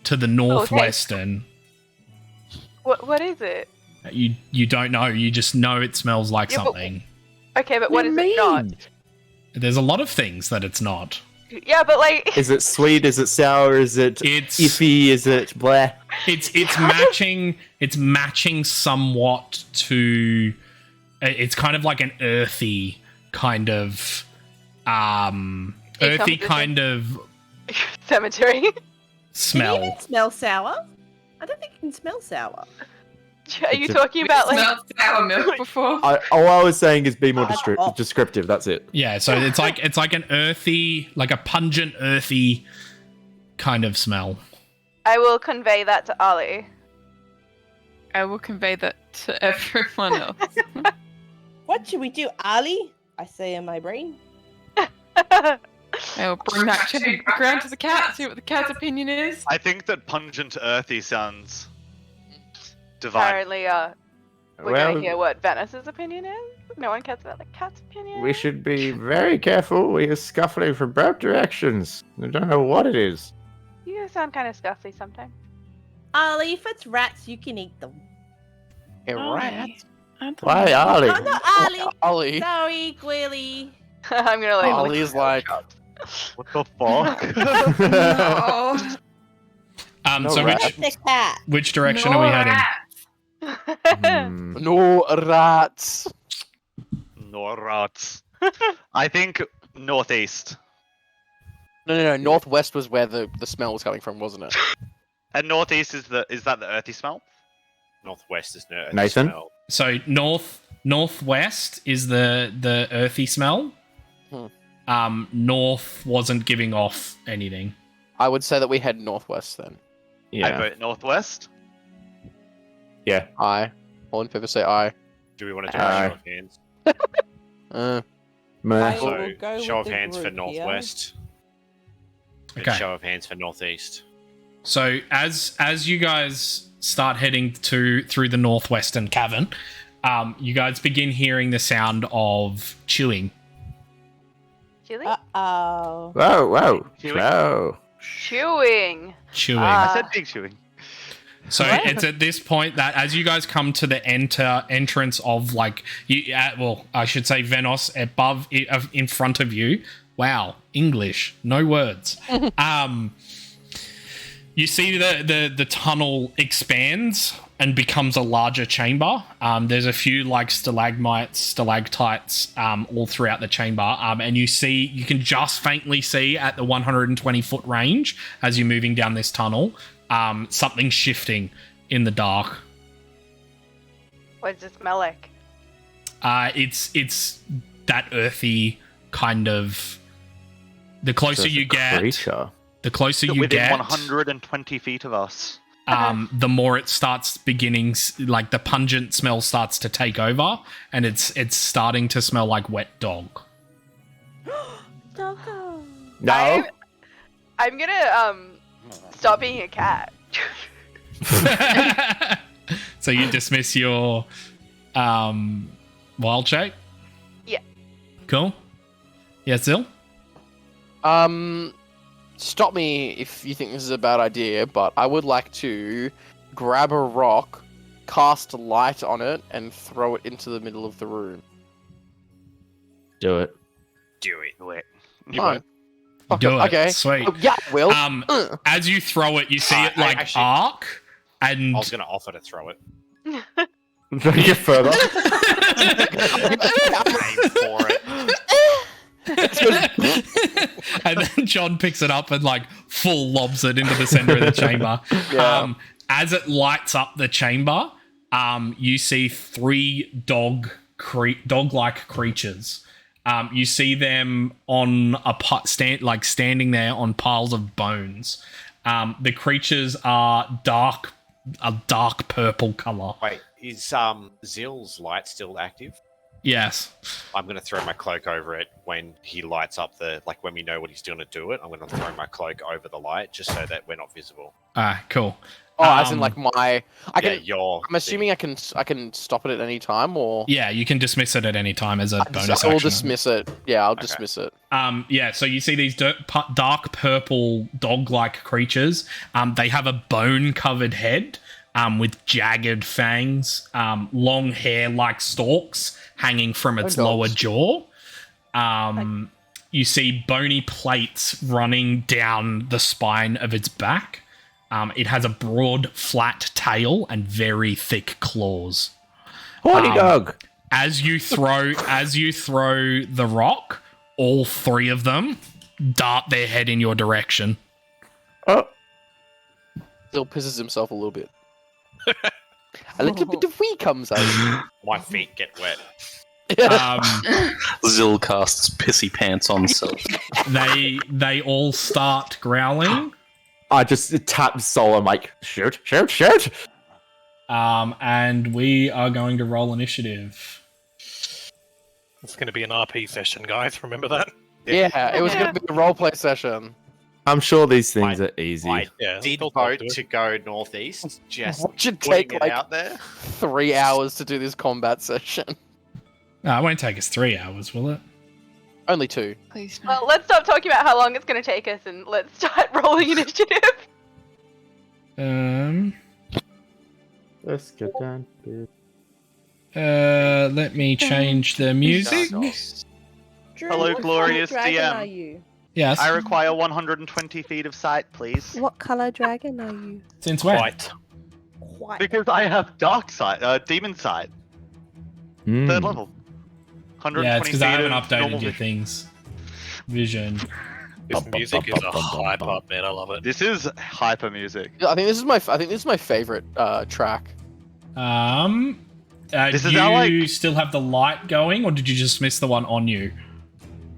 to the northwestern. What is it? You don't know. You just know it smells like Yeah, but- something. Okay, but what is it not? There's a lot of things that it's not. Yeah, but like, Is it sweet? Is it sour? Is it It's iffy? Is it blah? it's matching. It's matching somewhat to. It's kind of like an earthy kind of, earthy kind of cemetery. smell. Can you even smell sour? I don't think you can smell sour. Are you talking about like? Smelled sour milk before. All I was saying is be more Oh. descriptive. That's it. Yeah, so it's like an earthy, like a pungent, earthy kind of smell. I will convey that to Ollie. I will convey that to everyone else. What should we do, Ali? I say in my brain. I will bring that chain back around to the cat, see what the cat's opinion is. I think that pungent earthy sounds divine. Apparently, we're Well, gonna hear what Venice's opinion is. No one cares about the cat's opinion. we should be very careful. We are scuffling from both directions. I don't know what it is. You guys sound kind of scuffly sometimes. Ali, if it's rats, you can eat them. Right. Why, Ollie? Oh, not Ali. Ollie. Sorry, Gwilly. I'm gonna let Ollie's like, What the fuck? No. No So rat. It's a cat. which direction No are we heading? rats. Hmm. no rats. No rats. I think northeast. No. Northwest was where the smell was coming from, wasn't it? And northeast is that the earthy smell? Northwest is no Nathan? smell. So northwest is the earthy smell. North wasn't giving off anything. I would say that we head northwest then. I Yeah. vote northwest. Yeah. I. All in favor say I. Do we want to do a show of hands? Meh. I So, will go show with of the hands for group here. northwest. And Okay. show of hands for northeast. So as you guys start heading through the northwestern cavern, you guys begin hearing the sound of chewing. Chili? Uh-oh. Whoa. Chewing? Whoa. Chewing. Chewing. I said big chewing. So What? it's at this point that as you guys come to the entrance of like you, well, I should say Venos above in front of you. Wow, English, no words. You see the tunnel expands and becomes a larger chamber. There's a few like stalagmites, stalactites all throughout the chamber, and you can just faintly see at the 120 foot range as you're moving down this tunnel. Something shifting in the dark. What does it smell like? It's that earthy kind of. The closer you get, Creature. the closer you Within get, 120 feet of us. the more it starts beginning, like the pungent smell starts to take over, and it's starting to smell like wet dog. Doggo. No. I'm gonna stop being a cat. So you dismiss your wild shape? Yeah. Cool. Yeah, Zil? Stop me if you think this is a bad idea, but I would like to grab a rock, cast light on it, and throw it into the middle of the room. Do it. Do it. Wait. No. Do it. Okay. Sweet. Oh, yeah, Will. As you throw it, you see it like actually- arc, and I was gonna offer to throw it. Take it further. Aim for it. and then John picks it up and like full lobs it into the center of the chamber. Yeah. As it lights up the chamber, you see three dog-like creatures. You see them on standing there on piles of bones. The creatures are a dark purple color. Wait, is Zill's light still active? Yes. I'm gonna throw my cloak over it when he lights up when we know what he's doing to do it. I'm gonna throw my cloak over the light just so that we're not visible. Cool. Oh, as in like my. I'm assuming I can stop it at any time, or Yeah, you can dismiss it at any time as a bonus I action. will dismiss it. Yeah, I'll dismiss it. Yeah, so you see these dark purple dog-like creatures. They have a bone-covered head, with jagged fangs, long hair like stalks hanging from its Oh, lower dogs. jaw. You see bony plates running down the spine of its back. It has a broad, flat tail and very thick claws. Horny dog. As you throw the rock, all three of them dart their head in your direction. Oh, Still pisses himself a little bit. A little bit of wee comes out. My feet get wet. Zil casts pissy pants on himself. They all start growling. I just tap Soul. I'm like, shoot. And we are going to roll initiative. It's going to be an RP session, guys. Remember that? Yeah, it was going to be a roleplay session. I'm sure these things are easy. I Yeah. did we'll vote do it. to go northeast. Just What should putting take it like out there. 3 hours to do this combat session? No, it won't take us 3 hours, will it? Only 2. Please no. Well, let's stop talking about how long it's going to take us and let's start rolling initiative. Let's get down. Let me change the music. Drew, Hello, what glorious colour dragon DM. are you? Yes. I require 120 feet of sight, please. What color dragon are you? Since when? Right. White. Because I have dark sight, demon sight, Hmm. 3rd level. 120 Yeah, it's because I feet haven't of updated normal your vision. things. Vision. This music is a hype up, man. I love it. This is hyper music. I think this is my favorite track. This is you our, like- still have the light going, or did you just miss the one on you?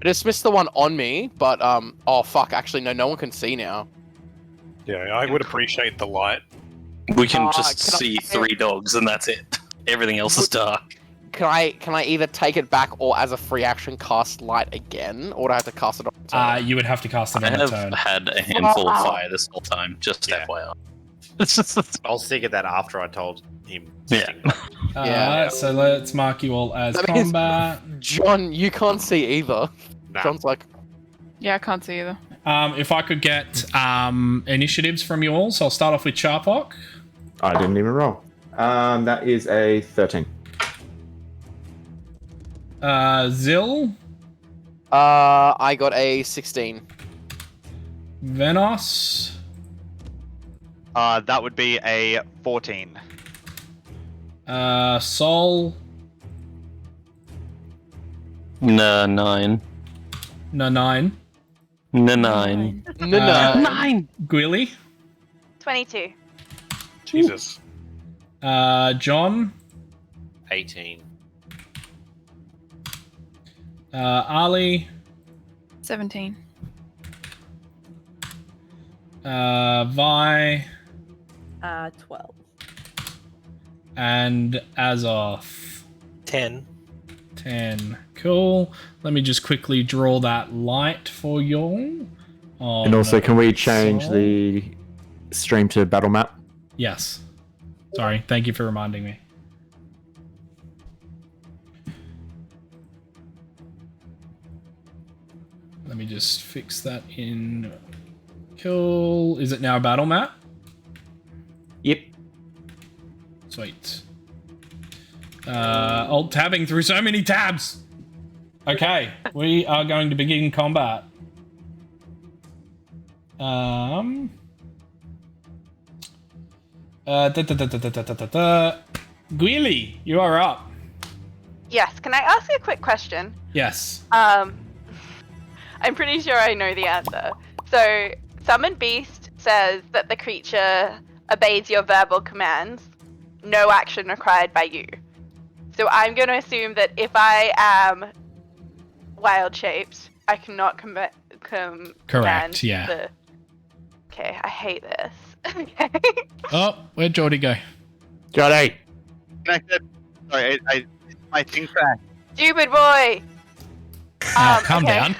I dismissed the one on me, but oh fuck, actually no one can see now. Yeah, I would appreciate the light. We can just can I- see 3 dogs and that's it. Everything else is dark. Can I either take it back or as a free action cast light again, or do I have to cast it on? You would have to cast it I on a have turn. had a handful of fire this whole time, just Yeah. FYI. I'll figure that after I told him. Yeah. Yeah. So let's mark you all as That means- combat. John, you can't see either. Nah. John's like, Yeah, I can't see either. If I could get initiatives from you all, so I'll start off with Charpok. I didn't even roll. That is a 13. Zil, I got a 16. Venos, That would be a 14. Sol, Nah, 9. 9, No. 9. Gwilly, 22. Jesus. John, 18. Ali, 17. Vi, 12. and Azoth. 10. 10. Cool. Let me just quickly draw that light for y'all. And also, can we change Sol. the stream to battle map? Yes. Sorry. Thank you for reminding me. Let me just fix that in. Cool. Is it now a battle map? Yep. Sweet. Alt tabbing through so many tabs. Okay, we are going to begin combat. Gwili, you are up. Yes, can I ask a quick question? Yes. I'm pretty sure I know the answer. So, Summon Beast says that the creature obeys your verbal commands, no action required by you. So I'm going to assume that if I am wild shaped, I cannot Correct, yeah. Okay, I hate this. Okay. Oh, where'd Geordie go? Johnny! Connected. Sorry, my thing crashed. Stupid boy! Calm okay. down.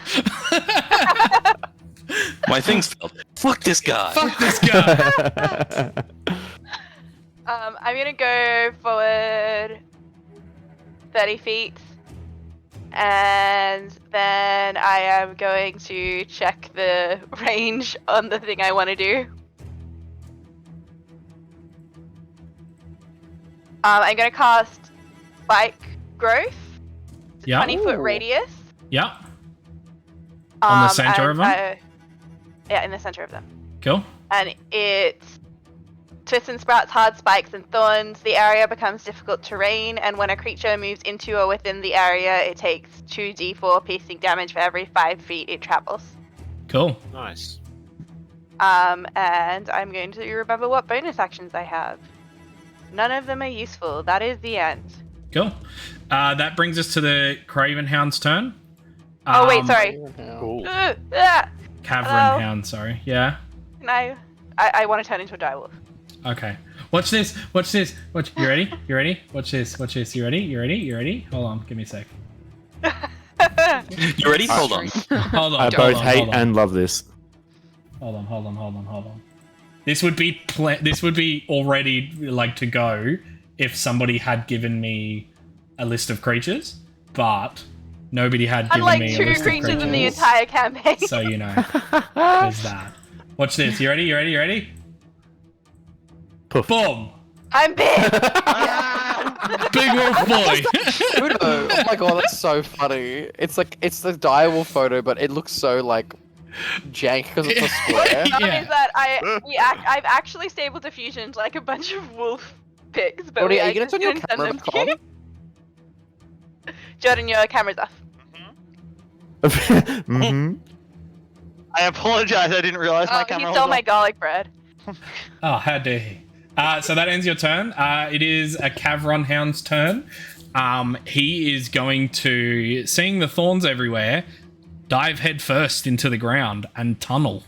My thing's failed. Fuck this guy. Fuck this guy. I'm gonna go forward 30 feet. And then I am going to check the range on the thing I want to do. I'm going to cast Spike Growth. It's a Yeah. 20-foot radius. Yeah. On the center of them? Yeah, in the center of them. Cool. And it twists and sprouts hard spikes and thorns. The area becomes difficult terrain, and when a creature moves into or within the area, it takes 2d4 piercing damage for every 5 feet it travels. Cool. Nice. And I'm going to remember what bonus actions I have. None of them are useful. That is the end. Cool. That brings us to the Craven Hound's turn. Oh wait, sorry. Cool. Cavern Hello? Hound, sorry. Yeah. Can I want to turn into a direwolf. Okay. Watch this. Watch this. Watch. You ready? You ready? Watch this. Watch this. You ready? You ready? You ready? Hold on. Give me a sec. You ready? Hold on. Hold on. I hold both on, hate hold on. and love this. Hold on. Hold on. Hold on. Hold on. This would be This would be already like to go if somebody had given me a list of creatures, but nobody had given Unlike me a 2 list of creatures in the creatures. entire campaign. So you know, there's that. Watch this. You ready? You ready? You ready? Poof. Boom! I'm big. Big wolf boy. Photo. Oh my god, that's so funny. It's like it's the direwolf photo, but it looks so like jank because it's a square. Yeah. Is that I've actually stable diffusioned like a bunch of wolf pics, but Jordan, are I you gonna just turn your didn't send camera them back to you. on? Jordan, your camera's off. Mm-hmm. I apologize. I didn't realize my Oh, he camera stole was my on. garlic bread. Oh, how dare he? So that ends your turn. It is a Cavron Hound's turn. He is going to, seeing the thorns everywhere, dive headfirst into the ground and tunnel.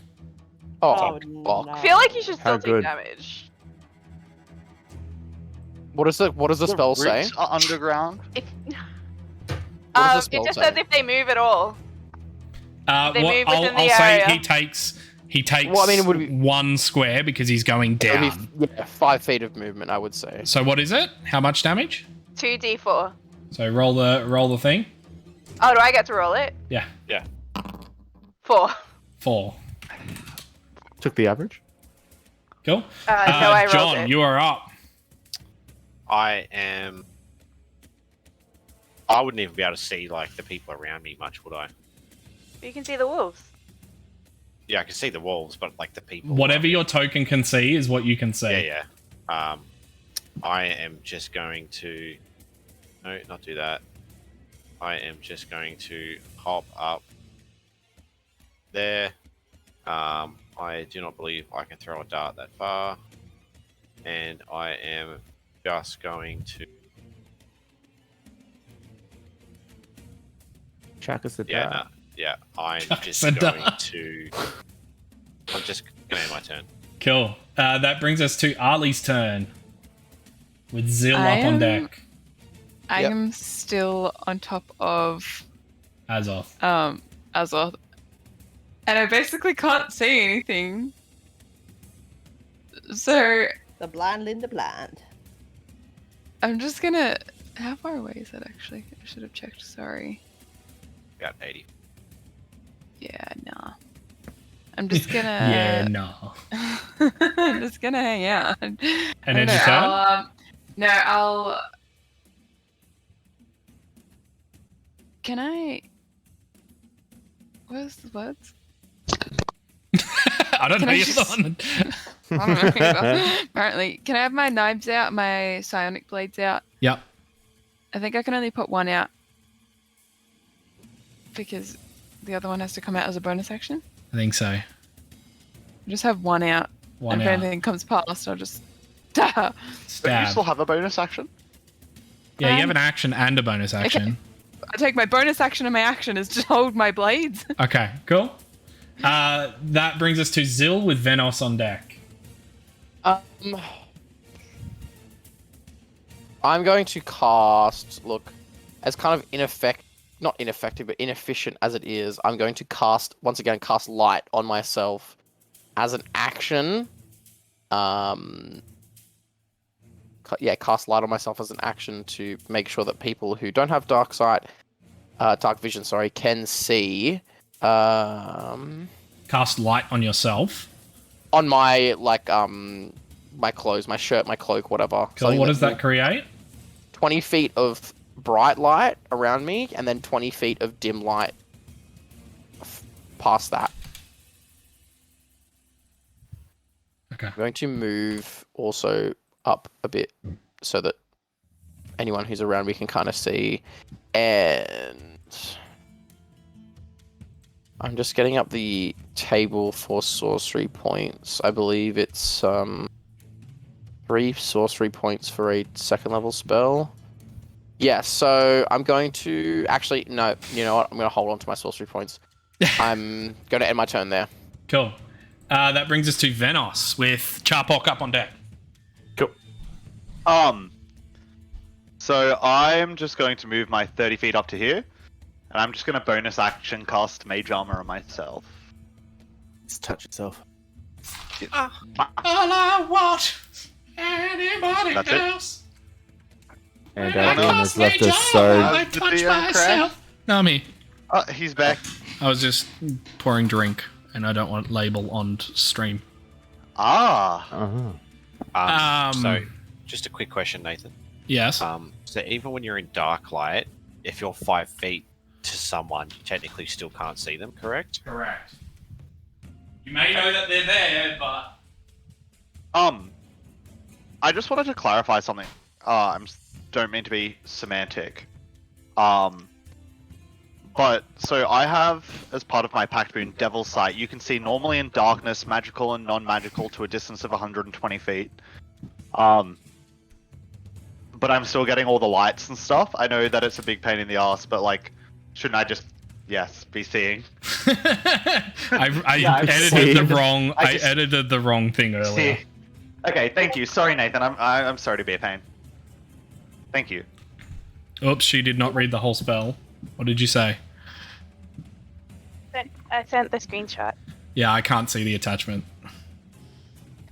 Oh, no. fuck. I feel like you should How still good. take damage. What does the spell say? Roots are underground. If, does the it spell just say? says if they move at all. They What move within I'll the say area. he takes Well, I mean, it would be- one square because he's going It would down. be, yeah, 5 feet of movement, I would say. So what is it? How much damage? 2d4. So roll the thing. Oh, do I get to roll it? Yeah, 4. 4. Took the average. Cool. So I rolled John, it. you are up. I wouldn't even be able to see like the people around me much, would I? You can see the wolves. Yeah, I can see the wolves, but like the people. Whatever your token can see is what you can see. Yeah. I am just going to. No, not do that. I am just going to hop up there. I do not believe I can throw a dart that far, and I am just going to. Chuck us a Yeah, dart. no, yeah. I'm Chuck just us a going dart. to. I'm just gonna end my turn. Cool. That brings us to Arlie's turn. With Zill I up on am- deck. I Yep. am still on top of Azoth. Azoth, and I basically can't see anything. So The blind Linda blind. I'm just gonna. How far away is that actually? I should have checked. Sorry. About 80. Yeah, nah. I'm just gonna. Yeah, no. I'm just gonna hang out. And I then don't your know, turn? I'll. Can I? Where's the words? I don't Can know I you're just- the one. I don't know either. Apparently, can I have my knives out, my psionic blades out? Yep. I think I can only put one out because the other one has to come out as a bonus action. I think so. I'll just have one out. One and if out. anything comes past, I'll just. But you Stab. still have a bonus action? Yeah, you have an action and a bonus action. I take my bonus action and my action is to hold my blades. Okay, cool. That brings us to Zill with Venos on deck. I'm going to cast. Look, as kind of not ineffective, but inefficient as it is, I'm going to cast once again light on myself as an action. Cast light on myself as an action to make sure that people who don't have dark vision, can see. Cast light on yourself. On my my clothes, my shirt, my cloak, whatever. Cool. Something What does that will- create? 20 feet of bright light around me, and then 20 feet of dim light past that. Okay. I'm going to move also up a bit so that anyone who's around me can kind of see. And I'm just getting up the table for sorcery points. I believe it's 3 sorcery points for a 2nd level spell. Yeah, so I'm going to actually no. You know what? I'm going to hold on to my sorcery points. I'm going to end my turn there. Cool. That brings us to Venos with Charpok up on deck. So I'm just going to move my 30 feet up to here, and I'm just going to bonus action cast Mage Armor on myself. Just touch yourself. All I want, anybody That's it. else. And I Ian has left us How so. did the DM crash? No, me. Oh, he's back. I was just pouring drink, and I don't want label on stream. Ah. So, just a quick question, Nathan. Yes. So even when you're in dark light, if you're 5 feet to someone, you technically still can't see them, correct? Correct. You may know that they're there, but I just wanted to clarify something. Don't mean to be semantic. But so I have, as part of my Pact Boon, Devil's Sight. You can see normally in darkness, magical and non-magical to a distance of 120 feet. But I'm still getting all the lights and stuff. I know that it's a big pain in the ass, but like, shouldn't I just, be seeing? I edited the wrong. I edited the wrong thing earlier. See. Okay, thank you. Sorry, Nathan. I'm sorry to be a pain. Thank you. Oops, she did not read the whole spell. What did you say? I sent the screenshot. Yeah, I can't see the attachment.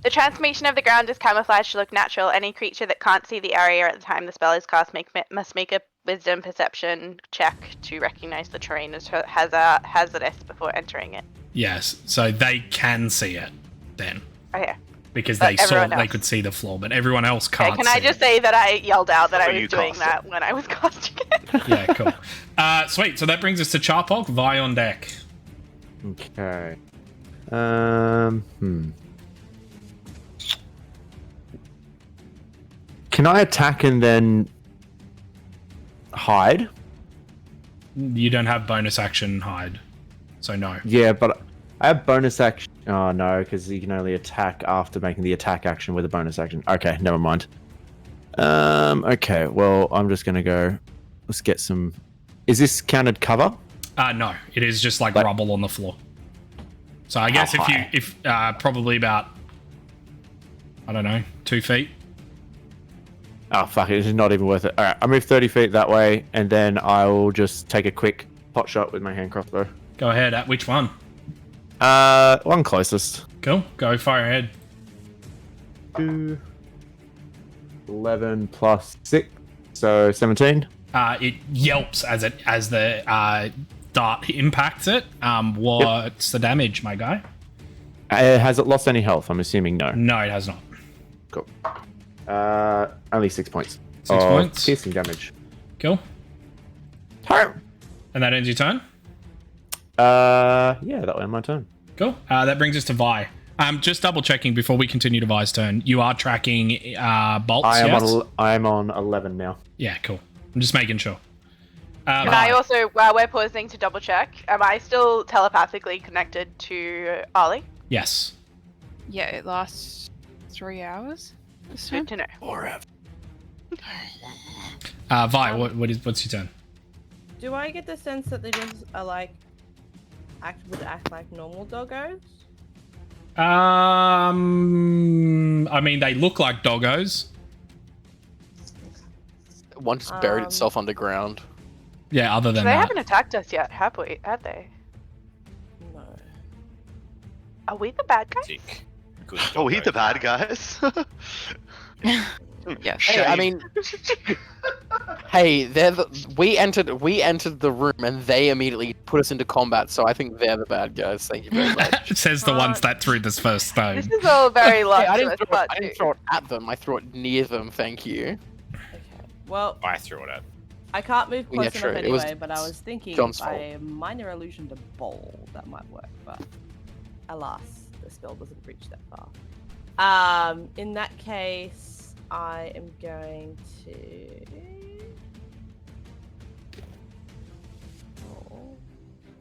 The transformation of the ground is camouflaged to look natural. Any creature that can't see the area at the time the spell is cast must make a wisdom perception check to recognize the terrain as hazardous before entering it. Yes, so they can see it then. Okay. Because But everyone they else. could see the floor, but everyone else can't Okay, can I see just it. say that I yelled out that I you was doing cast that when I was casting it? Yeah, cool. Sweet, so that brings us to Charpok, Vi on deck. Okay. Can I attack and then hide? You don't have bonus action hide, so no. Yeah, but I have bonus action. Oh no, because you can only attack after making the attack action with a bonus action. Okay, never mind. Okay, well, I'm just gonna go. Let's get some. Is this counted cover? No, it is just like Like- rubble on the floor. So I guess high? if probably about, I don't know, 2 feet. Oh fuck it, it's not even worth it. All right, I move 30 feet that way, and then I'll just take a quick pot shot with my hand crossbow. Go ahead. At which one? One closest. Cool. Go fire ahead. 2, 11 plus 6, so 17. It yelps as the dart impacts it. What's the damage, my guy? Has it lost any health? I'm assuming no. No, it has not. Cool. Only 6 points. 6 points. Piercing damage. Cool. Harm. And that ends your turn. Yeah, that will end my turn. Cool. That brings us to Vi. Just double checking before we continue to Vi's turn. You are tracking bolts. I am on 11 now. Yeah, cool. I'm just making sure. Can Vi. I also, while we're pausing to double check, am I still telepathically connected to Ollie? Yes. Yeah, it lasts 3 hours. This time. Good to know. Vi, what's your turn? Do I get the sense that they just are like would act like normal doggos? I mean, they look like doggos. One just buried itself underground. Yeah, other than They that. haven't attacked us yet, have we? Have they? No. Are we the bad guys? Sick. Good Oh, we doggo. the bad guys. Yeah. Hey, I mean, Hey, we entered the room and they immediately put us into combat. So I think they're the bad guys. Thank you very much. Says the ones that threw this first stone. This is all very Hey, luxurious. I didn't throw it at them. I threw it near them. Thank you. Okay. Well, I threw it at. I can't move Yeah, close true. enough It was anyway, but I was thinking John's by fault. a minor illusion to bowl, that might work, but alas, the spell doesn't reach that far. In that case, I am going to...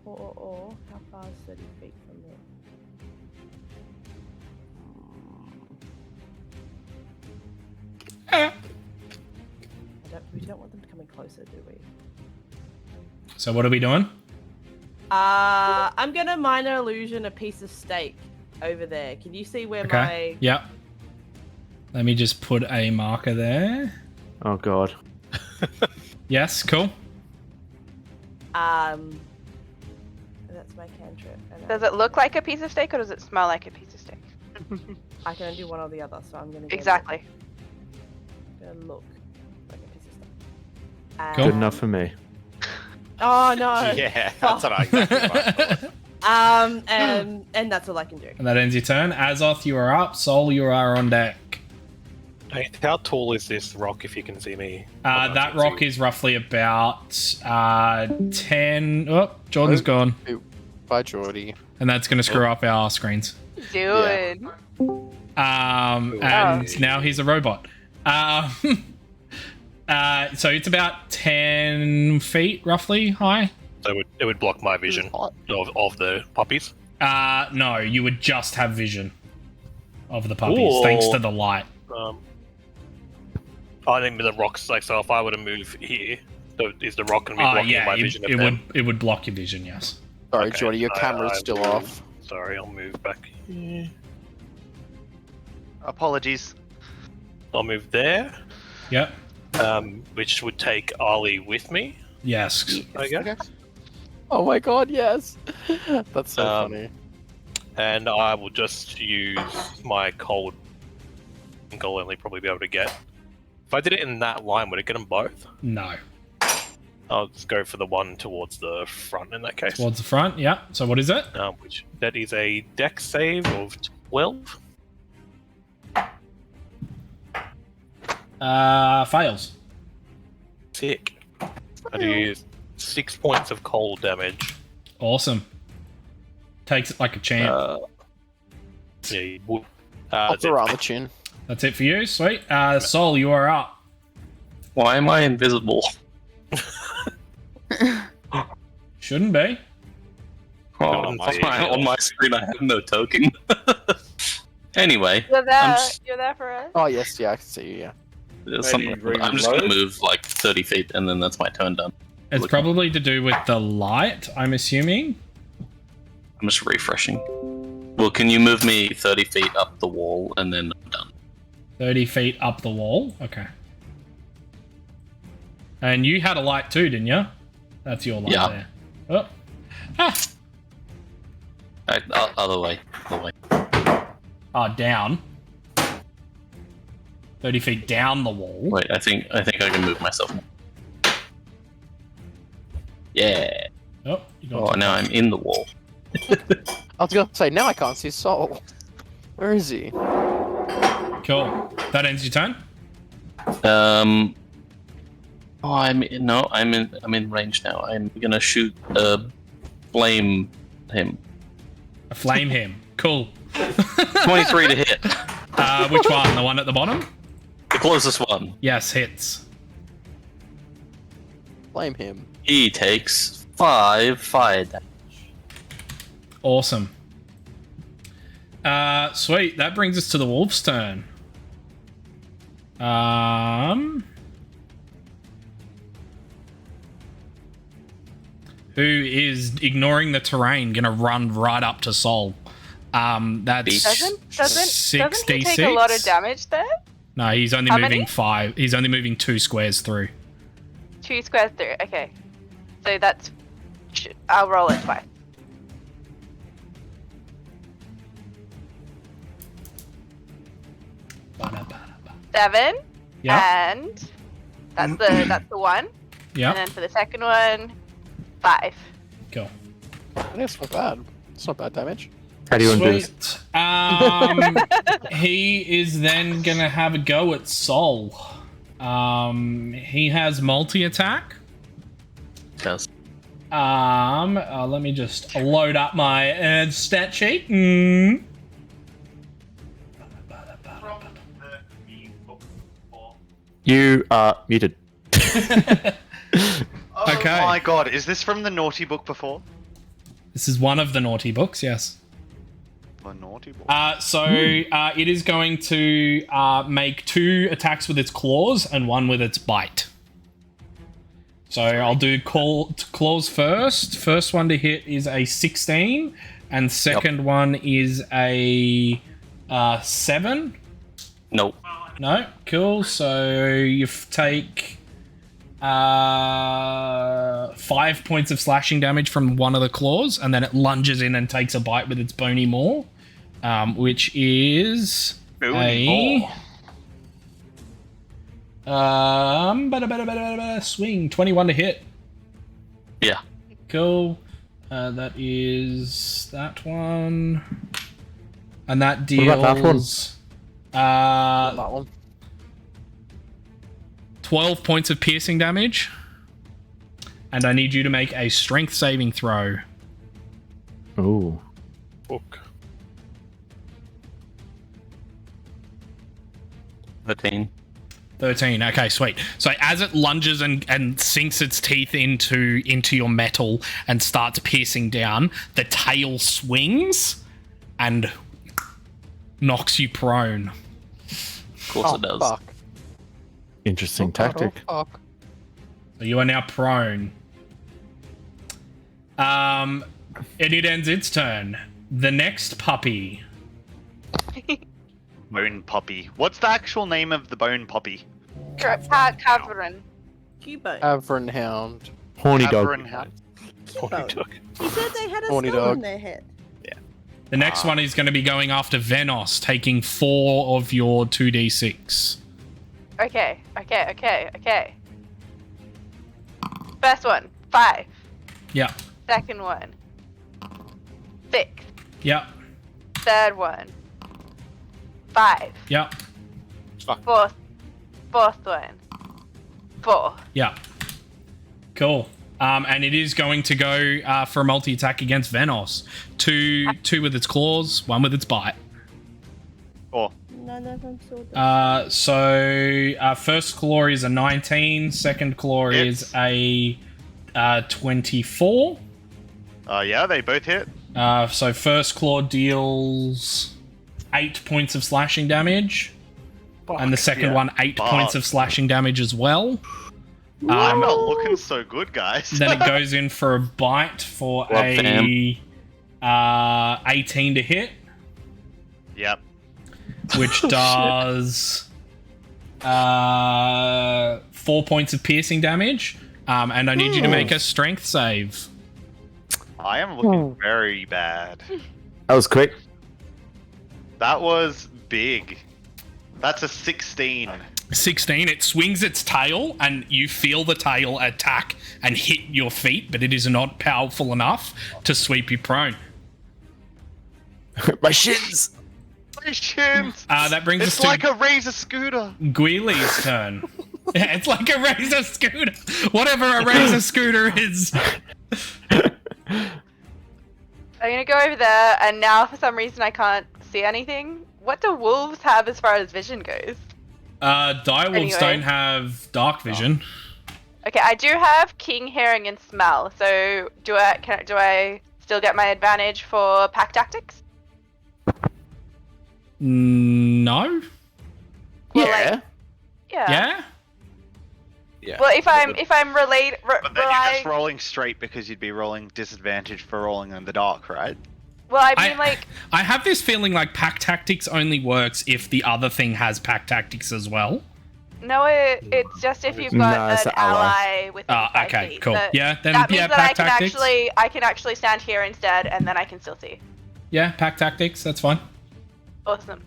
how far is 30 feet from there? We don't want them coming closer, do we? So what are we doing? I'm gonna minor illusion a piece of steak over there. Can you see where Okay. Yep. Let me just put a marker there. Oh god. Yes, cool. That's my cantrip. And Does it look like a piece of steak or does it smell like a piece of steak? I can only do one or the other, so I'm gonna go Exactly. Gonna look like a piece of steak. Cool. Good enough for me. Oh no. Yeah, that's what I exactly thought. And that's all I can do. And that ends your turn. Azoth, you are up. Sol, you are on deck. Hey, how tall is this rock? If you can see me. That rock is roughly about 10. Oh, Jordan's gone. Bye, Jordy. And that's going to screw up our screens. Doing. And now he's a robot. So it's about 10 feet roughly high. So it would block my vision of the puppies. No, you would just have vision of the puppies Ooh. thanks to the light. I think the rocks, like, so if I were to move here, is the rock going to be blocking my vision of them? It would block your vision, yes. Sorry, Okay, Jordy, your I camera's still move- off. Sorry, I'll move back here. Apologies. I'll move there, Yep. which would take Ali with me, Yes. I guess. Oh my god, yes. That's so funny. And I will just use my cold. I think I'll only probably be able to get. If I did it in that line, would it get them both? No. I'll just go for the one towards the front in that case. Towards the front, yeah. So what is it? Which that is a dex save of 12. Fails. Sick. I do 6 points of cold damage. Awesome. Takes it like a champ. Yeah, you would. Up That's it. around the chin. That's it for you. Sweet. Sol, you are up. Why am I invisible? Shouldn't be. Oh, on my on my screen, I have no token. Anyway, You're there. just- You're there for us. Oh, yes, yeah, I can see you, yeah. there's something- I'm just gonna move like 30 feet, and then that's my turn done. It's Look. probably to do with the light, I'm assuming. I'm just refreshing. Well, can you move me 30 feet up the wall, and then I'm done? 30 feet up the wall. Okay. And you had a light too, didn't you? That's your light Yeah. there. Oh. Ah. Other way. Other way. Oh, down. 30 feet down the wall. Wait, I think I can move myself. Yeah. Oh, you got Oh, now I'm in the wall. I was gonna say, now I can't see Sol. Where is he? Cool. That ends your turn. Oh, I'm in range now. I'm gonna shoot flame him. Flame him. Cool. 23 to hit. Which one? The one at the bottom? The closest one. Yes, hits. Blame him. He takes 5 fire damage. Awesome. Sweet. That brings us to the wolf's turn. Who is ignoring the terrain, gonna run right up to Sol. That's Doesn't he take a lot of damage there? No, he's only How moving many? 5. He's only moving 2 squares through. 2 squares through. Okay. So that's. I'll roll it twice. Ba-da-ba-da-ba. 7 Yeah. and That's the one. Yeah. And then for the second one, 5. Cool. That's not bad. It's not bad damage. How do you want to do this? Sweet. He is then gonna have a go at Sol. He has multi-attack. Yes. Let me just load up my stat sheet. You are muted. Oh Okay. my god, is this from the naughty book before? This is one of the naughty books, yes. The naughty book. It is going to make 2 attacks with its claws and 1 with its bite. So I'll do claws first. First one to hit is a 16, and second one is a 7. Nope. No, cool. So you take 5 points of slashing damage from one of the claws, and then it lunges in and takes a bite with its bony maw, which is swing 21 to hit. Yeah. Cool. That is that one, and that deals. What about that one? That one. 12 points of piercing damage. And I need you to make a strength saving throw. Ooh. Book. 13. 13. Okay, sweet. So as it lunges and sinks its teeth into your metal and starts piercing down, the tail swings and knocks you prone. Of course it does. Fuck. Interesting tactic. Fuck. So you are now prone. And it ends its turn. The next puppy. Bone Poppy. What's the actual name of the Bone Poppy? Cavern. Cubone. Avern Hound. Horny dog. Cavern Hound. Cubone. You said they had a Horny skull dog. on their head. The next one is going to be going after Venos, taking 4 of your 2d6. Okay. First one, 5. Yeah. Second one, 6. Yeah. Third one, 5. Yeah. Fourth one, 4. Yeah. Cool. And it is going to go for a multi-attack against Venos. 2 with its claws, 1 with its bite. Oh, None of them saw that. First claw is a 19. Second claw Hits. is a 24. yeah, they both hit. So first claw deals 8 points of slashing damage. And the second yeah. one, 8 points of slashing damage as well. I'm not looking so good, guys. Then it goes in for a bite for Well, a 18 to hit, Yep. which does 4 points of piercing damage. And I need you to make a strength save. I am looking very bad. That was quick. That was big. That's a 16. 16, it swings its tail, and you feel the tail attack and hit your feet, but it is not powerful enough to sweep you prone. My shins. My shins! That brings It's us to like a razor scooter. Guili's turn. Yeah, it's like a razor scooter. Whatever a razor scooter is. I'm gonna go over there, and now for some reason I can't see anything. What do wolves have as far as vision goes? Direwolves Anyway. don't have dark vision. Okay, I do have king hearing and smell. So do I still get my advantage for pack tactics? No. Well, Yeah. like, yeah. Yeah. Yeah. Well, if I'm related, But then you're just rolling straight because you'd be rolling disadvantage for rolling in the dark, right? well, I mean, like, I have this feeling like pack tactics only works if the other thing has pack tactics as well. no, it's just if you've No, got it's an an ally. ally within 5 Okay, feet. cool. But Yeah, then that means yeah, that pack tactics. I can actually stand here instead, and then I can still see. Yeah, pack tactics. That's fine. Awesome.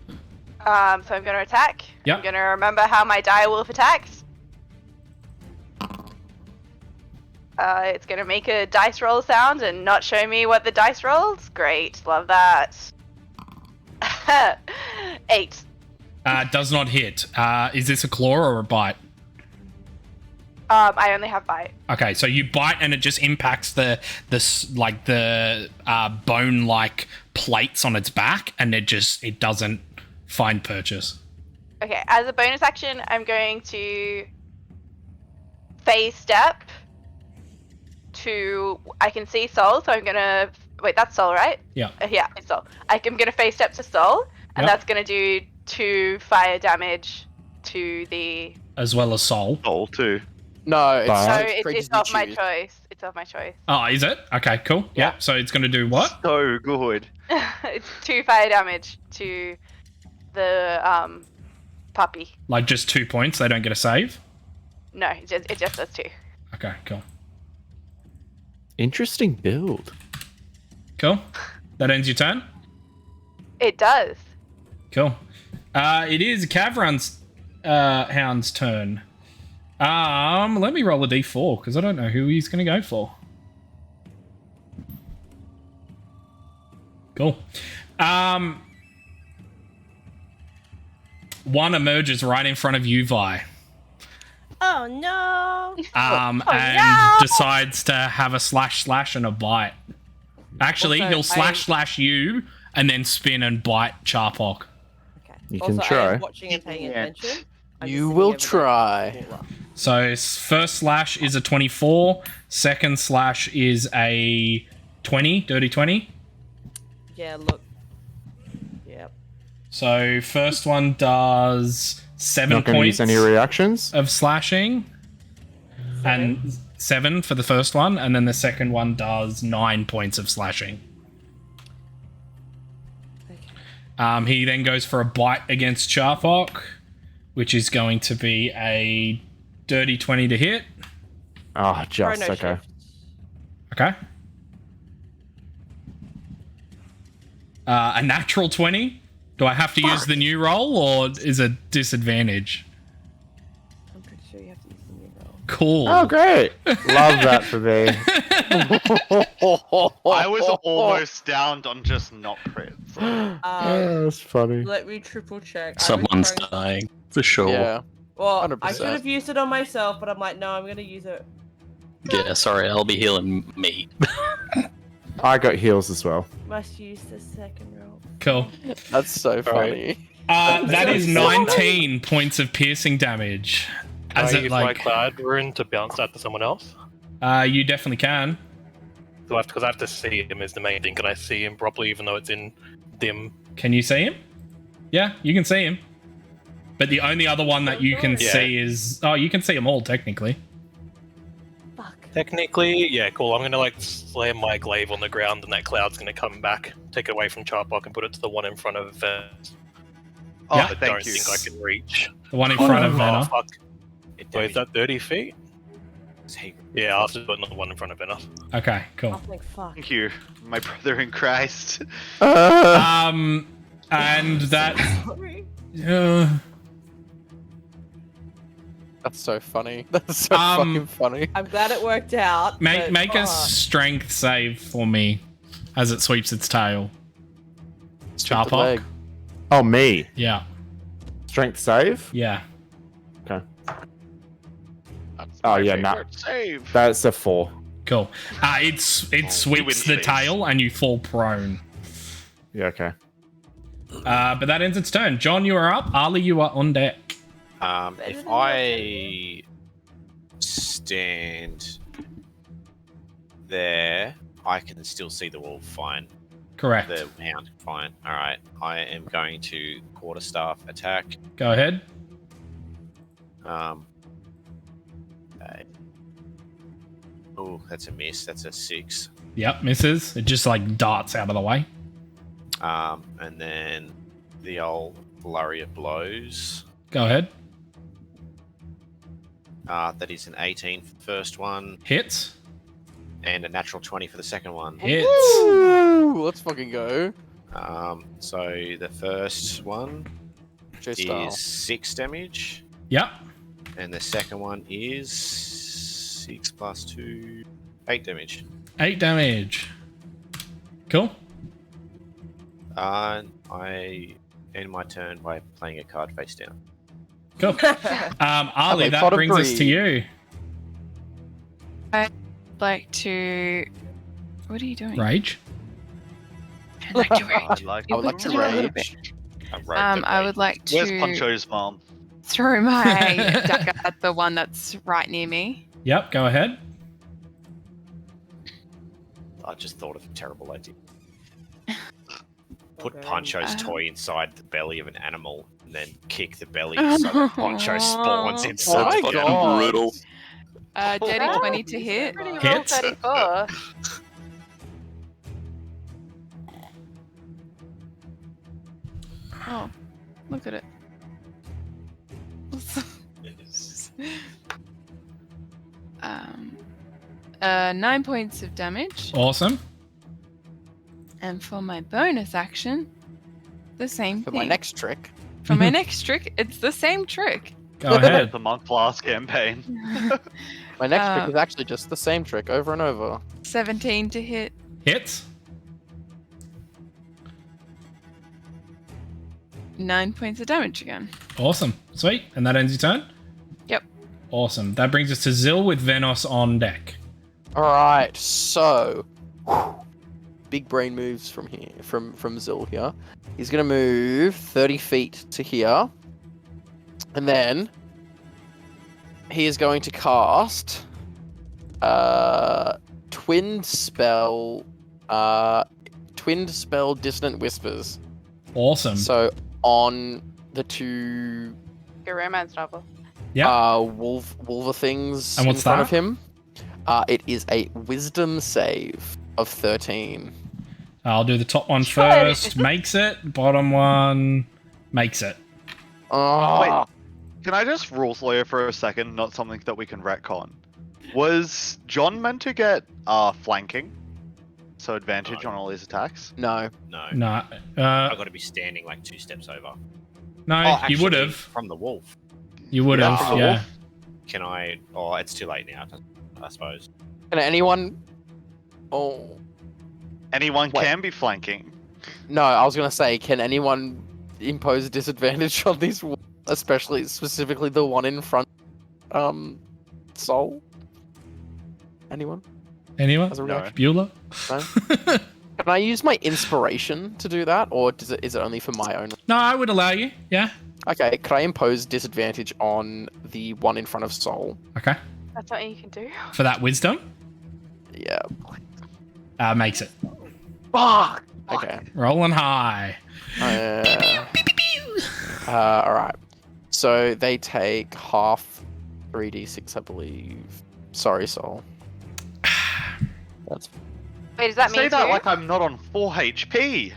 So I'm gonna attack. Yep. I'm gonna remember how my direwolf attacks. It's gonna make a dice roll sound and not show me what the dice rolls. Great, love that. 8. Does not hit. Is this a claw or a bite? I only have bite. Okay, so you bite and it just impacts the bone like plates on its back, and it doesn't find purchase. Okay, as a bonus action, I'm going to phase step to. I can see Soul, so I'm gonna. Wait, that's Soul, right? Yeah. Yeah, it's Soul. I'm gonna phase step to Soul, and Yep. that's gonna do 2 fire damage to the. As well as soul. Soul too. No, it's, But- No, creatures it's we of my choose. choice. It's of my choice. Oh, is it? Okay, cool. Yeah. So it's going to do what? So good. It's 2 fire damage to the puppy. Like just 2 points. They don't get a save. No, it just does 2. Okay, cool. Interesting build. Cool. That ends your turn. It does. Cool. It is Cavron's hound's turn. Let me roll a d4 because I don't know who he's going to go for. Cool. One emerges right in front of you, Vi. Oh no! And no! decides to have a slash and a bite. Actually, Also, he'll slash you and then spin and bite Charpok. Okay. You also, can I try. am watching and paying attention. I'm just You sitting will over there. try. So first slash is a 24. Second slash is a 20, dirty 20. Yeah, look. Yep. So first one does 7 Not going to points use any reactions. of slashing, and 7 for the first one, and then the second one does 9 points of slashing. He then goes for a bite against Charpok, which is going to be a dirty 20 to hit. Oh, just Chrono okay. shift. Okay. A natural 20. Do I have to use the new roll, or is it disadvantage? I'm pretty sure you have to use the new roll. Cool. Oh, great. Love that for me. I was almost down on just not crits. Oh, that's funny. Let me triple check. Someone's dying for sure. Yeah. Well, 100%. I should have used it on myself, but I'm like, no, I'm gonna use it. Yeah, sorry, I'll be healing me. I got heals as well. Must use the second roll. Cool. That's so funny. That is so 19 points of piercing damage. Can As I it use my like, cloud rune to bounce that to someone else? you definitely can. Because I have to see him is the main thing. Can I see him properly even though it's in dim? Can you see him? Yeah, you can see him. But the only other one that you can Yeah. see is... Oh, you can see them all, technically. Fuck. Technically, yeah, cool. I'm gonna slam my glaive on the ground and that cloud's gonna come back, take it away from Charpok and put it to the one in front of Venice. Oh, Yeah. I thank don't you. think I can reach. The one in front of Oh, Venna. fuck. So is that 30 feet? Hey, Yeah, I'll just put another one in front of Venice. Okay, Oh, cool. thank fuck. Thank you, my brother in Christ. And that... Sorry. That's so funny. That's so fucking funny. I'm glad it worked out. but Make a fuck. strength save for me as it sweeps its tail. The Charpok? leg. Oh, me. Yeah, Strength save? yeah. Okay. That's Oh, my yeah, favorite nah. Save. That's a 4. Cool. It sweeps the face. tail and you fall prone. Yeah, okay. But that ends its turn. John, you are up. Ali, you are on deck. If I stand there, I can still see the wolf fine. Correct. The hound fine. Alright. I am going to quarterstaff attack. Go ahead. Oh, that's a miss. That's a 6. Yep, misses. It just like darts out of the way. And then the old flurry of blows. Go ahead. That is an 18 for the first one, Hits. and a natural 20 for the second one. Hits. Woo! Let's fucking go. So the first one J-style. is 6 damage, Yep. and the second one is 6 plus 2, 8 damage. 8 damage. Cool. I end my turn by playing a card face down. Cool. Ali, Hello, that pot of brings us to greed. you. Like to. What are you doing? Rage. I'd like to I rage. like I would like What's to it a little bit? rage. I would like to Where's Poncho's mom? throw my dagger at the one that's right near me. Yep, go ahead. I just thought of a terrible idea. Put Poncho's toy inside the belly of an animal and then kick the belly so that Poncho spawns inside. my fucking God. brutal. Dirty 20 to hit. Pretty roll Hits. 34. Oh, look at it. 9 points of damage. Awesome. And for my bonus action, the same For thing. my next trick. For my next trick, it's the same trick. Go ahead. The month last campaign. My next trick is actually just the same trick over and over. 17 to hit. Hits. 9 points of damage again. Awesome. Sweet. And that ends your turn? Yep. Awesome. That brings us to Zil with Venos on deck. Alright, so big brain moves from here from Zil here. He's gonna move 30 feet to here. And then he is going to cast Twinned Spell Dissonant Whispers. Awesome. So on the two Your romance novel. Yeah. wolver things And in what's front that? of him. It is a wisdom save of 13. I'll do the top one Try. first. Makes it. Bottom one makes it. Oh, Can I just rule lawyer for a second? Not something that we can retcon. Was John meant to get flanking? So advantage on all his attacks? no. No. Nah. I've got to be standing like 2 steps over. No, actually, you would have. From the wolf. You would Yeah, have. from the Yeah. wolf. Can I? Oh, it's too late now, I suppose. Can anyone? Oh Anyone Wait. can be flanking. no, I was gonna say, can anyone impose a disadvantage on these, especially specifically the one in front? Soul. Anyone? Anyone? As a No. reaction? Bueller? Can I use my inspiration to do that, or is it only for my own? No, I would allow you. Yeah. Okay, could I impose disadvantage on the one in front of Soul? Okay. That's what you can do. For that wisdom, Yeah. makes it. Fuck. Okay. Rolling high. Alright. So they take half 3d6, I believe. Sorry, Soul. That's Wait, does that Say mean that two? like I'm not on 4 HP.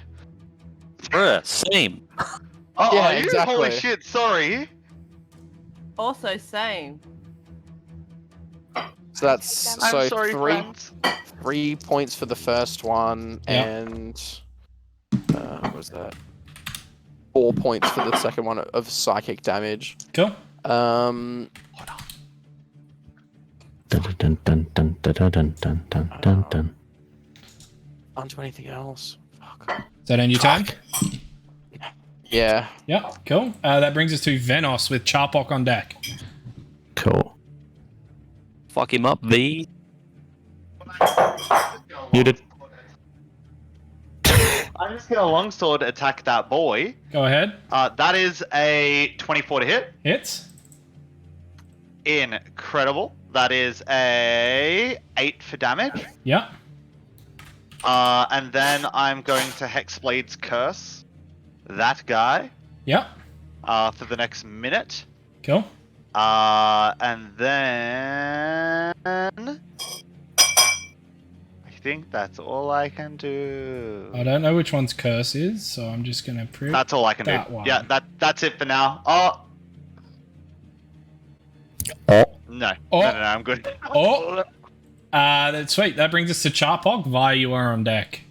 Bruh, same. Oh, Yeah, are you? exactly. Holy shit, sorry. Also, same. so that's I'm so sorry, three friends. 3 points for the first one, Yeah. and what was that? 4 points for the second one of psychic damage. Cool. Um, Dun, dun, dun, dun, dun, dun, dun, dun, dun, dun, dun. can't do anything else. Fuck. Is that end your turn? Yeah. Yeah. Cool. That brings us to Venos with Charpok on deck. Cool. Fuck him up, V. You did. I'm just gonna longsword attack that boy. Go ahead. That is a 24 to hit. Hits. Incredible. That is a 8 for damage. Yeah. And then I'm going to Hexblade's Curse that guy Yeah. for the next minute. Cool. And then I think that's all I can do. I don't know which one's curse is, so I'm just gonna prove. That's all I can that do. one. Yeah, that's it for now. Oh. Oh. No. Oh. No, I'm good. Oh. That's sweet. That brings us to Charpok. Vi, you are on deck.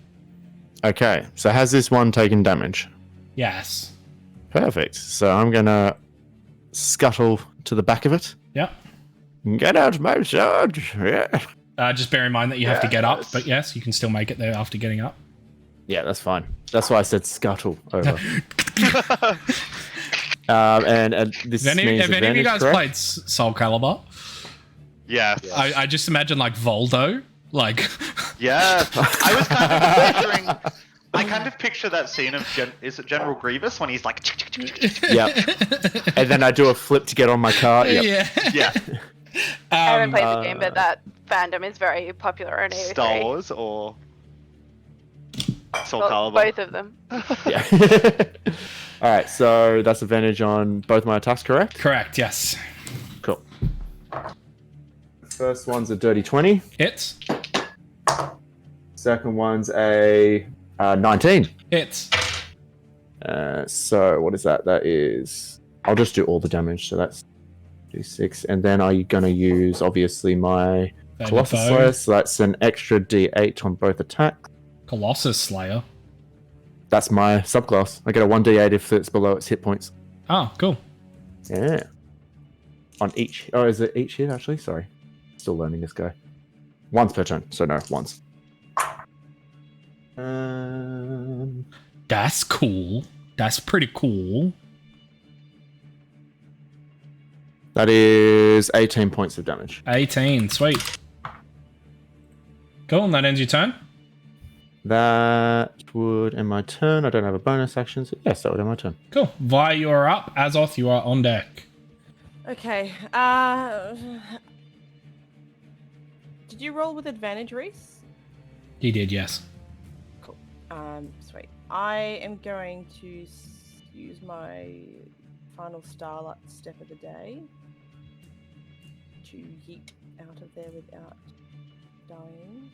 Okay, so has this one taken damage? Yes. Perfect. So I'm gonna scuttle to the back of it. Yep. Get out my sword. Yeah. Just bear in mind that you have to get up, but yes, you can still make it there after getting up. Yeah, that's fine. That's why I said scuttle over. And this Have means any of you advantage, guys correct? played Soul Calibur? Yes. I just imagine like Voldo, like Yes. I was kind of picturing. I kind of picture that scene of is it General Grievous when he's like. Yep. And then I do a flip to get on my car. Yep. yeah. Yeah. I haven't played the game, but that fandom is very popular on AO3. Star Wars or Soul Well, Calibur. both of them. Yeah. All right, so that's advantage on both my attacks, correct? Correct. Yes. Cool. First one's a dirty 20. Hits. Second one's a 19. Hits. So what is that? That is... I'll just do all the damage, so that's d6. And then are you going to use, obviously, my Colossus Foe. Slayer, so that's an extra d8 on both attacks. Colossus Slayer. That's my subclass. I get a 1d8 if it's below its hit points. Oh, cool. Yeah. On each... Oh, is it each hit, actually? Sorry. Still learning this guy. Once per turn, so no, once. That's cool. That's pretty cool. That is 18 points of damage. 18. Sweet. Cool, and that ends your turn. That would end my turn. I don't have a bonus action, so yes, that would end my turn. Cool. Vi, you are up. Azoth, you are on deck. Okay. Did you roll with advantage, Reese? He did, yes. Cool. Sweet. I am going to use my final starlight step of the day to yeet out of there without dying,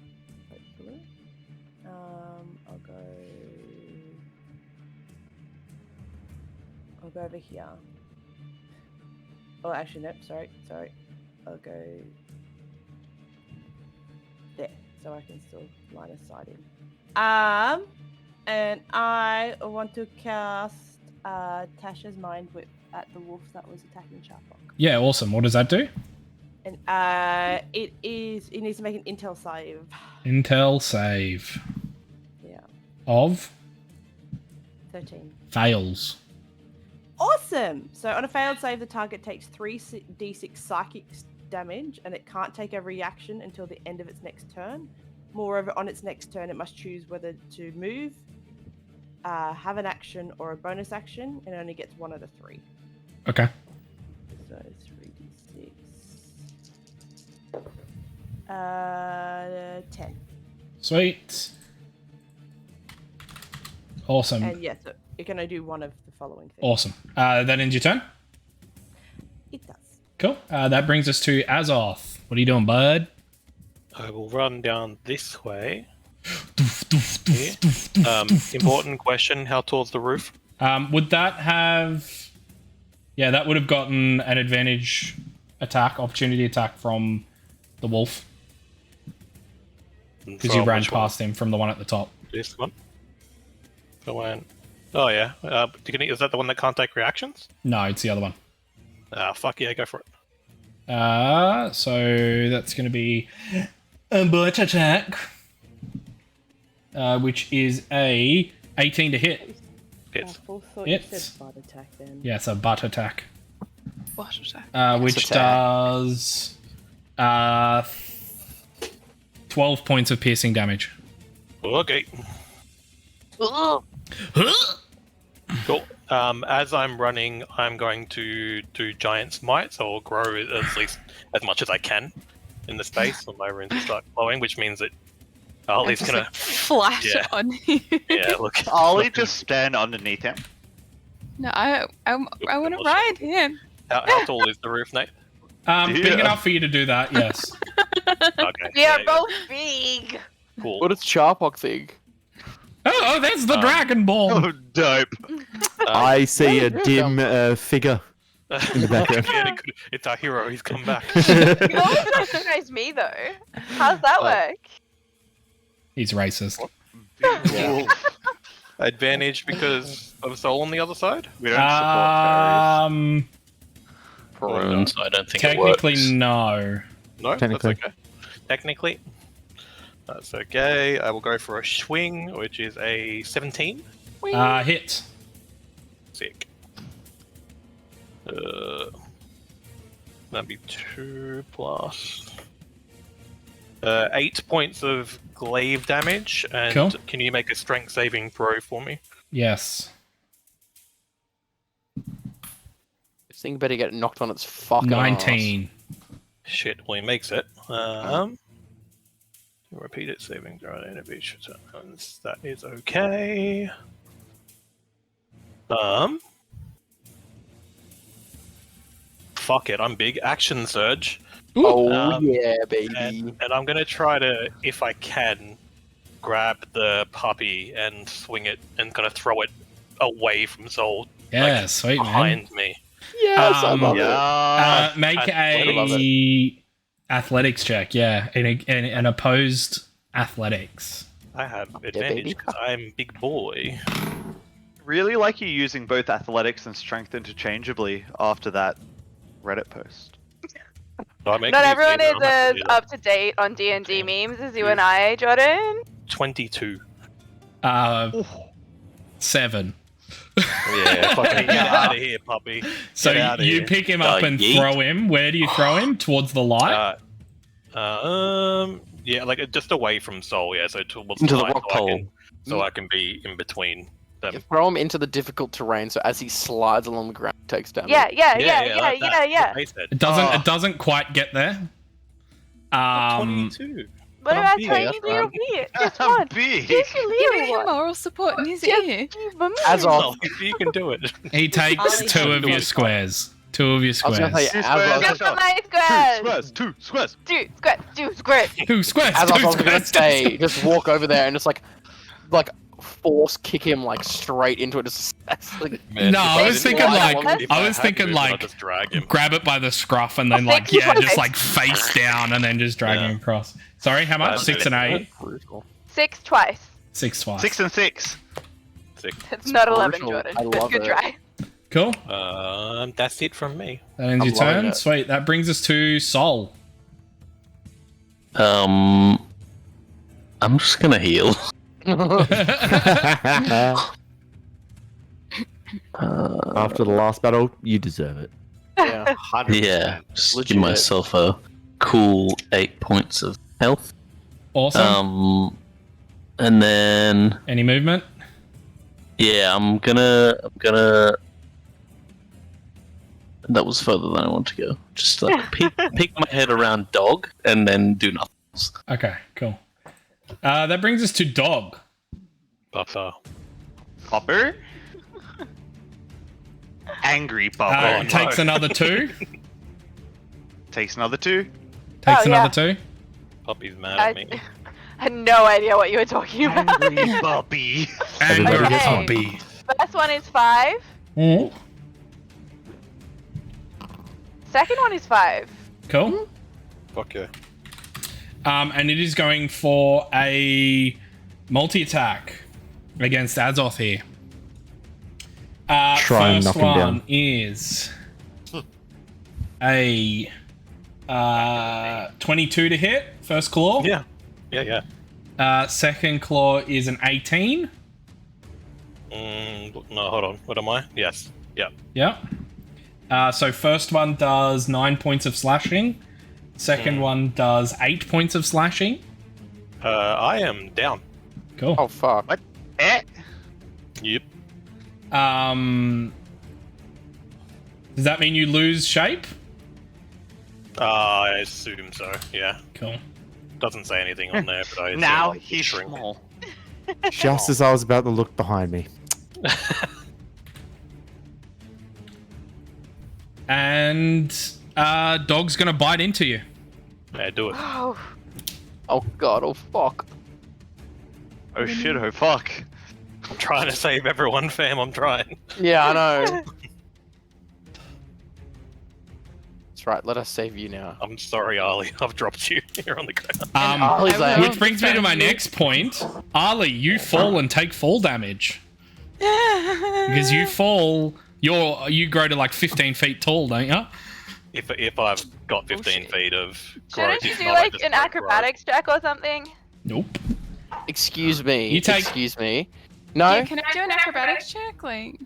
hopefully. I'll go over here. Oh, actually, nope. Sorry. I'll go there, so I can still line of sight in. And I want to cast Tasha's Mind Whip at the wolf that was attacking Sharplock. Yeah, awesome. What does that do? And it needs to make an intel save. Intel save. Yeah. Of? 13. Fails. Awesome! So on a failed save, the target takes 3d6 psychic damage, and it can't take a reaction until the end of its next turn. Moreover, on its next turn, it must choose whether to move, have an action, or a bonus action, and it only gets one of the three. Okay. So 3d6. 10. Sweet. Awesome. And yes, so you're going to do one of the following things. Awesome. That ends your turn? It does. Cool. That brings us to Azoth. What are you doing, bud? I will run down this way. Here. Important question: how tall's the roof? Would that have... Yeah, that would have gotten an advantage attack, opportunity attack from the wolf. Because you From ran which one? past him from the one at the top. This one. The one. Oh yeah. Is that the one that can't take reactions? No, it's the other one. Fuck yeah, go for it. So that's going to be a bullet attack, which is a 18 to hit. Hits. I thought Hits. you said butt attack then. Yeah, it's a butt attack. What was that? Which attack. does 12 points of piercing damage. Okay. Cool. As I'm running, I'm going to do Giant Smite, so I'll grow at least as much as I can in the space when my runes start glowing, which means that I'll at least Just, gonna. like, flash Yeah. on you. Yeah, look. Ollie just stand underneath him. No, I want to ride him. How tall is the roof, Nate? Big Yeah. enough for you to do that, yes. Okay. We are yeah, both big. cool. What does Sharplock think? Oh, there's the Dragon Ball! Oh, dope. I see a yeah, dim figure in the background. Yeah, it's our hero. He's come back. You always recognize me though. How's that work? He's racist. Advantage because of Soul on the other side. We don't support fairies. prone, so I don't think it works. Technically, no. No, Technically. that's okay. Technically, that's okay. I will go for a swing, which is a 17. Hit. Sick. That'd be 2 plus 8 points of glaive damage. And Cool. can you make a strength saving throw for me? Yes. This thing better get knocked on its fucking 19. Shit, well, he makes it. Repeat it, saving throw at each turns. That is okay. Fuck it, I'm big. Action surge. Oh yeah, baby. And I'm gonna try to, if I can, grab the puppy and swing it and kind of throw it away from Soul. Yeah, like, sweet, man. behind me. Yes, I love it. Make a athletics check, yeah. An opposed athletics. I have baby. advantage because I'm big boy. Really like you using both athletics and strength interchangeably after that Reddit post. So I make Not these everyone either, is I'm happy as to do that. up to date on D&D memes as you and I, Jordan. 22. 7. Yeah, fucking get out of here, puppy. So Get outta you here. pick him up and yeet. throw him. Where do you throw him? Towards the light? Yeah, like just away from Soul, yeah, so towards Into the light, rock so hole. so I can be in between them. You throw him into the difficult terrain, so as he slides along the ground, he takes damage. Yeah. like that, what they said. It doesn't quite get there. 22. What I'm about big, trying that's to little right. bit? Just one. Big. Just a Give little him one. moral support in his Just ear. give him As one. of, Well, you can do it. He takes Ollie, 2 of your squares. 2 of your I was gonna squares. say, Two as squares. of, Just for my squares. Two squares. Two squares. 2 squares. 2 squares. as 2 I was gonna squares. say, just walk over there and just like force kick him like straight into it. Just like, Man, No, if I was didn't thinking like like- him, if I was had thinking to, like- I'd just drag him. Grab it by the scruff and then I think just he's like face down and then just drag him across. Sorry, how much? That's 6 and 8? brutal. 6 twice. 6 twice. 6 and 6. It's not 11, brutal. Jordan. I love Good it. try. Cool. That's it from me. That ends I'm your loving turn. it. Sweet. That brings us to Sol. I'm just gonna heal. After the last battle, you deserve it. Yeah. 100%. Yeah, just Legit. give myself a cool 8 points of health. Awesome. And then Any movement? yeah, I'm gonna. That was further than I want to go. Just like peek my head around dog and then do nothing else. Okay, cool. That brings us to Dog. Buffer. Popper. Angry Popper. Takes another 2. Takes another 2. Takes Oh, yeah. another 2. Puppy's mad I at me. had no idea what you were talking about. Angry puppy. Angry Okay. puppy. First one is 5. Mm. Second one is 5. Cool. Fuck yeah. And it is going for a multi-attack against Azoth here. Try and first knock him down. one is a 22 to hit. First claw. Yeah. Second claw is an 18. No, hold on. What am I? Yes. Yeah. Yeah. So first one does 9 points of slashing. Second one does 8 points of slashing. I am down. Cool. Oh fuck. Eh? Yep. Does that mean you lose shape? I assume so. Yeah. Cool. Doesn't say anything on there, but I assume Now I'll he's shrink. small. Just as I was about to look behind me. And Dog's gonna bite into you. Yeah, do it. Oh, Oh god. Oh fuck. Oh shit, oh fuck. I'm trying to save everyone, fam. I'm trying. Yeah, I know. That's right. Let us save you now. I'm sorry, Ali. I've dropped you here on the ground. Ollie's like, Which brings me to my next point. Ali, you fall and take fall damage. Because you fall, you grow to like 15 feet tall, don't you? If I've got 15 shit. feet of Shouldn't growth, you it's do not like just an growth. acrobatics check or something? Nope. Excuse me. You take- Excuse me. No. Yeah, can I do an acrobatics check? Like,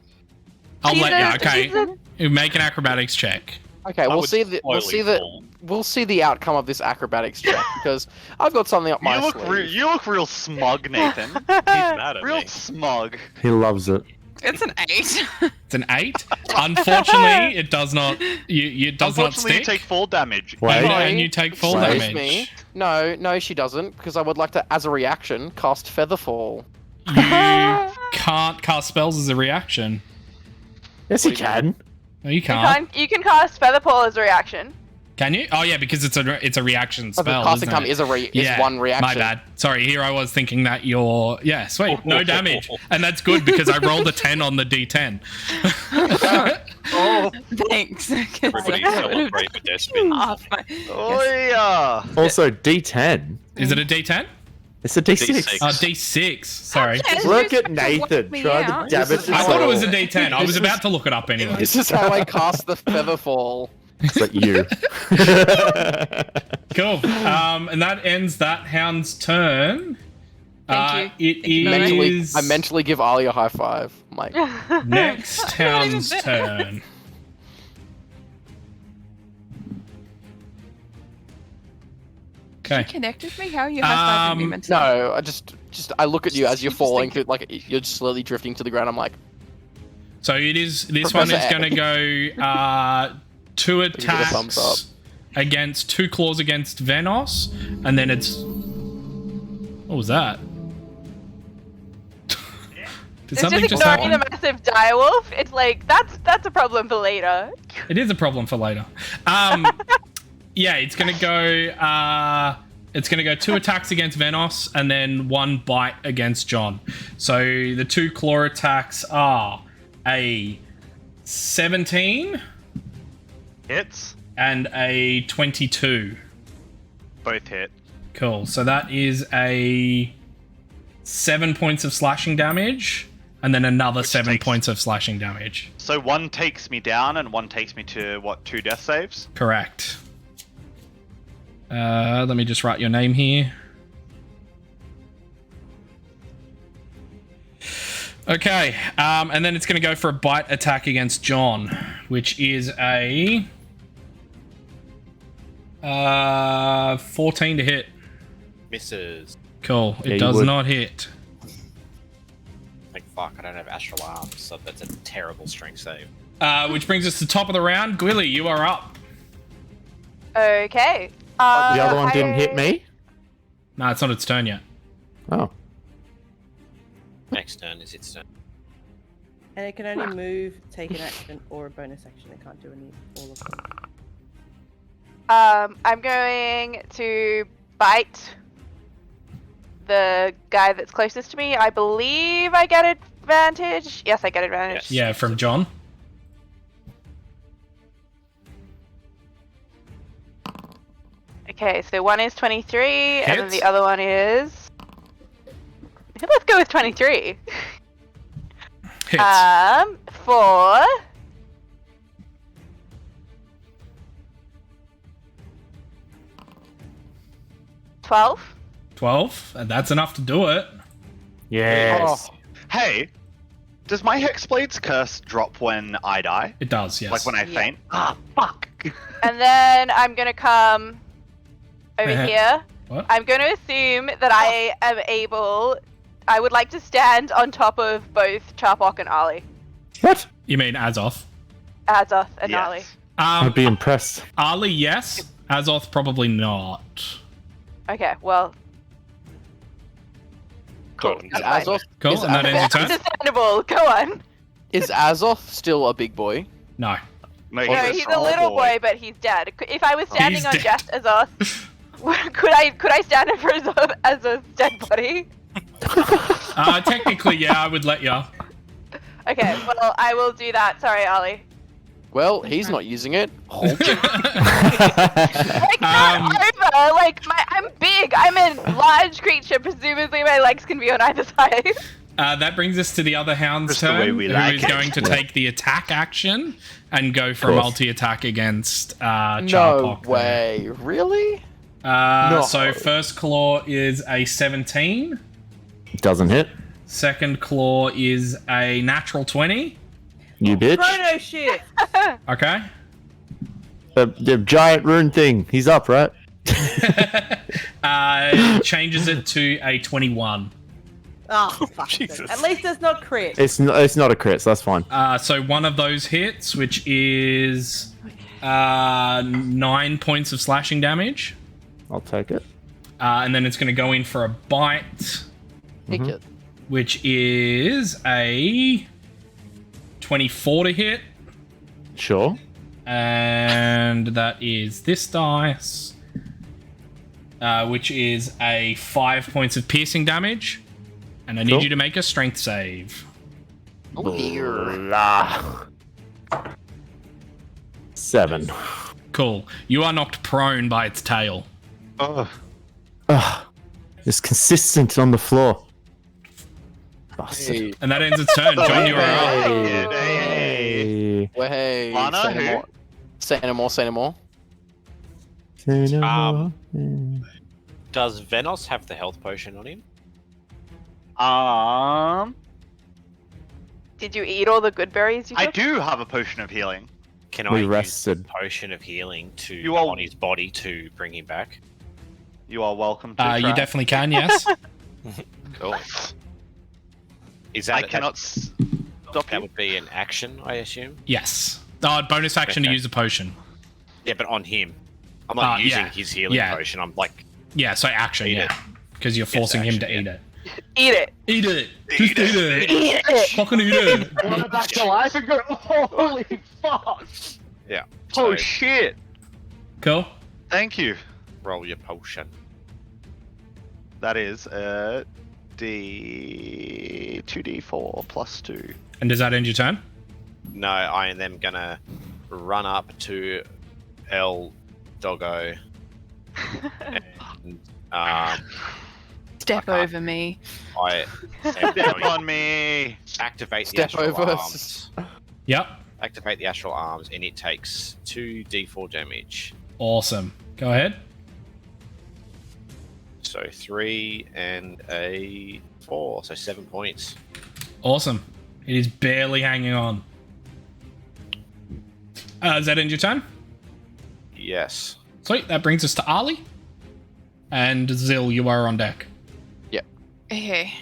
I'll let you. Okay. she's a- You make an acrobatics check. Okay, I we'll would see the slowly fall. we'll see the outcome of this acrobatics check because I've got something up my You look, sleeve. you look real smug, Nathan. He's mad at Real me. smug. He loves it. it's an 8. It's an 8. Unfortunately, it does not. It does not Unfortunately, you stick. take full damage. Wait. And you take full Excuse damage. me. No, she doesn't, because I would like to, as a reaction, cast Featherfall. You can't cast spells as a reaction. Yes, he can. No, you can't. You can cast Featherfall as a reaction. Can you? Oh yeah, because it's a reaction But the spell. casting Isn't time it? is one reaction. My bad. Sorry, here I was thinking that you're... Yeah, sweet. No damage. And that's good because I rolled a 10 on the D10. Oh, Thanks. Everybody celebrate with their spins. oh yeah. Also, D10. Is it a D10? It's a D6. D6. Oh, D6. Sorry. Yes. Look You're at supposed to watch Nathan me trying out. to dab it. I thought it was a D10. I was about to look it up anyway. This is how I cast the Featherfall. It's like you. Cool. And that ends that hound's turn. Thank It you very much. is I mentally give Ali a high five. I'm like, next hound's turn. You Okay. connect with me? How are you high-fiving me mentally? no, I just I look at you as you're falling, like you're just slowly drifting to the ground. I'm like, So it is. This Professor one is going to go 2 Give it a thumbs up. attacks against 2 claws against Venos, and then it's. What was that? Did It's something just just ignoring happen? the massive direwolf. It's like that's a problem for later. It is a problem for later. Yeah, it's gonna go. It's gonna go 2 attacks against Venos and then 1 bite against John. So the 2 claw attacks are a 17 Hits. and a 22. Both hit. Cool. So that is a 7 points of slashing damage, and then another Which 7 takes- points of slashing damage. So one takes me down and one takes me to what? 2 death saves. Correct. Let me just write your name here. Okay, and then it's going to go for a bite attack against John, which is a 14 to hit. Misses. Cool. Yeah, It you does would. not hit. Like, fuck, I don't have Astral Arms, so that's a terrible strength save. Which brings us to the top of the round. Gwilly, you are up. Okay. The other one didn't hit me. No, it's not its turn yet. Oh. Next turn is its turn. And it can only move, take an action, or a bonus action. It can't do all of them. I'm going to bite the guy that's closest to me. I believe I get advantage. Yes, I get advantage. Yes. Yeah, from John. Okay, so one is 23, and then Hits. the other one is. Let's go with 23. Hits. For 12. 12. And that's enough to do it. Yes. Oh. Hey, does my Hexblade's curse drop when I die? It does, yes. Like when I Yeah. faint? Ah, fuck. And then I'm gonna come over here. What? I'm gonna assume that I am able. I would like to stand on top of both Charpok and Ali. What? You mean Azoth? Azoth and Ali. Yes. I'd be impressed. Ali, yes. Azoth, probably not. Okay, well, Cool. is That's fine. Azoth, Cool, is, and that ends your turn? understandable. Go on. is Azoth still a big boy? No. No, No, he's a little boy, but he's dead. If I was standing He's on dead. just Azoth, could I stand in for Azoth's dead body? Technically, yeah, I would let you. Okay, well, I will do that. Sorry, Ali. Well, he's not using it. Like, not over. Like, I'm big. I'm a large creature. Presumably, my legs can be on either side. That brings us to the other hound's Just the way turn, we who like is it. going to take the attack action and go for a Course. multi-attack against No Charpok. there. way. Really? So first claw is a 17. Doesn't hit. Second claw is a natural 20. You bitch. Chrono shit. Okay. The giant rune thing. He's up, right? Changes it to a 21. Oh, fuck. Jesus. At least it's not crit. It's not a crit, so that's fine. So one of those hits, which is 9 points of slashing damage. I'll take it. And then it's going to go in for a bite, Take it. which is a 24 to hit. Sure. And that is this dice, which is a 5 points of piercing damage. And I need Cool. you to make a strength save. Oh dear. Blah. 7. Cool. You are knocked prone by its tail. Oh, Ugh. It's consistent on the floor. Bastard. Hey. And that ends its turn. John, you are up. hey. Hey. Way. Lana, Say no who? more. Say no more. Say no more. Say no Um, more. Does Venos have the health potion on him? Did you eat all the good berries you I took? do have a potion of healing. Can We I use rested. the potion of healing to You are- on his body to bring him back? You are welcome to You try. definitely can, yes. Cool. Is that I cannot stop that you. would be an action, I assume? Yes. Bonus action to Okay. use a potion. Yeah, but on him. I'm not using yeah. his healing Yeah. potion. I'm like, Yeah, so action, Eat yeah. Because you're forcing him to action, eat yeah. it. Eat it. Eat it! Just eat it! Eat it. Fucking eat it! Back to life and go, holy fuck! yeah. Oh So shit! Cool. Thank you. roll your potion. That is D 2d4 plus 2. And does that end your turn? No, I am then gonna run up to El Doggo and Step over me. I am Step going on me! to activate the Step astral over. arms. Yep. Activate the astral arms, and it takes 2d4 damage. Awesome. Go ahead. So 3 and a 4, so 7 points. Awesome. It is barely hanging on. Does that end your turn? Yes. Sweet. That brings us to Ali. And Zil, you are on deck. Okay.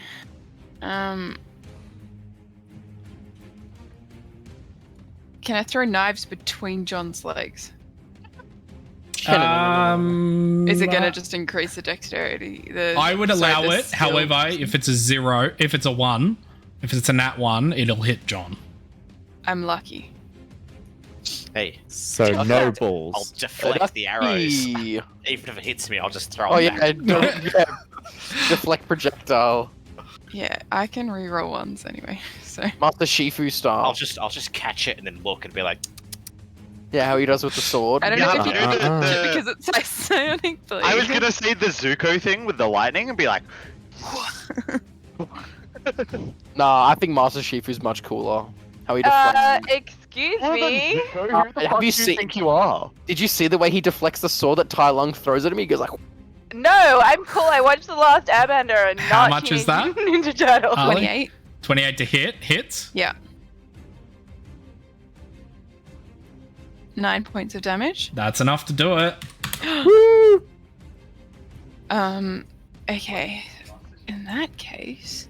Can I throw knives between John's legs? Is it gonna just increase the dexterity? I would allow it. However, if it's a 0, if it's a 1, if it's a nat 1, it'll hit John. I'm lucky. Hey, So I'll- no I'll balls. deflect the arrows. Hey. Even if it hits me, I'll just throw Oh it yeah, back. yeah. Deflect projectile. Yeah, I can reroll ones anyway. So Master Shifu style. I'll just catch it and then look and be like, Yeah, how he does with the sword. I don't You know have if to you do can the- because it's like sonic blade. I was gonna say the Zuko thing with the lightning and be like, Nah, I think Master Shifu's much cooler. How he deflects. Excuse me. Who the Have fuck you do you seen- think you are? Did you see the way he deflects the sword that Tai Lung throws at him? He goes like, No, I'm cool. I watched The Last Airbender and How not much is Teenage that? Mutant Ninja Turtles. Ali? 28. 28 to hit. Hits. Yeah. 9 points of damage. That's enough to do it. Okay. In that case,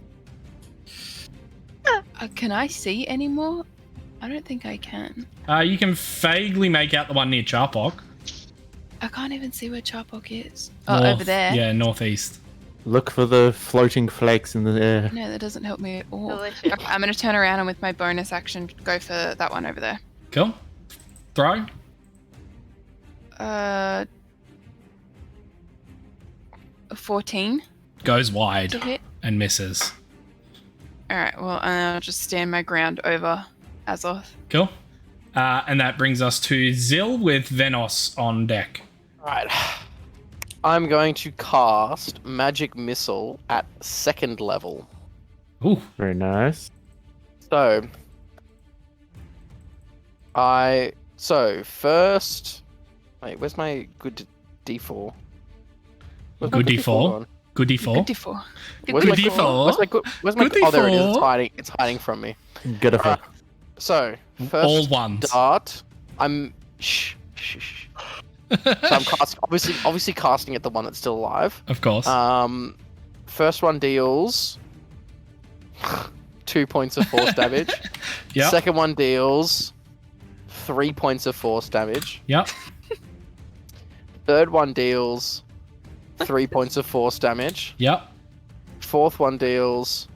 can I see any more? I don't think I can. You can vaguely make out the one near Charpok. I can't even see where Charpok is. Oh, over there. Yeah, northeast. Look for the floating flakes in the air. No, that doesn't help me at all. Delicious. Okay, I'm going to turn around and with my bonus action go for that one over there. Cool. Throw. 14 Goes wide to hit. and misses. Alright, well, I'll just stand my ground over Azoth. Cool. And that brings us to Zil with Venos on deck. Alright. I'm going to cast Magic Missile at 2nd level. Ooh. Very nice. So, first. Wait, where's my good D4? Where's my Good D4? gone? Good D4. Good D4. Where's Good my D4. Where's my good? Where's my? Good Oh, there it is. It's D4. hiding. It's hiding from me. Good of Alright. her. So first All ones. dart. I'm shh. So I'm obviously casting at the one that's still alive. Of course. First one deals 2 points of force damage. Yep. Second one deals 3 points of force damage. Yep. Third one deals 3 points of force damage. Yep. Fourth one deals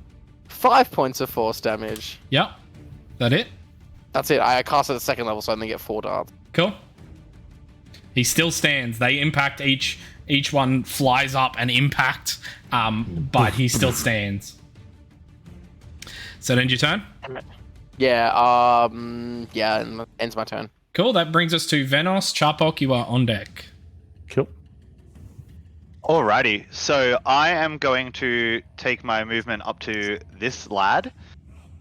5 points of force damage. Yep. That it? That's it. I cast at the second level, so I only get 4 darts. Cool. He still stands. They impact each one flies up and impact, but he still stands. So end your turn. Yeah. Yeah. Ends my turn. Cool. That brings us to Venos. Charpok, you are on deck. Cool. Alrighty, so I am going to take my movement up to this lad,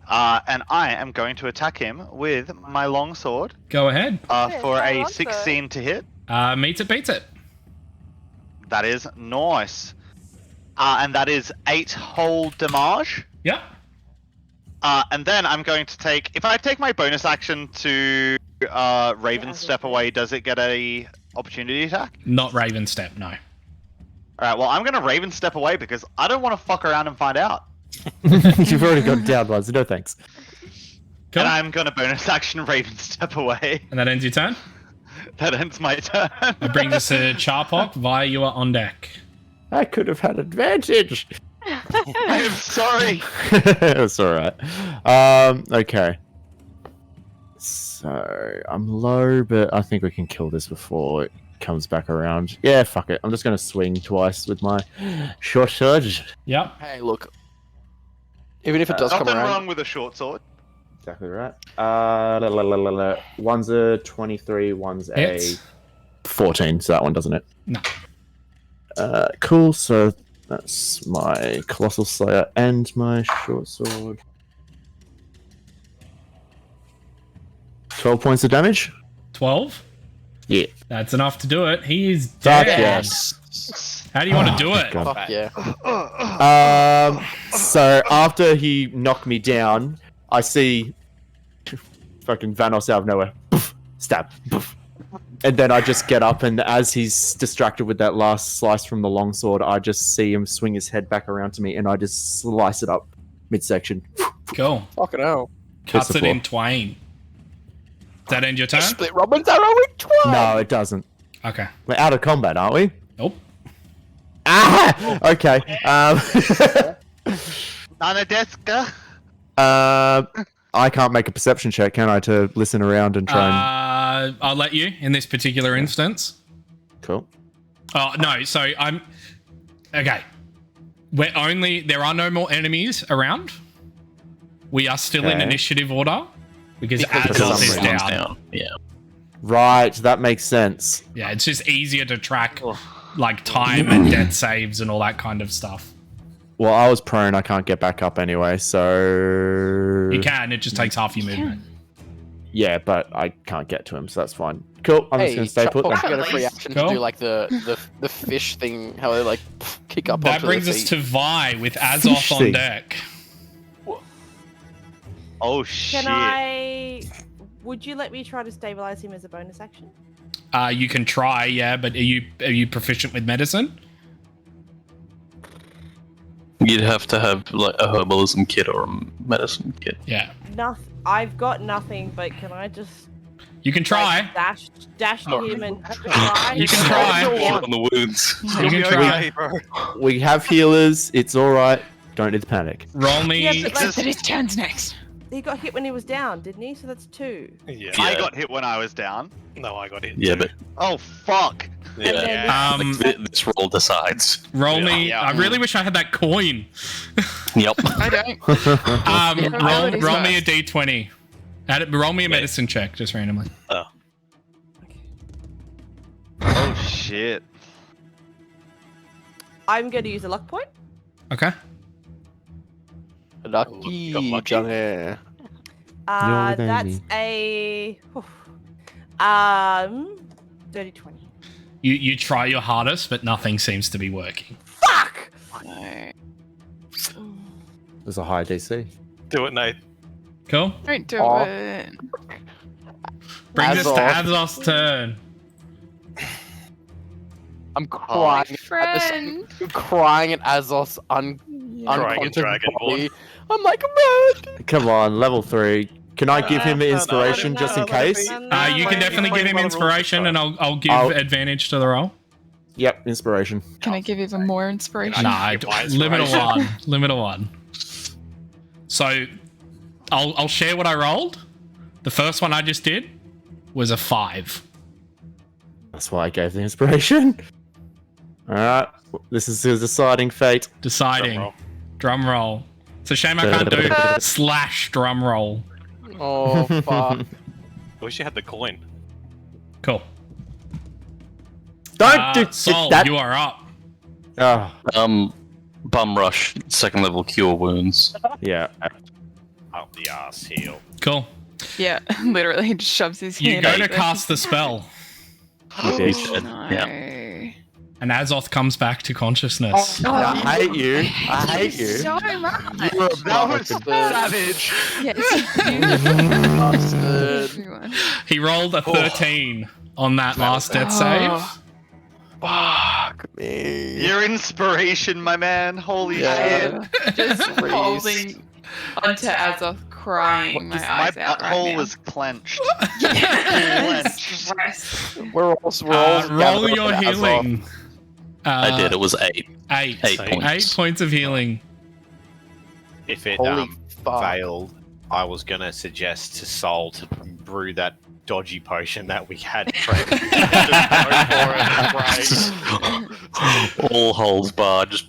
and I am going to attack him with my longsword Go ahead. for my a longsword. 16 to hit. Meets it, beats it. That is nice. And that is 8 whole damage. Yep. And then I'm going to take... If I take my bonus action to Raven Step away, does it get a opportunity attack? Not Raven Step, no. Alright, well, I'm going to Raven Step away because I don't want to fuck around and find out. You've already got down ones. No thanks. Cool. And I'm going to bonus action Raven Step away. And that ends your turn. That ends my turn. That brings us to Charpok. Vi, you are on deck. I could have had advantage. I'm sorry. It's alright. Okay. So, I'm low, but I think we can kill this before it comes back around. Yeah, fuck it. I'm just going to swing twice with my short sword. Yep. Hey, look. Even if it does come Nothing around, wrong with a short sword. Exactly right. One's a 23, one's Hits. a 14, so that one doesn't it? No. Cool, so that's my Colossal Slayer and my short sword. 12 points of damage? 12. Yeah. That's enough to do it. He is Fuck dead. yes. How do you want to do it? God. fuck yeah. So after he knocked me down, I see fucking Vanos out of nowhere. Poof, stab. Poof. And then I just get up, and as he's distracted with that last slice from the longsword, I just see him swing his head back around to me, and I just slice it up midsection. Cool. Fucking hell. Cuts the it in floor. twain. Does that end your turn? Split Robin's arrow with twice. No, it doesn't. Okay. We're out of combat, aren't we? Nope. Ah! Okay. Nanadeska. I can't make a perception check, can I, to listen around and try and... I'll let you in this particular instance. Cool. Oh, no. So I'm... Okay. There are no more enemies around. We are still in Okay. initiative order. Because Because Azoth is someone's down. Yeah. Right, that makes sense. Yeah, it's just easier to track like time and death saves and all that kind of stuff. Well, I was prone, I can't get back up anyway, so... You can, it just takes half your movement. Yeah, but I can't get to him, so that's fine. Cool, I'm just Hey, going to stay put Chopper, then. you get a free action Cool. to do like the fish thing, how they like kick up That onto brings their us feet. to Vi with Azoth Fish on thing. deck. Oh shit. Would you let me try to stabilize him as a bonus action? You can try, yeah, but are you proficient with medicine? You'd have to have like a herbalism kit or a medicine kit. Yeah. I've got nothing, but can I just You can try. like, dash to him and try? You can try. On the wounds. You can try. We have healers, it's alright. Don't need to panic. Roll me. Yeah, but like, But his turn's next. he got hit when he was down, didn't he? So that's 2. Yeah. I got hit when I was down. No, I got it. Yeah, but Oh fuck. yeah. This roll decides. Roll me. Yeah. I really wish I had that coin. Yep. I don't. Roll me a d20. Roll me a medicine check, just randomly. Oh shit. I'm going to use a luck point. Okay. lucky, got lucky. Johnny. You're the That's baby. a dirty 20. You try your hardest, but nothing seems to be working. Fuck! There's a high DC. Do it, Nate. Cool. Don't do Aw. it. Brings us to Azov. Azov's turn. I'm My crying. friend. I'm crying at Azos Crying at unconscious Dragonborn. body. I'm like, man. Come on, level 3. Can I give him no, inspiration just in case? You can definitely give him inspiration, and I'll give I'll- advantage to the roll. Yep, inspiration. Can I give even more inspiration? Nah, give my limit of inspiration. one. Limit of one. So, I'll share what I rolled. The first one I just did was a 5. That's why I gave the inspiration. Alright, this is the deciding fate. Deciding. Drum roll. It's a shame I can't do / drum roll. Oh fuck. I wish you had the coin. Cool. Don't do Sol, that. you are up. Oh, Bum rush, 2nd level cure wounds. yeah. Up the ass heel. Cool. Yeah, literally, he just shoves his You hand go out to there. cast the spell, You did. No. and Azoth comes back to consciousness. I hate you. I hate you. So much. You're a That was bastard. savage. Yes, Bastard. everyone. He rolled a 13 on that last death save. Oh. Fuck me. Your inspiration, my man. Holy shit. Yeah. Just Freeze. holding onto Azoth, crying my My eyes out right butthole now. is clenched. Stress. We're all Roll gathered your up to Azov. healing. I did. It was 8. 8. 8 points. 8 points of healing. If it Holy fuck. failed, I was gonna suggest to Sol to brew that dodgy potion that we had prepped. Just go for it, right? All holds barred. Just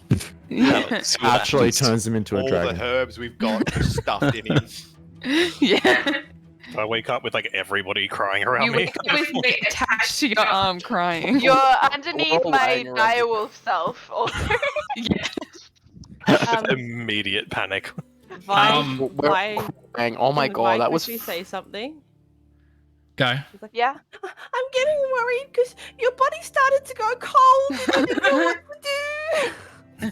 Yeah. see what Actually happens. turns him into a All dragon. the herbs we've got just stuffed in him. Yeah. I wake up with like everybody crying around You me. wake up with me attached to your arm crying. You're underneath all my lying around. direwolf self. Also. Yeah. Immediate panic. Um, We're Vi, crying. Oh my can god, Vi that was quickly say something. Go. He's like, Yeah. I'm getting worried because your body started to go cold and I didn't know what to do.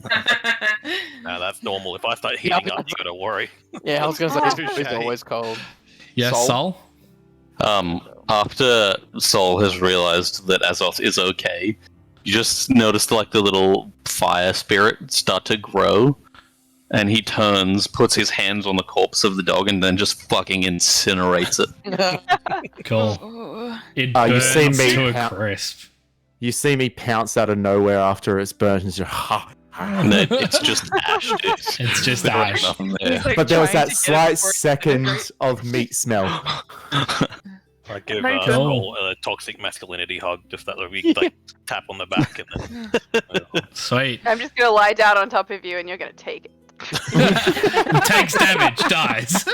Now that's normal. If I start heating up, you gotta worry. Yeah, I was gonna say Touche. it's always cold. Yes, Sol? Sol? After Sol has realized that Azoth is okay, you just notice like the little fire spirit start to grow, and he turns, puts his hands on the corpse of the dog, and then just fucking incinerates it. Cool. Oh. It You burns see me to a count- crisp. You see me pounce out of nowhere after it's burnt, and just And then it's just ash. Dude. It's just There's ash. nothing there. He's, like, But there was trying that to get slight it before it second disintegrates. of meat smell. I give Very cool. Sol a toxic masculinity hug, just that we like tap on the back and then. Sweet. I'm just gonna lie down on top of you and you're gonna take it. Takes damage, dies.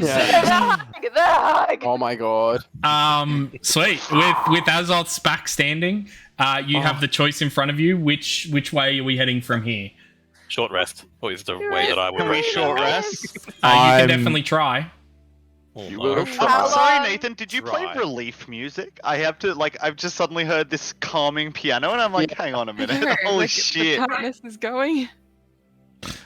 Yeah. The hug! Oh my god. Sweet. With Azoth's back standing, you have the choice in front of you. Which way are we heading from here? Short rest. Or is the way that I would Can we rest. short rest? You I'm- can definitely try. Oh, You no. will How Sorry, long- Nathan. Did you play Right. relief music? I have to I've just suddenly heard this calming piano, and I'm like, hang on a minute. Holy Like, shit! The tightness is going.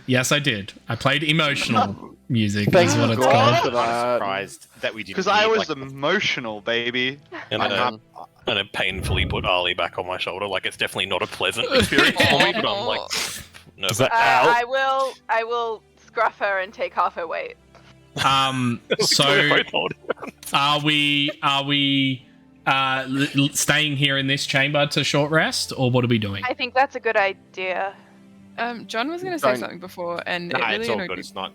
Yes, I did. I played emotional music. Thank Is what it's God. called. For I'm that. surprised that we didn't. Because I need, was like, emotional, baby. And I then, can't- and then painfully put Ali back on my shoulder. Like it's definitely not a pleasant experience for me, but I'm like nervous. I will scruff her and take half her weight. So are we staying here in this chamber to short rest, or what are we doing? I think that's a good idea. John was going to say Don't- something before, and Nah, it it's really all annoyed good. me. It's not.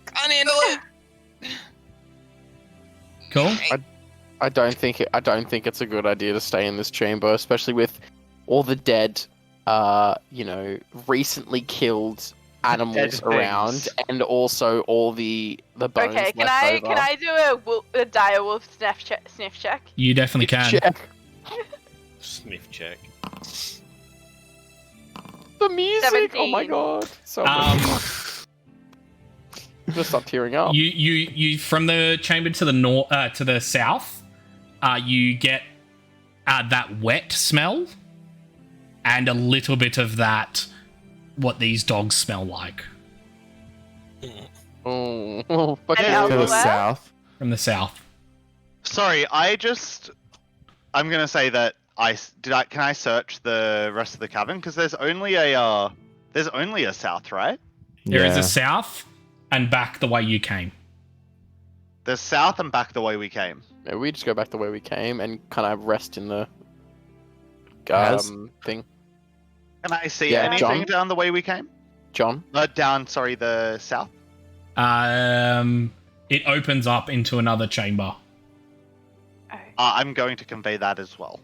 Can't handle it. Cool. I don't think it's a good idea to stay in this chamber, especially with all the dead, recently killed animals Dead around, things. and also all the bones Okay, can left I over. can I do a dire wolf sniff check? You definitely can. check Sniff check. the music? Oh my 17. god! So Um, Just stop tearing up. You from the chamber to the north, to the south, you get that wet smell, and a little bit of that, what these dogs smell like. Oh, And fucking elsewhere? To the south. From the south. Sorry, I'm gonna say that can I search the rest of the cabin? Because there's only a south, right? There is a south and back the way you came. There's south and back the way we came. Yeah, we just go back the way we came and kind of rest in the Yes. thing. Can I see Yeah, anything John? down the way we came? John? The south. It opens up into another chamber. I'm going to convey that as well.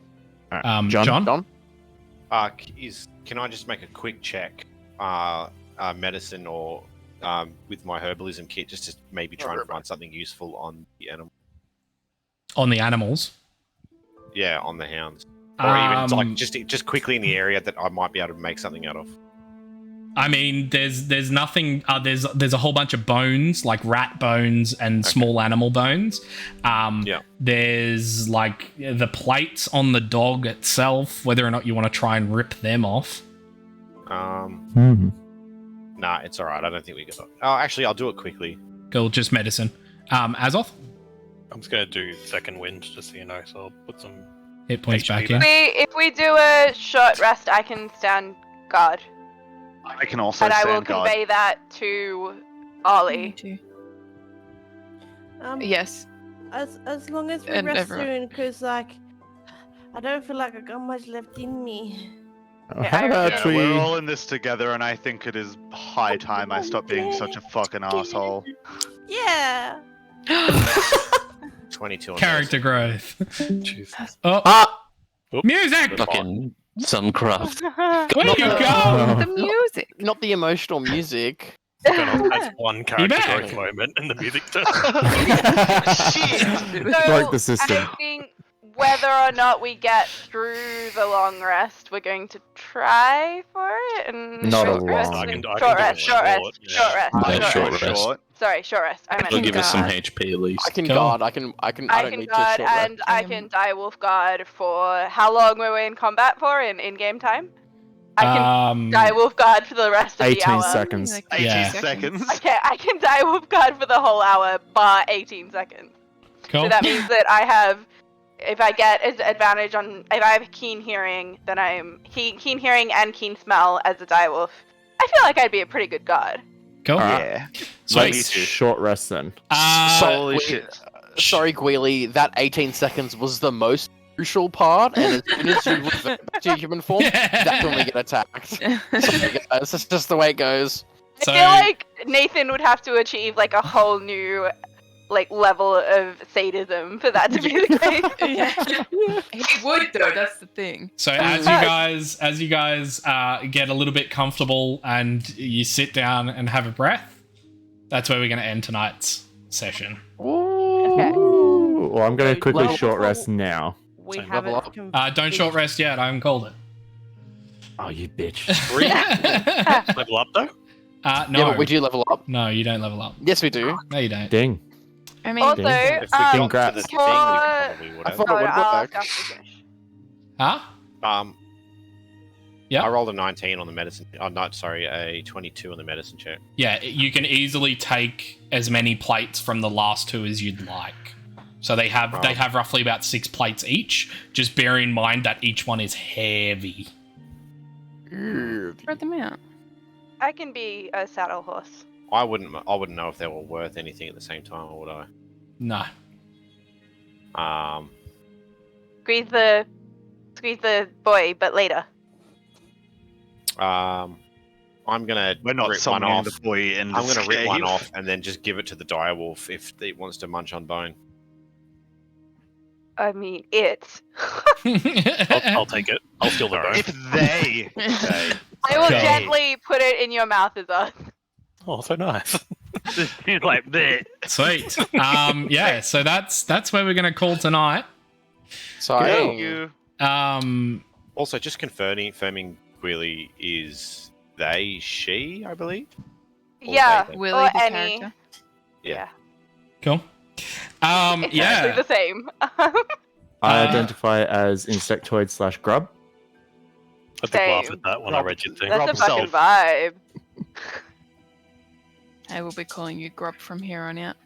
John? John? Can I just make a quick check, medicine or with my herbalism kit, just to maybe try and find something useful on the animal? On the animals. Yeah, on the hounds, or even like just quickly in the area that I might be able to make something out of. I mean, there's nothing. There's a whole bunch of bones, like rat bones and small animal bones. There's like the plates on the dog itself. Whether or not you want to try and rip them off. Nah, it's all right. I don't think we got it. Oh, actually, I'll do it quickly. Cool, just medicine. Azoth, I'm just gonna do second wind, just so you know. So I'll put some hit points HP back in. If we do a short rest, I can stand guard. I can also And I will stand guard. convey that to Ollie. Yes. As long as we And rest everyone. soon, because like I don't feel like I got much left in me. How about Yeah, we? we're all in this together, and I think it is high time I stop being such a fucking asshole. Yeah. 22 on Character growth. Jesus. Oh, Oop. music! Fucking Suncraft. Where you go? The music. Not the emotional music. That's one character back. growth moment, and the music turns. Like the system. I think whether or not we get through the long rest, we're going to try for it. And Not a short rest long. I can do short a rest, short rest, short, yeah. short rest, Yeah, short short rest. rest. Sorry, short rest. I meant It'll give us some guard. HP at least. I can Cool. guard. I don't I can need to guard short rest. and I can direwolf guard for how long were we in combat for in game time? I can direwolf guard for the rest of the 18 hour. seconds. Like 18 Yeah. seconds. Okay, I can direwolf guard for the whole hour, bar 18 seconds. Cool. So that means that I have, if I get advantage on, if I have keen hearing, then I'm keen hearing and keen smell as a direwolf. I feel like I'd be a pretty good guard. Cool. Yeah. Sweet. Me too. Short rest then. Holy wait, shit. Sorry, Gweely, that 18 seconds was the most crucial part, and as soon as you revert back to your human form, that's when we get attacked. Sorry, guys, that's just the way it goes. So- I feel like Nathan would have to achieve like a whole new like level of sadism for that to be the case. Yeah. He would though. That's the thing. So as you guys get a little bit comfortable and you sit down and have a breath, that's where we're going to end tonight's session. Ooh, well, I'm going to quickly Level- short rest now. We So level up. haven't. Don't short rest yet. I haven't called it. Oh, you bitch. Level up though. No, Yeah, but we do level up. no, you don't level up. Yes, we do. No, you don't. Ding. I mean, Also, If we got to Congrats. the thing, we probably would I have. thought it would I'll work. ask after finish. Huh? Yeah. I rolled a 19 on the medicine. Oh, no, sorry, a 22 on the medicine check. Yeah, you can easily take as many plates from the last two as you'd like. So they have roughly about 6 plates each. Just bear in mind that each one is heavy. spread them out. I can be a saddle horse. I wouldn't know if they were worth anything at the same time, would I? No. Squeeze the boy, but later. I'm gonna We're not rip one summoning off. the boy in I'm this gonna rip one game. off and then just give it to the direwolf if it wants to munch on bone. I mean, it. I'll take it. I'll steal the bone. If they. Okay. I will Okay. gently put it in your mouth as us. Oh, so nice. like that. Sweet. Yeah, so that's where we're gonna call tonight. Sorry. Thank you. Also, just confirming Gwilly is they, she, I believe? Or Yeah, they, they? Willie, or the any. character. Yeah. Cool. Exactly Yeah. the same. I identify as insectoid/grub. I did laugh Same. at that when I read your thing. That's Rob a fucking self. vibe. I will be calling you Grub from here on out.